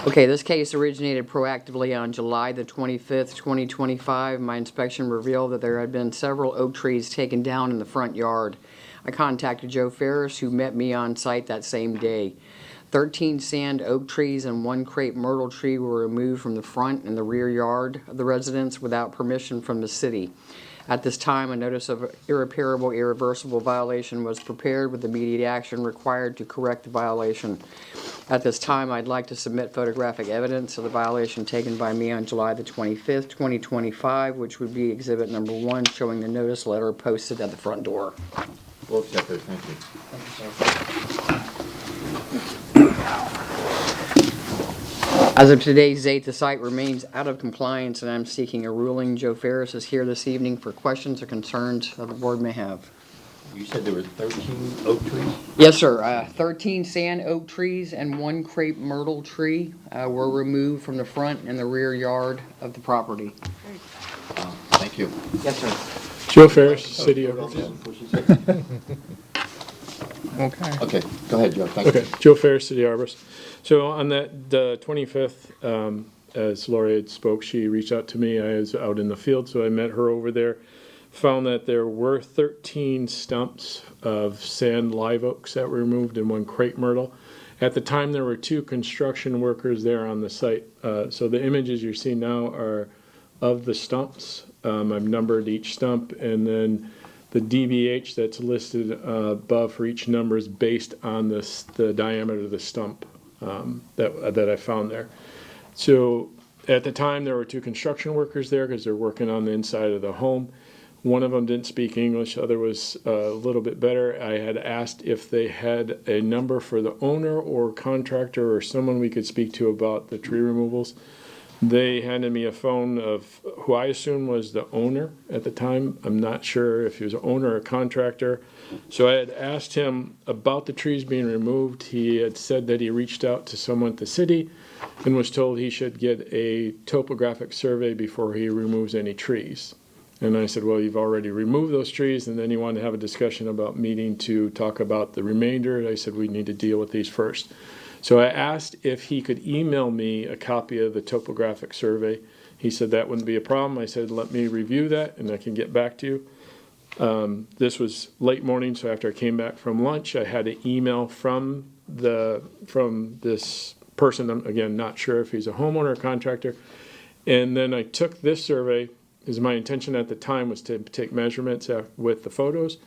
Okay, this case originated proactively on July the 25th, 2025. My inspection revealed that there had been several oak trees taken down in the front yard. I contacted Joe Ferris, who met me on site that same day. 13 sand oak trees and 1 crepe myrtle tree were removed from the front and the rear yard of the residence without permission from the city. At this time, a notice of irreparable, irreversible violation was prepared with immediate action required to correct the violation. At this time, I'd like to submit photographic evidence of the violation taken by me on July the 25th, 2025, which would be exhibit number 1, showing the notice letter posted at the front door. We'll accept it, thank you. As of today's date, the site remains out of compliance and I'm seeking a ruling. Joe Ferris is here this evening for questions or concerns that the board may have. You said there were 13 oak trees? Yes, sir. 13 sand oak trees and 1 crepe myrtle tree were removed from the front and the rear yard of the property. Thank you. Yes, sir. Joe Ferris, City of... Okay. Okay, go ahead, Joe, thank you. Okay, Joe Ferris, City Arborist. So on the 25th, as Lori had spoke, she reached out to me. I was out in the field, so I met her over there. Found that there were 13 stumps of sand live oaks that were removed and 1 crepe myrtle. At the time, there were 2 construction workers there on the site. So the images you see now are of the stumps. I've numbered each stump, and then the DBH that's listed above for each number is based on the diameter of the stump that I found there. So at the time, there were 2 construction workers there because they're working on the inside of the home. One of them didn't speak English, the other was a little bit better. I had asked if they had a number for the owner or contractor or someone we could speak to about the tree removals. They handed me a phone of who I assumed was the owner at the time. I'm not sure if he was an owner or a contractor. So I had asked him about the trees being removed. He had said that he reached out to someone at the city and was told he should get a topographic survey before he removes any trees. And I said, well, you've already removed those trees. And then he wanted to have a discussion about meeting to talk about the remainder. I said, we need to deal with these first. So I asked if he could email me a copy of the topographic survey. He said that wouldn't be a problem. I said, let me review that and I can get back to you. This was late morning, so after I came back from lunch, I had an email from this person. I'm, again, not sure if he's a homeowner or contractor. And then I took this survey, because my intention at the time was to take measurements with the photos.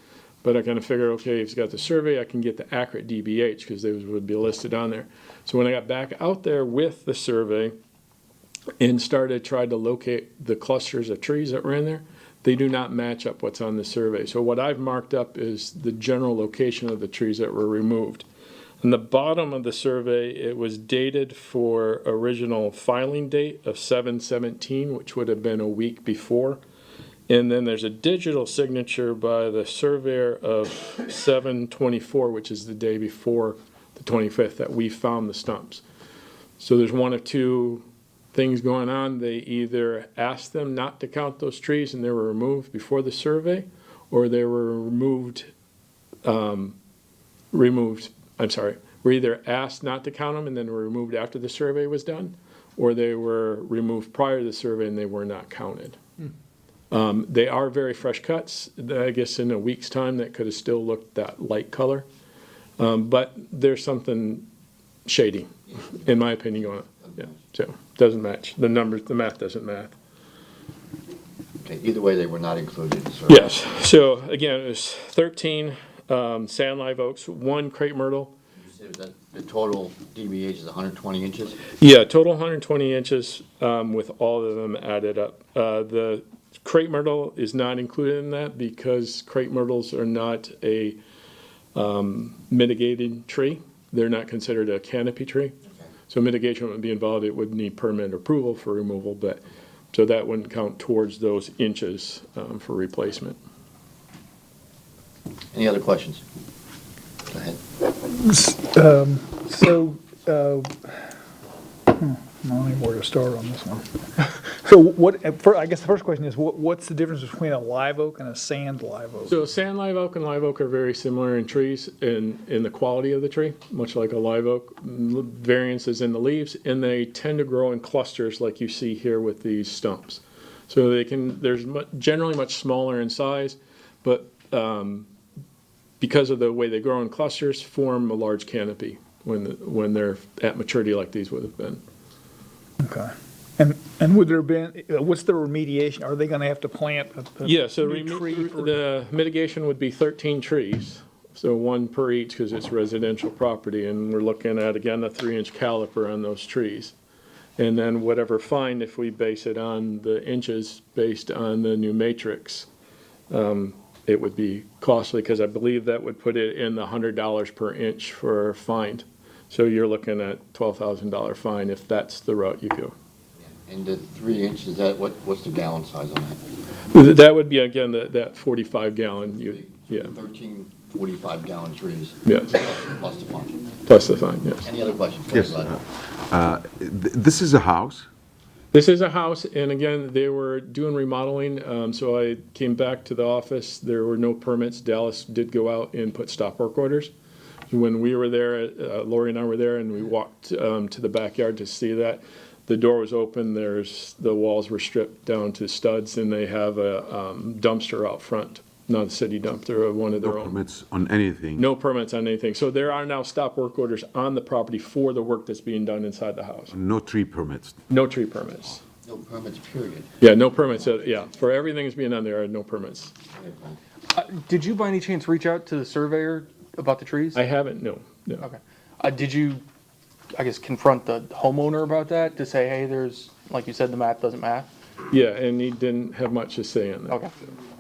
But I kind of figured, okay, if he's got the survey, I can get the accurate DBH because those would be listed on there. So when I got back out there with the survey and tried to locate the clusters of trees that were in there, they do not match up what's on the survey. So what I've marked up is the general location of the trees that were removed. On the bottom of the survey, it was dated for original filing date of 7/17, which would have been a week before. And then there's a digital signature by the surveyor of 7/24, which is the day before the 25th that we found the stumps. So there's one of 2 things going on. They either asked them not to count those trees and they were removed before the survey, or they were were either asked not to count them and then were removed after the survey was done, or they were removed prior to the survey and they were not counted. They are very fresh cuts. I guess in a week's time, that could have still looked that light color. But there's something shady, in my opinion, going on. Yeah, so doesn't match. The numbers, the math doesn't match. Okay, either way, they were not included in the survey. Yes, so again, it was 13 sand live oaks, 1 crepe myrtle. You said that the total DBH is 120 inches? Yeah, total 120 inches with all of them added up. The crepe myrtle is not included in that because crepe myrtles are not a mitigated tree. They're not considered a canopy tree. So mitigation would be involved. It would need permit approval for removal, but so that wouldn't count towards those inches for replacement. Any other questions? Go ahead. I don't know where to start on this one. So I guess the first question is, what's the difference between a live oak and a sand live oak? So sand live oak and live oak are very similar in trees in the quality of the tree, much like a live oak. Variances in the leaves, and they tend to grow in clusters like you see here with these stumps. So they're generally much smaller in size, but because of the way they grow in clusters, form a large canopy when they're at maturity like these would have been. Okay. And would there have been, what's the remediation? Are they going to have to plant a Yeah, so new tree? the mitigation would be 13 trees, so 1 per each because it's residential property, and we're looking at, again, a 3-inch caliper on those trees. And then whatever fine, if we base it on the inches based on the new matrix, it would be costly because I believe that would put it in the $100 per inch for fine. So you're looking at $12,000 fine if that's the route you go. And the 3 inches, what's the gallon size on that? That would be, again, that 45 gallon, yeah. 13 45-gallon trees. Yes. Plus the fine. Plus the fine, yes. Any other questions? Yes. This is a house? This is a house, and again, they were doing remodeling, so I came back to the office. There were no permits. Dallas did go out and put stop work orders. When we were there, Lori and I were there, and we walked to the backyard to see that. The door was open. The walls were stripped down to studs, and they have a dumpster out front. Not a city dumpster, one of their own. No permits on anything? No permits on anything. So there are now stop work orders on the property for the work that's being done inside the house. No tree permits? No tree permits. No permits, period. Yeah, no permits. Yeah, for everything that's being done, there are no permits. Did you by any chance reach out to the surveyor about the trees? I haven't, no. Okay. Did you, I guess, confront the homeowner about that to say, hey, there's, like you said, the math doesn't math? Yeah, and he didn't have much to say on that. Okay.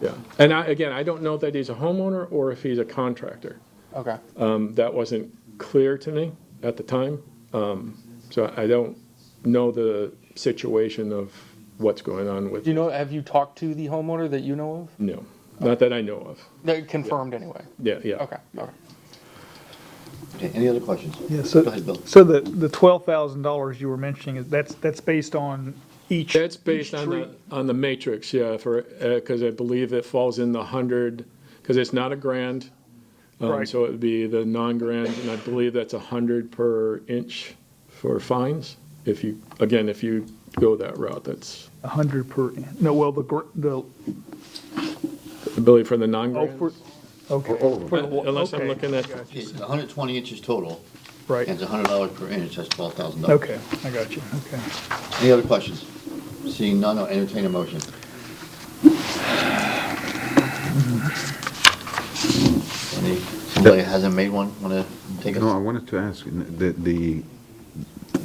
Yeah, and I don't know that he's a homeowner or if he's a contractor. Okay. That wasn't clear to me at the time, so I don't know the situation of what's going on with. Do you know? Have you talked to the homeowner that you know of? No, not that I know of. They're confirmed anyway. Yeah, yeah. Okay. Okay. Okay, any other questions? Yeah, so, Go ahead, Bill. so the $12,000 you were mentioning, that's based on each. That's based each on tree? the matrix, yeah, because I believe it falls in the 100, because it's not a grand. Right. So it would be the non-grand, and I believe that's 100 per inch for fines. If you go that route, that's. 100 per, no, well, I believe for the non-grand. Okay. Unless I'm looking at. It's 120 inches total. Right. And it's $100 per inch, that's $12,000. Okay, I got you, okay. Any other questions? Seeing none, I'll entertain a motion. Somebody hasn't made one, want to take it? No, I wanted to ask, the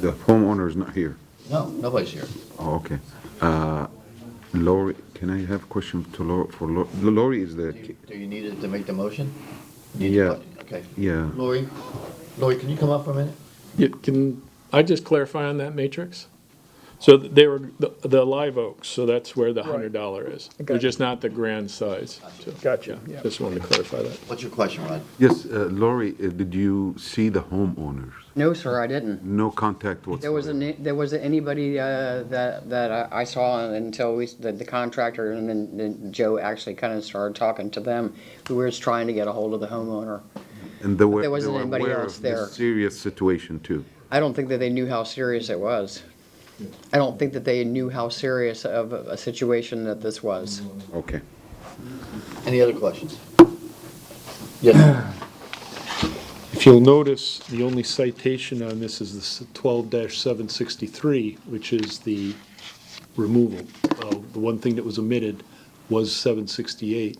homeowner is not here? No, nobody's here. Oh, okay. Lori, can I have a question to Lori? Lori is the... Do you need it to make the motion? Yeah. Okay. Yeah. Lori, can you come up for a minute? Yeah, can I just clarify on that matrix? So they were the live oaks, so that's where the $100 is. They're just not the grand size. So, Gotcha. yeah, just wanted to clarify that. What's your question, Rod? Yes, Lori, did you see the homeowners? No, sir, I didn't. No contact whatsoever? There wasn't anybody that I saw until the contractor and then Joe actually kind of started talking to them. We were just trying to get a hold of the homeowner. And There wasn't anybody else there. Serious situation too. I don't think that they knew how serious it was. I don't think that they knew how serious of a situation that this was. Okay. Any other questions? Yes, If you'll notice, the only citation on this is the 12-763, which is the removal. The one thing that was omitted was 768,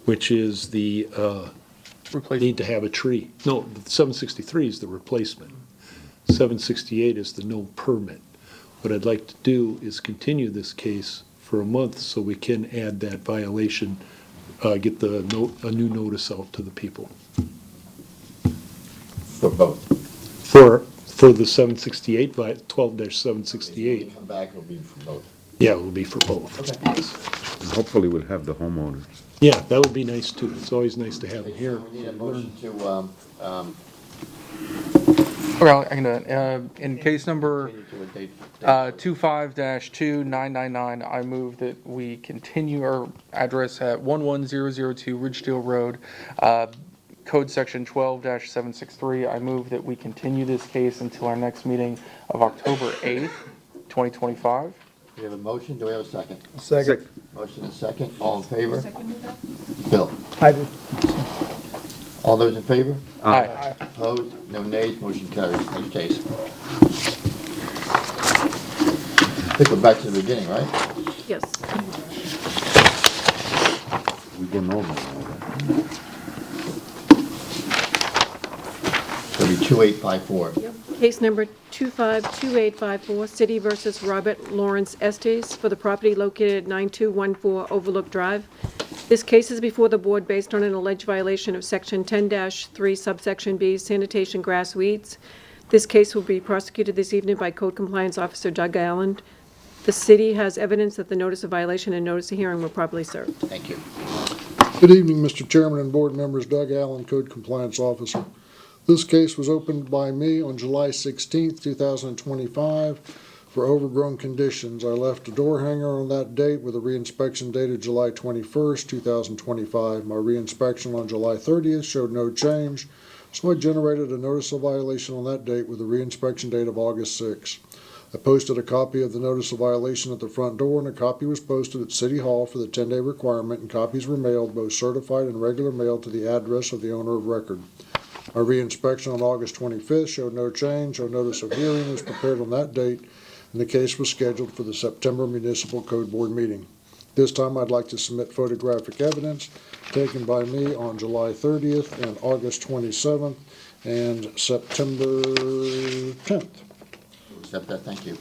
which is the need to have a tree. No, 763 is the replacement. 768 is the no permit. What I'd like to do is continue this case for a month so we can add that violation, get a new notice out to the people. for both. For the 768, 12-768. Come back, it'll be for both. Yeah, it will be for both. And hopefully we'll have the homeowners. Yeah, that would be nice too. It's always nice to have them here. We need a motion to, Okay, I can do it. In case number continue to a date. 25-2999, I move that we continue our address at 11002 Ridgedale Road, Code Section 12-763. I move that we continue this case until our next meeting of October 8th, 2025. We have a motion, do we have a second? Second. Motion and second, all in favor? Bill? I do. All those in favor? Aye. Opposed? No nays, motion carries. Next case. I think we're back to the beginning, right? Yes. We go normal. It'll be 2854. Case number 252854, City versus Robert Lawrence Estes for the property located at 9214 Overlook Drive. This case is before the board based on an alleged violation of Section 10-3 subsection B, sanitation grass weeds. This case will be prosecuted this evening by Code Compliance Officer Doug Allen. The city has evidence that the notice of violation and notice of hearing were properly served. Thank you. Good evening, Mr. Chairman and board members. Doug Allen, Code Compliance Officer. This case was opened by me on July 16th, 2025 for overgrown conditions. I left a door hanger on that date with a reinspection dated July 21st, 2025. My reinspection on July 30th showed no change, so I generated a notice of violation on that date with a reinspection date of August 6th. I posted a copy of the notice of violation at the front door, and a copy was posted at City Hall for the 10-day requirement, and copies were mailed, both certified and regular mail, to the address of the owner of record. My reinspection on August 25th showed no change. A notice of hearing was prepared on that date, and the case was scheduled for the September Municipal Code Board meeting. This time I'd like to submit photographic evidence taken by me on July 30th and August 27th and September 10th. Accept that, thank you.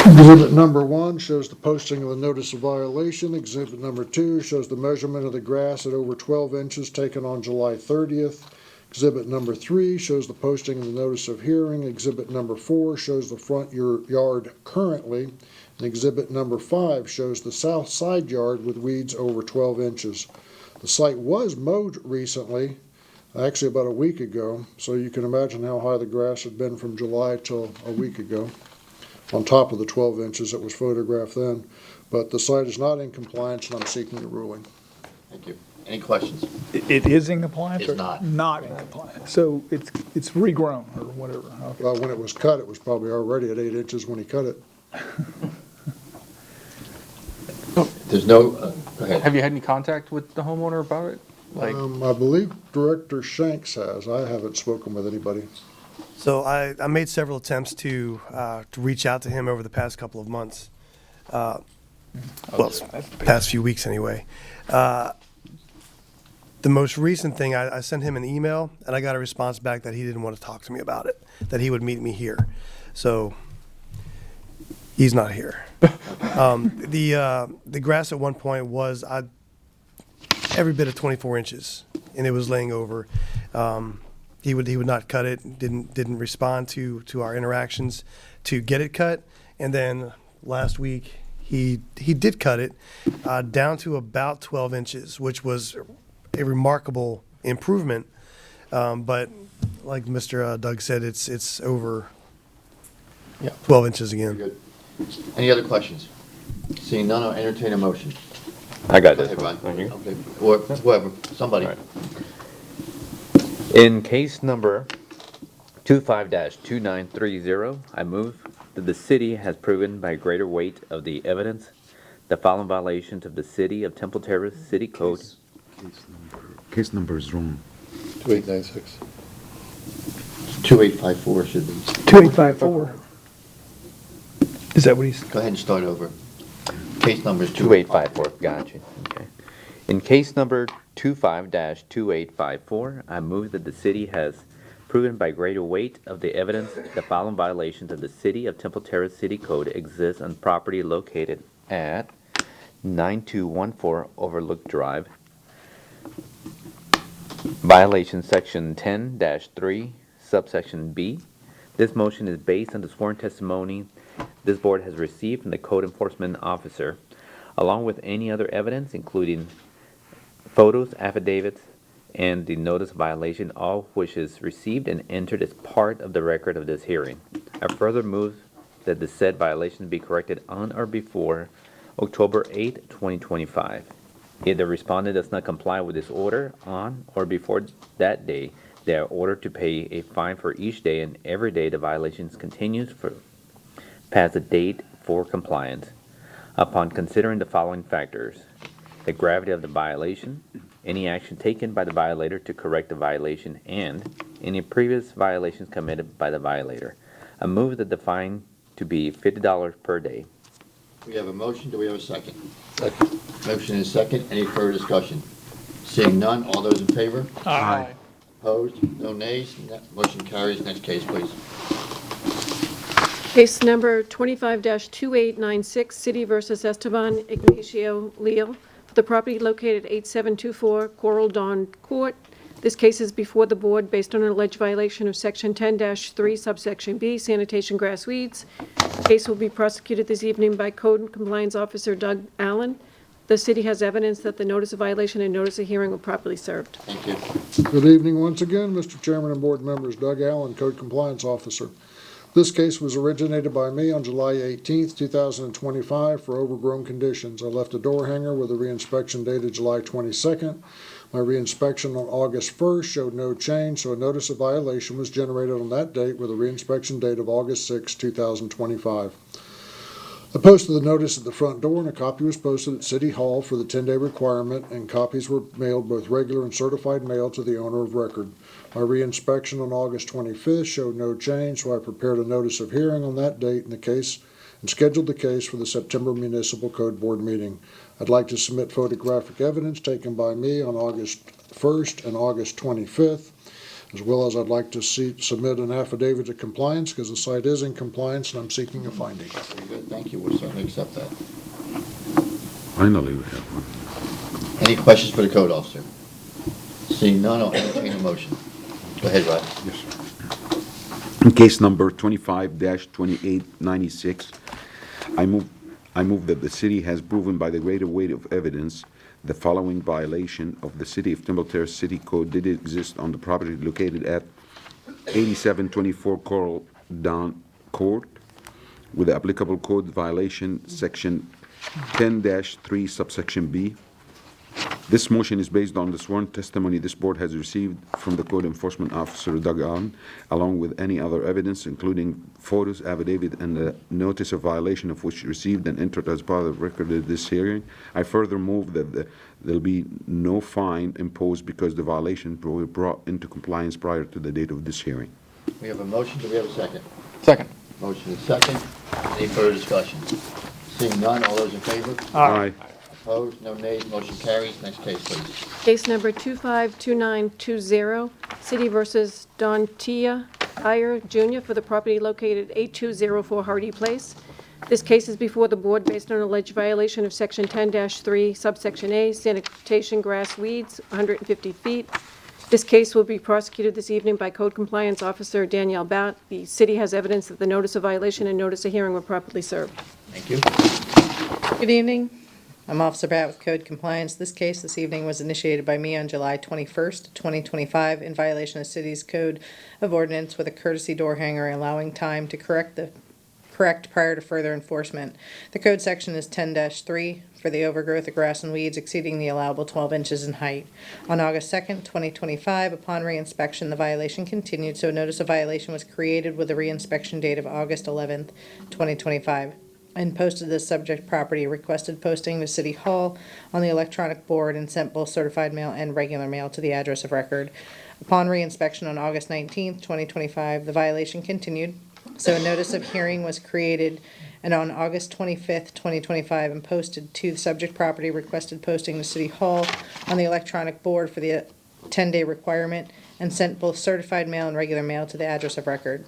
Exhibit number 1 shows the posting of the notice of violation. Exhibit number 2 shows the measurement of the grass at over 12 inches taken on July 30th. Exhibit number 3 shows the posting of the notice of hearing. Exhibit number 4 shows the front yard currently. And exhibit number 5 shows the south side yard with weeds over 12 inches. The site was mowed recently, actually about a week ago, so you can imagine how high the grass had been from July till a week ago, on top of the 12 inches that was photographed then. But the site is not in compliance, and I'm seeking a ruling. Thank you. Any questions? It is in compliance? It's or not. Not in compliance. So it's regrown or whatever. Okay. Well, when it was cut, it was probably already at 8 inches when he cut it. There's no, go ahead. Have you had any contact with the homeowner about it? Like, I believe Director Shanks has. I haven't spoken with anybody. So I made several attempts to reach out to him over the past couple of months. Well, past few weeks anyway. The most recent thing, I sent him an email, and I got a response back that he didn't want to talk to me about it, that he would meet me here. So he's not here. The grass at one point was every bit of 24 inches, and it was laying over. He would not cut it. Didn't respond to our interactions to get it cut. And then last week he did cut it down to about 12 inches, which was a remarkable improvement. But like Mr. Doug said, it's over 12 inches again. Good. Any other questions? Seeing none, I'll entertain a motion. I got Go this ahead, one. Ron. Right here. Okay. Or whoever, somebody. All right. In case number 25-2930, I move that the city has proven by greater weight of the evidence the following violations of the City of Temple Terrace City Code. Case number is wrong. 2896. 2854 should be. 2854. Is that what he's? Go ahead and start over. Case number is 2854, gotcha, okay. In case number 25-2854, I move that the city has proven by greater weight of the evidence the following violations of the City of Temple Terrace City Code exist on property located at 9214 Overlook Drive. Violation section 10-3, subsection B. This motion is based on the sworn testimony this board has received from the code enforcement officer, along with any other evidence, including photos, affidavits, and the notice of violation, all of which is received and entered as part of the record of this hearing. I further move that the said violation be corrected on or before October 8, 2025. If the respondent does not comply with this order on or before that day, they are ordered to pay a fine for each day and every day the violation continues for past the date for compliance. Upon considering the following factors: the gravity of the violation, any action taken by the violator to correct the violation, and any previous violations committed by the violator, I move that the fine to be $50 per day. We have a motion, do we have a second? Second. Motion is second, any further discussion? Seeing none, all those in favor? Aye. Opposed? No nays? Motion carries. Next case, please. Case number 25-2896, City versus Esteban Ignacio Leal, for the property located at 8724 Coral Dawn Court. This case is before the board based on an alleged violation of Section 10-3, subsection B, sanitation grass weeds. The case will be prosecuted this evening by Code Compliance Officer Doug Allen. The city has evidence that the notice of violation and notice of hearing were properly served. Thank you. Good evening once again, Mr. Chairman and board members. Doug Allen, Code Compliance Officer. This case was originated by me on July 18th, 2025 for overgrown conditions. I left a door hanger with a reinspection dated July 22nd. My reinspection on August 1st showed no change, so a notice of violation was generated on that date with a reinspection date of August 6, 2025. I posted the notice at the front door, and a copy was posted at City Hall for the 10-day requirement, and copies were mailed both regular and certified mail to the owner of record. My reinspection on August 25th showed no change, so I prepared a notice of hearing on that date in the case and scheduled the case for the September Municipal Code Board meeting. I'd like to submit photographic evidence taken by me on August 1st and August 25th, as well as I'd like to submit an affidavit of compliance because the site is in compliance and I'm seeking a finding. Very good, thank you. We'll certainly accept that. Finally, we have one. Any questions for the code officer? Seeing none, I'll entertain a motion. Go ahead, Rod. Yes, sir. In case number 25-2896, I move that the city has proven by the greater weight of evidence the following violation of the City of Temple Terrace City Code did exist on the property located at 8724 Coral Dawn Court, with the applicable code violation section 10-3 subsection B. This motion is based on the sworn testimony this board has received from the code enforcement officer, Doug Allen, along with any other evidence, including photos, affidavit, and the notice of violation of which received and entered as part of the record of this hearing. I further move that there'll be no fine imposed because the violation will be brought into compliance prior to the date of this hearing. We have a motion, do we have a second? Second. Motion is second. Any further discussion? Seeing none, all those in favor? Aye. Opposed? No nays? Motion carries. Next case, please. Case number 252920, City versus Don Tia Iyer Jr. for the property located at 8204 Hardy Place. This case is before the board based on an alleged violation of Section 10-3, subsection A, sanitation grass weeds, 150 feet. This case will be prosecuted this evening by Code Compliance Officer Danielle Bat. The city has evidence that the notice of violation and notice of hearing were properly served. Thank you. Good evening. I'm Officer Bat with Code Compliance. This case this evening was initiated by me on July 21st, 2025, in violation of City's Code of Ordinance with a courtesy door hanger allowing time to correct correct prior to further enforcement. The code section is 10-3 for the overgrowth of grass and weeds exceeding the allowable 12 inches in height. On August 2nd, 2025, upon reinspection, the violation continued, so a notice of violation was created with a reinspection date of August 11th, 2025, and posted this subject property, requested posting to City Hall on the electronic board, and sent both certified mail and regular mail to the address of record. Upon reinspection on August 19th, 2025, the violation continued, so a notice of hearing was created, and on August 25th, 2025, and posted to the subject property, requested posting to City Hall on the electronic board for the 10-day requirement, and sent both certified mail and regular mail to the address of record.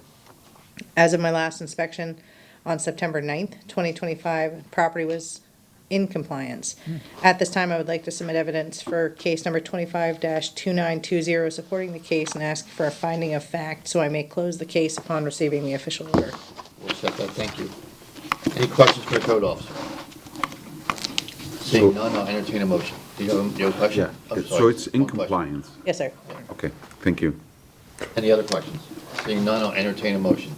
As of my last inspection on September 9th, 2025, property was in compliance. At this time, I would like to submit evidence for case number 25-2920, supporting the case, and ask for a finding of fact so I may close the case upon receiving the official order. We'll accept that, thank you. Any questions for the code officer? Seeing none, I'll entertain a motion. Do you have a question? Yeah, Oh, so sorry. it's in One question. compliance. Yes, sir. Okay, thank you. Any other questions? Seeing none, I'll entertain a motion.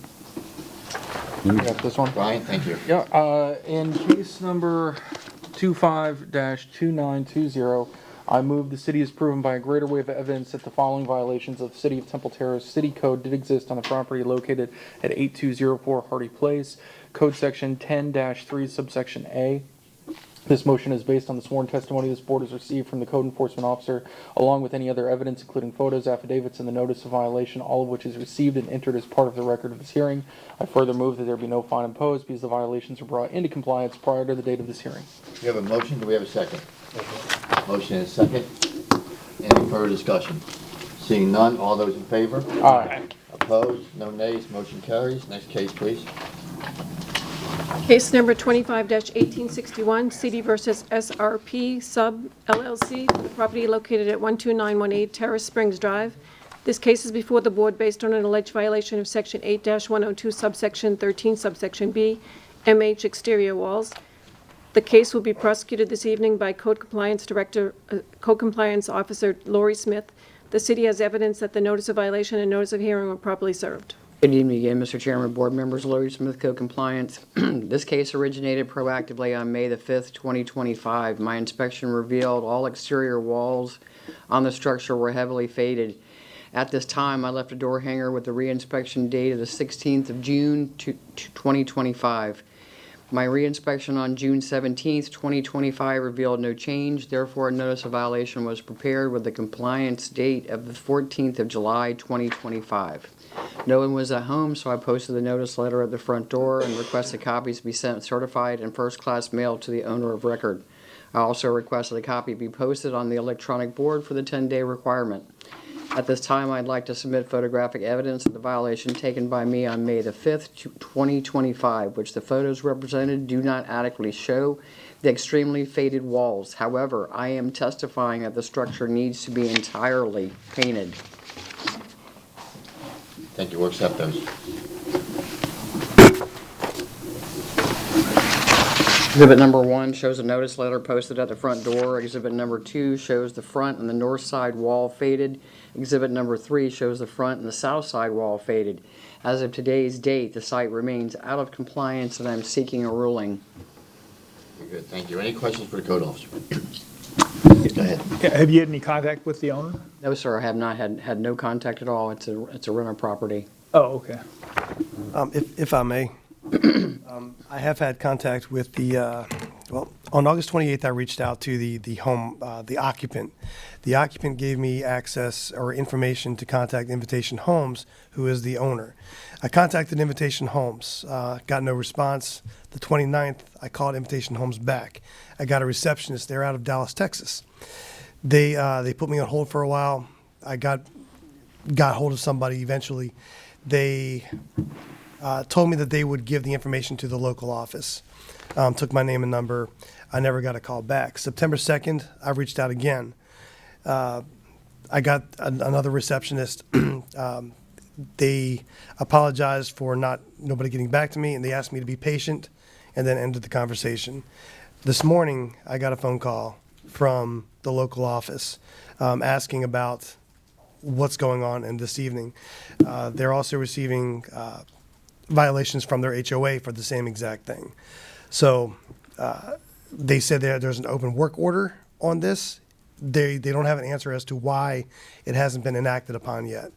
Got this one? Brian, thank you. Yeah, in case number 25-2920, I move the city is proven by a greater weight of evidence that the following violations of City of Temple Terrace City Code did exist on the property located at 8204 Hardy Place, Code Section 10-3, subsection A. This motion is based on the sworn testimony this board has received from the code enforcement officer, along with any other evidence, including photos, affidavits, and the notice of violation, all of which is received and entered as part of the record of this hearing. I further move that there be no fine imposed because the violations were brought into compliance prior to the date of this hearing. We have a motion, do we have a second? Motion and a second. Any further discussion? Seeing none, all those in favor? Aye. Opposed? No nays, motion carries. Next case, please. Case number 25-1861, City versus SRP Sub LLC, for the property located at 12918 Terrace Springs Drive. This case is before the board based on an alleged violation of Section 8-102, subsection 13, subsection B, MH exterior walls. The case will be prosecuted this evening by Code Compliance Officer Lori Smith. The city has evidence that the notice of violation and notice of hearing were properly served. Good evening again, Mr. Chairman, board members, Larry Smith, Code Compliance. This case originated proactively on May the 5th, 2025. My inspection revealed all exterior walls on the structure were heavily faded. At this time, I left a door hanger with the reinspection date of the 16th of June 2025. My reinspection on June 17th, 2025 revealed no change. Therefore, a notice of violation was prepared with the compliance date of the 14th of July, 2025. No one was at home, so I posted the notice letter at the front door and requested copies be sent certified and first-class mail to the owner of record. I also requested a copy be posted on the electronic board for the 10-day requirement. At this time, I'd like to submit photographic evidence of the violation taken by me on May the 5th, 2025, which the photos represented do not adequately show the extremely faded walls. However, I am testifying that the structure needs to be entirely painted. Thank you, we'll accept those. Exhibit number 1 shows a notice letter posted at the front door. Exhibit number 2 shows the front and the north side wall faded. Exhibit number 3 shows the front and the south side wall faded. As of today's date, the site remains out of compliance and I'm seeking a ruling. Very good, thank you. Any questions for the code officer? Go ahead. Have you had any contact with the owner? No, sir, I have not had no contact at all. It's a rental property. Oh, okay. If I may, I have had contact with the, on August 28th, I reached out to the home, the occupant. The occupant gave me access or information to contact Invitation Homes, who is the owner. I contacted Invitation Homes, got no response. The 29th, I called Invitation Homes back. I got a receptionist. They're out of Dallas, Texas. They put me on hold for a while. I got hold of somebody eventually. They told me that they would give the information to the local office. Took my name and number. I never got a call back. September 2nd, I reached out again. I got another receptionist. They apologized for nobody getting back to me, and they asked me to be patient, and then ended the conversation. This morning, I got a phone call from the local office asking about what's going on in this evening. They're also receiving violations from their HOA for the same exact thing. So they said there's an open work order on this. They don't have an answer as to why it hasn't been enacted upon yet.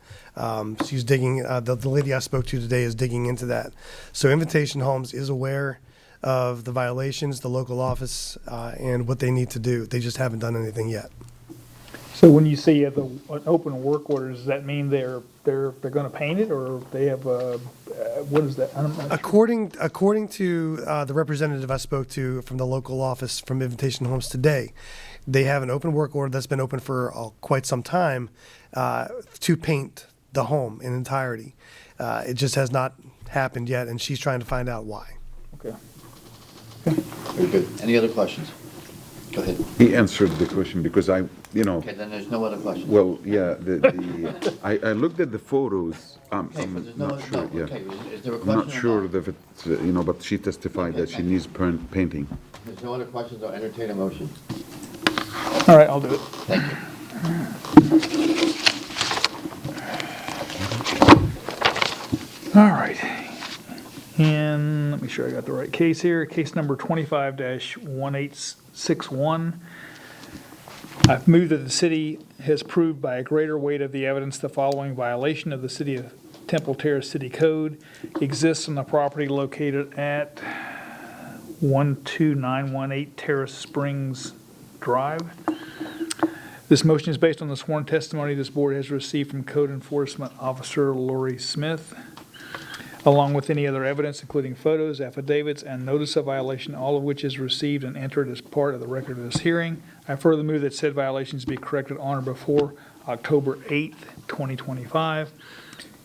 She's digging, the lady I spoke to today is digging into that. So Invitation Homes is aware of the violations, the local office, and what they need to do. They just haven't done anything yet. So when you say you have an open work order, does that mean they're gonna paint it, or they have what is that? I'm not sure. According to the representative I spoke to from the local office from Invitation Homes today, they have an open work order that's been open for quite some time to paint the home in entirety. It just has not happened yet, and she's trying to find out why. Okay. Very good. Any other questions? Go ahead. He answered the question because Okay, then there's no other questions. well, yeah, I looked at the photos. Okay, I'm but there's no, not sure, no, yeah. okay, is there a I'm question not or sure not? if it's, but she testified Okay, that she thank you. needs painting. There's no other questions, I'll entertain a motion. All right, I'll do it. Thank you. All right. And let me make sure I got the right case here. Case number 25-1861. I've moved that the city has proved by a greater weight of the evidence the following violation of the City of Temple Terrace City Code exists on the property located at 12918 Terrace Springs Drive. This motion is based on the sworn testimony this board has received from Code Enforcement Officer Lori Smith, along with any other evidence, including photos, affidavits, and notice of violation, all of which is received and entered as part of the record of this hearing. I further move that said violations be corrected on or before October 8th, 2025.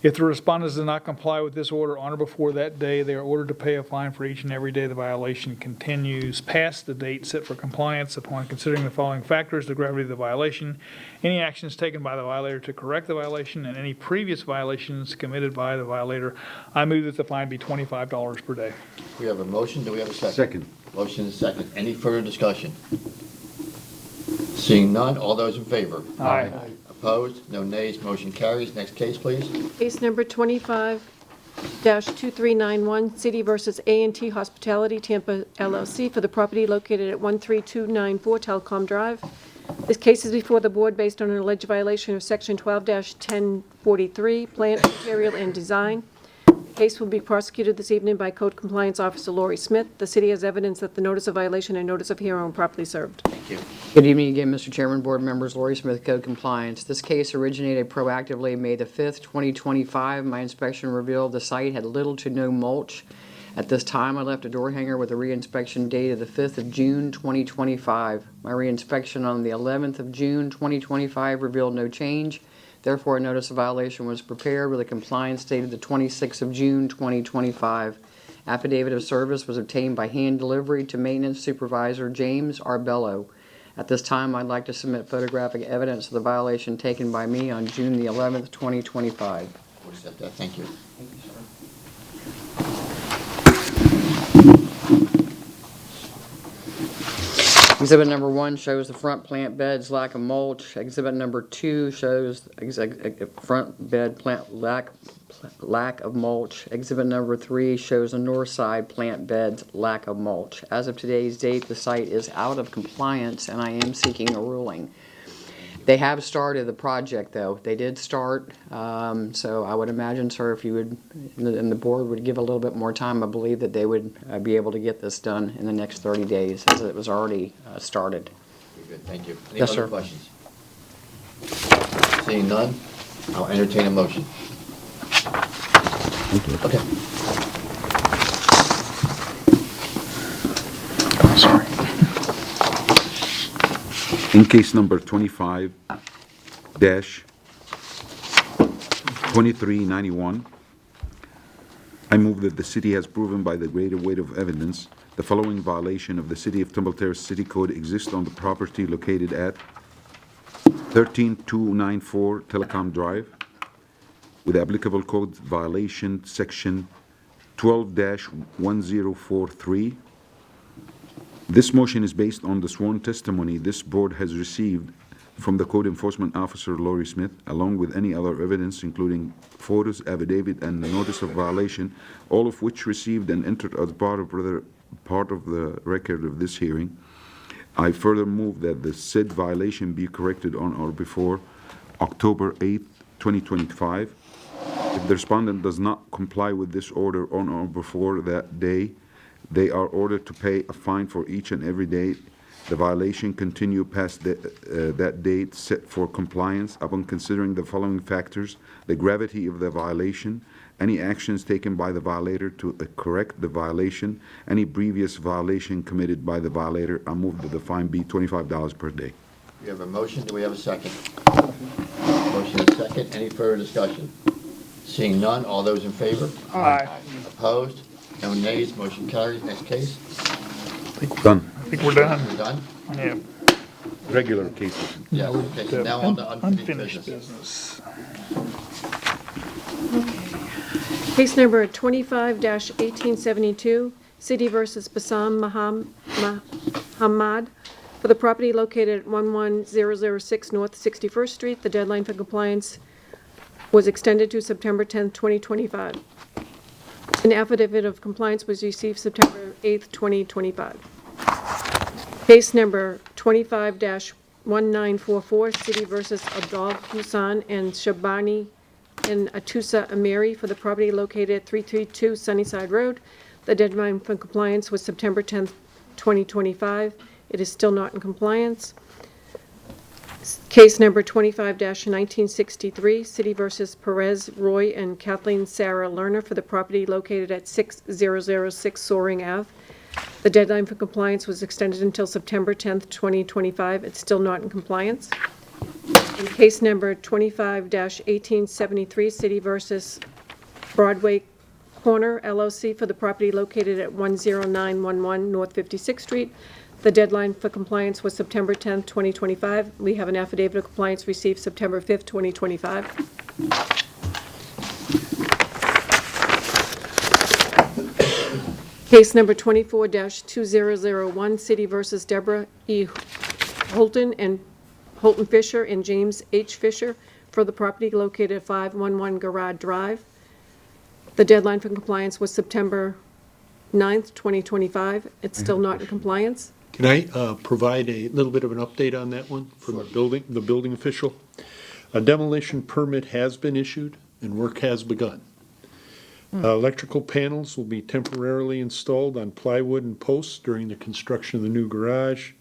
If the respondents do not comply with this order on or before that day, they are ordered to pay a fine for each and every day the violation continues past the date set for compliance. Upon considering the following factors, the gravity of the violation, any actions taken by the violator to correct the violation, and any previous violations committed by the violator, I move that the fine be $25 per day. We have a motion, do we have a second? Second. Motion is second. Any further discussion? Seeing none, all those in favor? Aye. Opposed? No nays, motion carries. Next case, please. Case number 25-2391, City versus A&T Hospitality Tampa LLC for the property located at 13294 Telecom Drive. This case is before the board based on an alleged violation of Section 12-1043, Plant, Material, and Design. The case will be prosecuted this evening by Code Compliance Officer Lori Smith. The city has evidence that the notice of violation and notice of hearing were properly served. Thank you. Good evening again, Mr. Chairman, board members. Lori Smith, Code Compliance. This case originated proactively May the 5th, 2025. My inspection revealed the site had little to no mulch. At this time, I left a door hanger with a reinspection date of the 5th of June, 2025. My reinspection on the 11th of June, 2025 revealed no change. Therefore, a notice of violation was prepared with a compliance date of the 26th of June, 2025. Affidavit of service was obtained by hand delivery to Maintenance Supervisor James Arbello. At this time, I'd like to submit photographic evidence of the violation taken by me on June the 11th, 2025. We'll accept that. Thank you. Exhibit number 1 shows the front plant bed's lack of mulch. Exhibit number 2 shows front bed plant lack of mulch. Exhibit number 3 shows the north side plant bed's lack of mulch. As of today's date, the site is out of compliance, and I am seeking a ruling. They have started the project, though. They did start, so I would imagine, sir, if you would, and the board would give a little bit more time, I believe that they would be able to get this done in the next 30 days, as it was already started. Very good. Thank you. Any Yes, other sir. questions? Seeing none, I'll entertain a motion. Okay. In case number 25-2391, I move that the city has proven by the greater weight of evidence the following violation of the City of Temple Terrace City Code exists on the property located at 13294 Telecom Drive, with applicable code violation section 12-1043. This motion is based on the sworn testimony this board has received from the code enforcement officer, Lori Smith, along with any other evidence, including photos, affidavit, and the notice of violation, all of which received and entered as part of the record of this hearing. I further move that the said violation be corrected on or before October 8th, 2025. If the respondent does not comply with this order on or before that day, they are ordered to pay a fine for each and every day the violation continue past that date set for compliance upon considering the following factors: the gravity of the violation, any actions taken by the violator to correct the violation, any previous violation committed by the violator. I move that the fine be $25 per day. We have a motion. Do we have a second? Motion and second. Any further discussion? Seeing none, all those in favor? Aye. Opposed? No nays. Motion carries. Next case. Done. I think we're done. We're done? Yeah. Regular cases. Yeah, okay, so now on to unfinished business. Case number 25-1872, City versus Bassam Muhammad, for the property located at 11006 North 61st Street. The deadline for compliance was extended to September 10th, 2025. An affidavit of compliance was received September 8th, 2025. Case number 25-1944, City versus Abdul Hussan and Shabani and Atusa Amiri, for the property located at 332 Sunnyside Road. The deadline for compliance was September 10th, 2025. It is still not in compliance. Case number 25-1963, City versus Perez Roy and Kathleen Sarah Lerner, for the property located at 6006 Soaring Ave. The deadline for compliance was extended until September 10th, 2025. It's still not in compliance. In case number 25-1873, City versus Broadway Corner LLC, for the property located at 10911 North 56th Street. The deadline for compliance was September 10th, 2025. We have an affidavit of compliance received September 5th, 2025. Case number 24-2001, City versus Deborah E. Holton and Holton Fisher and James H. Fisher, for the property located at 511 Garage Drive. The deadline for compliance was September 9th, 2025. It's still not in compliance. Can I provide a little bit of an update on that one from the building official? A demolition permit has been issued and work has begun. Electrical panels will be temporarily installed on plywood and posts during the construction of the new garage.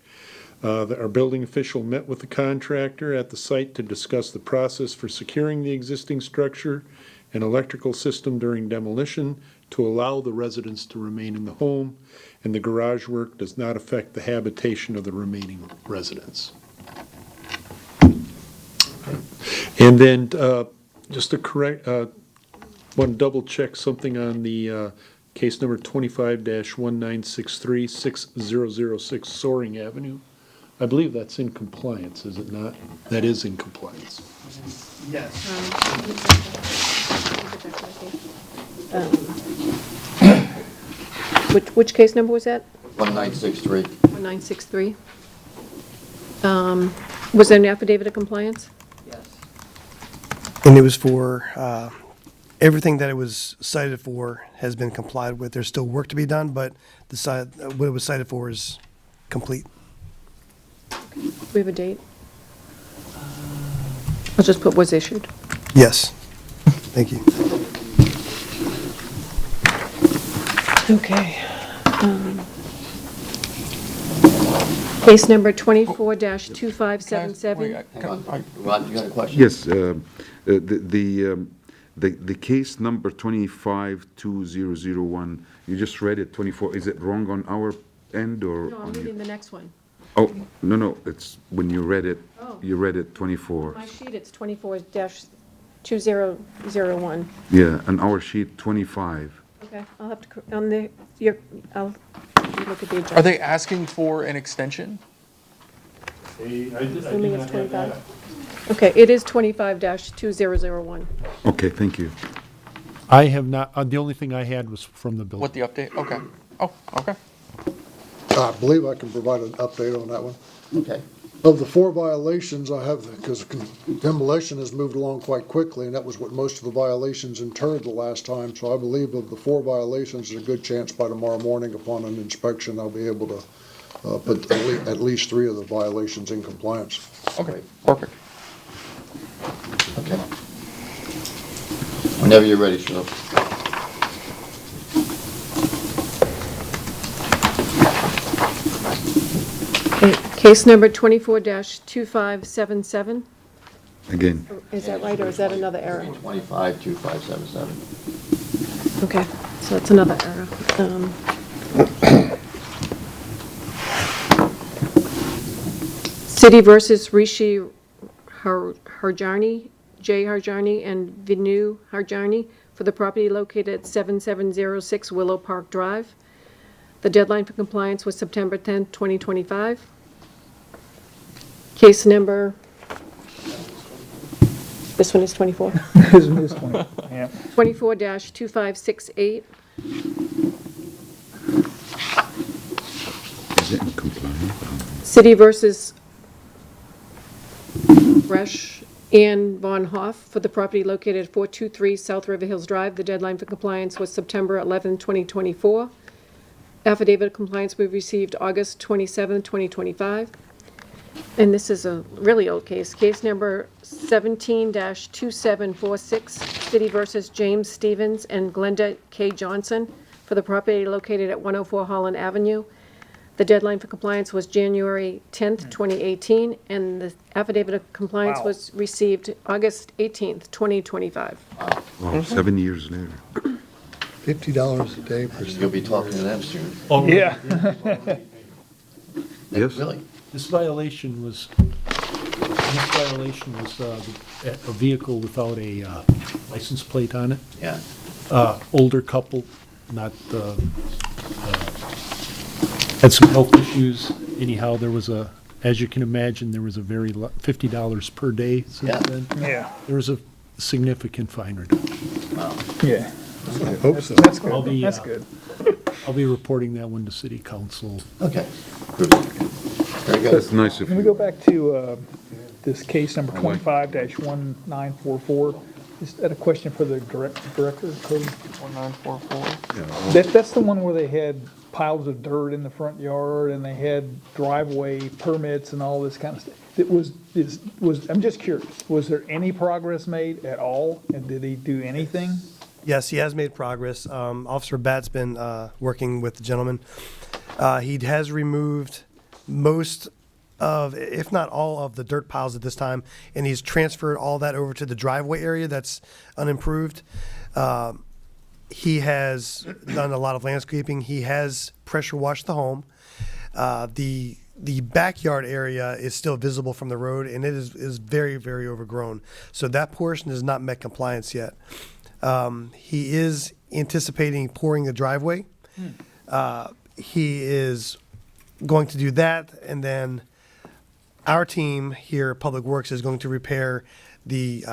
Our building official met with the contractor at the site to discuss the process for securing the existing structure and electrical system during demolition to allow the residents to remain in the home, and the garage work does not affect the habitation of the remaining residents. And then just to correct, want to double check something on the case number 25-1963, 6006 Soaring Avenue. I believe that's in compliance, is it not? That is in compliance. Yes. Which case number was that? 1963. 1963. Was there an affidavit of compliance? And it was for, everything that it was cited for has been complied with. There's still work to be done, but what it was cited for is complete. Do we have a date? I'll just put was issued. Yes. Thank you. Okay. Case number 24-2577. Hang on. Ron, you got a question? Yes, the case number 25-2001, you just read it, 24, is it wrong on our end or? No, I'm on reading you? the next one. Oh, no, it's, when you read it, Oh. you read it 24. My sheet, it's 24-2001. Yeah, and our sheet 25. Okay, I'll have to, I'll look at the agenda. Are they asking for an extension? Assuming it's 25. Okay, it is 25-2001. Okay, thank you. I have not, the only thing I had was from the building. What the update? Okay. Oh, okay. I believe I can provide an update on that one. Okay. Of the 4 violations I have, because demolition has moved along quite quickly, and that was what most of the violations interred the last time. So I believe of the 4 violations, there's a good chance by tomorrow morning upon an inspection, I'll be able to put at least 3 of the violations in compliance. Okay, perfect. Okay. Whenever you're ready, Sheriff. Okay, case number 24-2577. Again, Is that right, or is that another error? 252577. Okay, so that's another error. City versus Rishi Harjani, Jay Harjani, and Vinu Harjani for the property located at 7706 Willow Park Drive. The deadline for compliance was September 10th, 2025. Case number, this one is 24. Isn't this one? Yeah. 24-2568. is it in compliance? City versus Resch Ann Von Hoff for the property located at 423 South River Hills Drive. The deadline for compliance was September 11, 2024. Affidavit of compliance we received August 27, 2025. And this is a really old case. Case number 17-2746, City versus James Stevens and Glenda K. Johnson for the property located at 104 Holland Avenue. The deadline for compliance was January 10th, 2018, and the affidavit of compliance Wow. was received August 18th, 2025. Wow, 7 years later. $50 a day per. You'll be talking to them soon. Yeah. Yes? Really? This violation was a vehicle without a license plate on it. Yeah. Older couple, not, had some health issues. Anyhow, there was as you can imagine, there was a very, $50 per day since Yeah. then. Yeah. There was a significant fine reduction. Yeah. I hope so. That's I'll good. be, That's uh, good. I'll be reporting that one to city council. Okay. Good. Very good. That's nice of Can we you. go back to this case number 25-1944? Is that a question for the director of code? 1944. That's the one where they had piles of dirt in the front yard and they had driveway permits and all this kind of stuff. I'm just curious, was there any progress made at all? And did he do anything? Yes, he has made progress. Officer Bat's been working with the gentleman. He has removed most of, if not all of the dirt piles at this time, and he's transferred all that over to the driveway area that's unimproved. He has done a lot of landscaping. He has pressure washed the home. The backyard area is still visible from the road, and it is very, very overgrown. So that portion has not met compliance yet. He is anticipating pouring the driveway. He is going to do that, and then our team here, Public Works, is going to repair the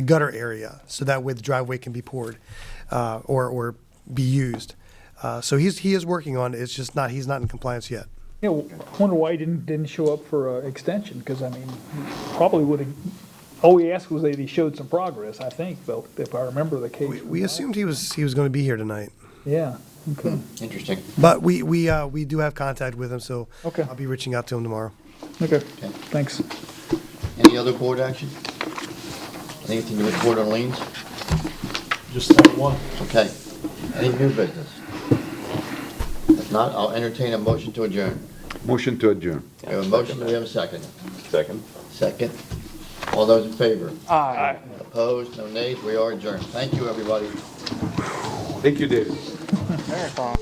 gutter area, so that way the driveway can be poured or be used. So he is working on it. It's just he's not in compliance yet. Yeah, well, I wonder why he didn't show up for an extension, because, I mean, he probably would have, all we asked was that he showed some progress, I think, though, if I remember the case. We assumed he was going to be here tonight. Yeah, okay. Interesting. But we do have contact with him, so Okay. I'll be reaching out to him tomorrow. Okay, thanks. Any other board action? Anything to report on liens? Just that one. Okay. Any new business? If not, I'll entertain a motion to adjourn. Motion to adjourn. We have a motion, do we have a second? Second. Second. All those in favor? Aye. Opposed? No nays? We are adjourned. Thank you, everybody. Thank you, David. Marathon.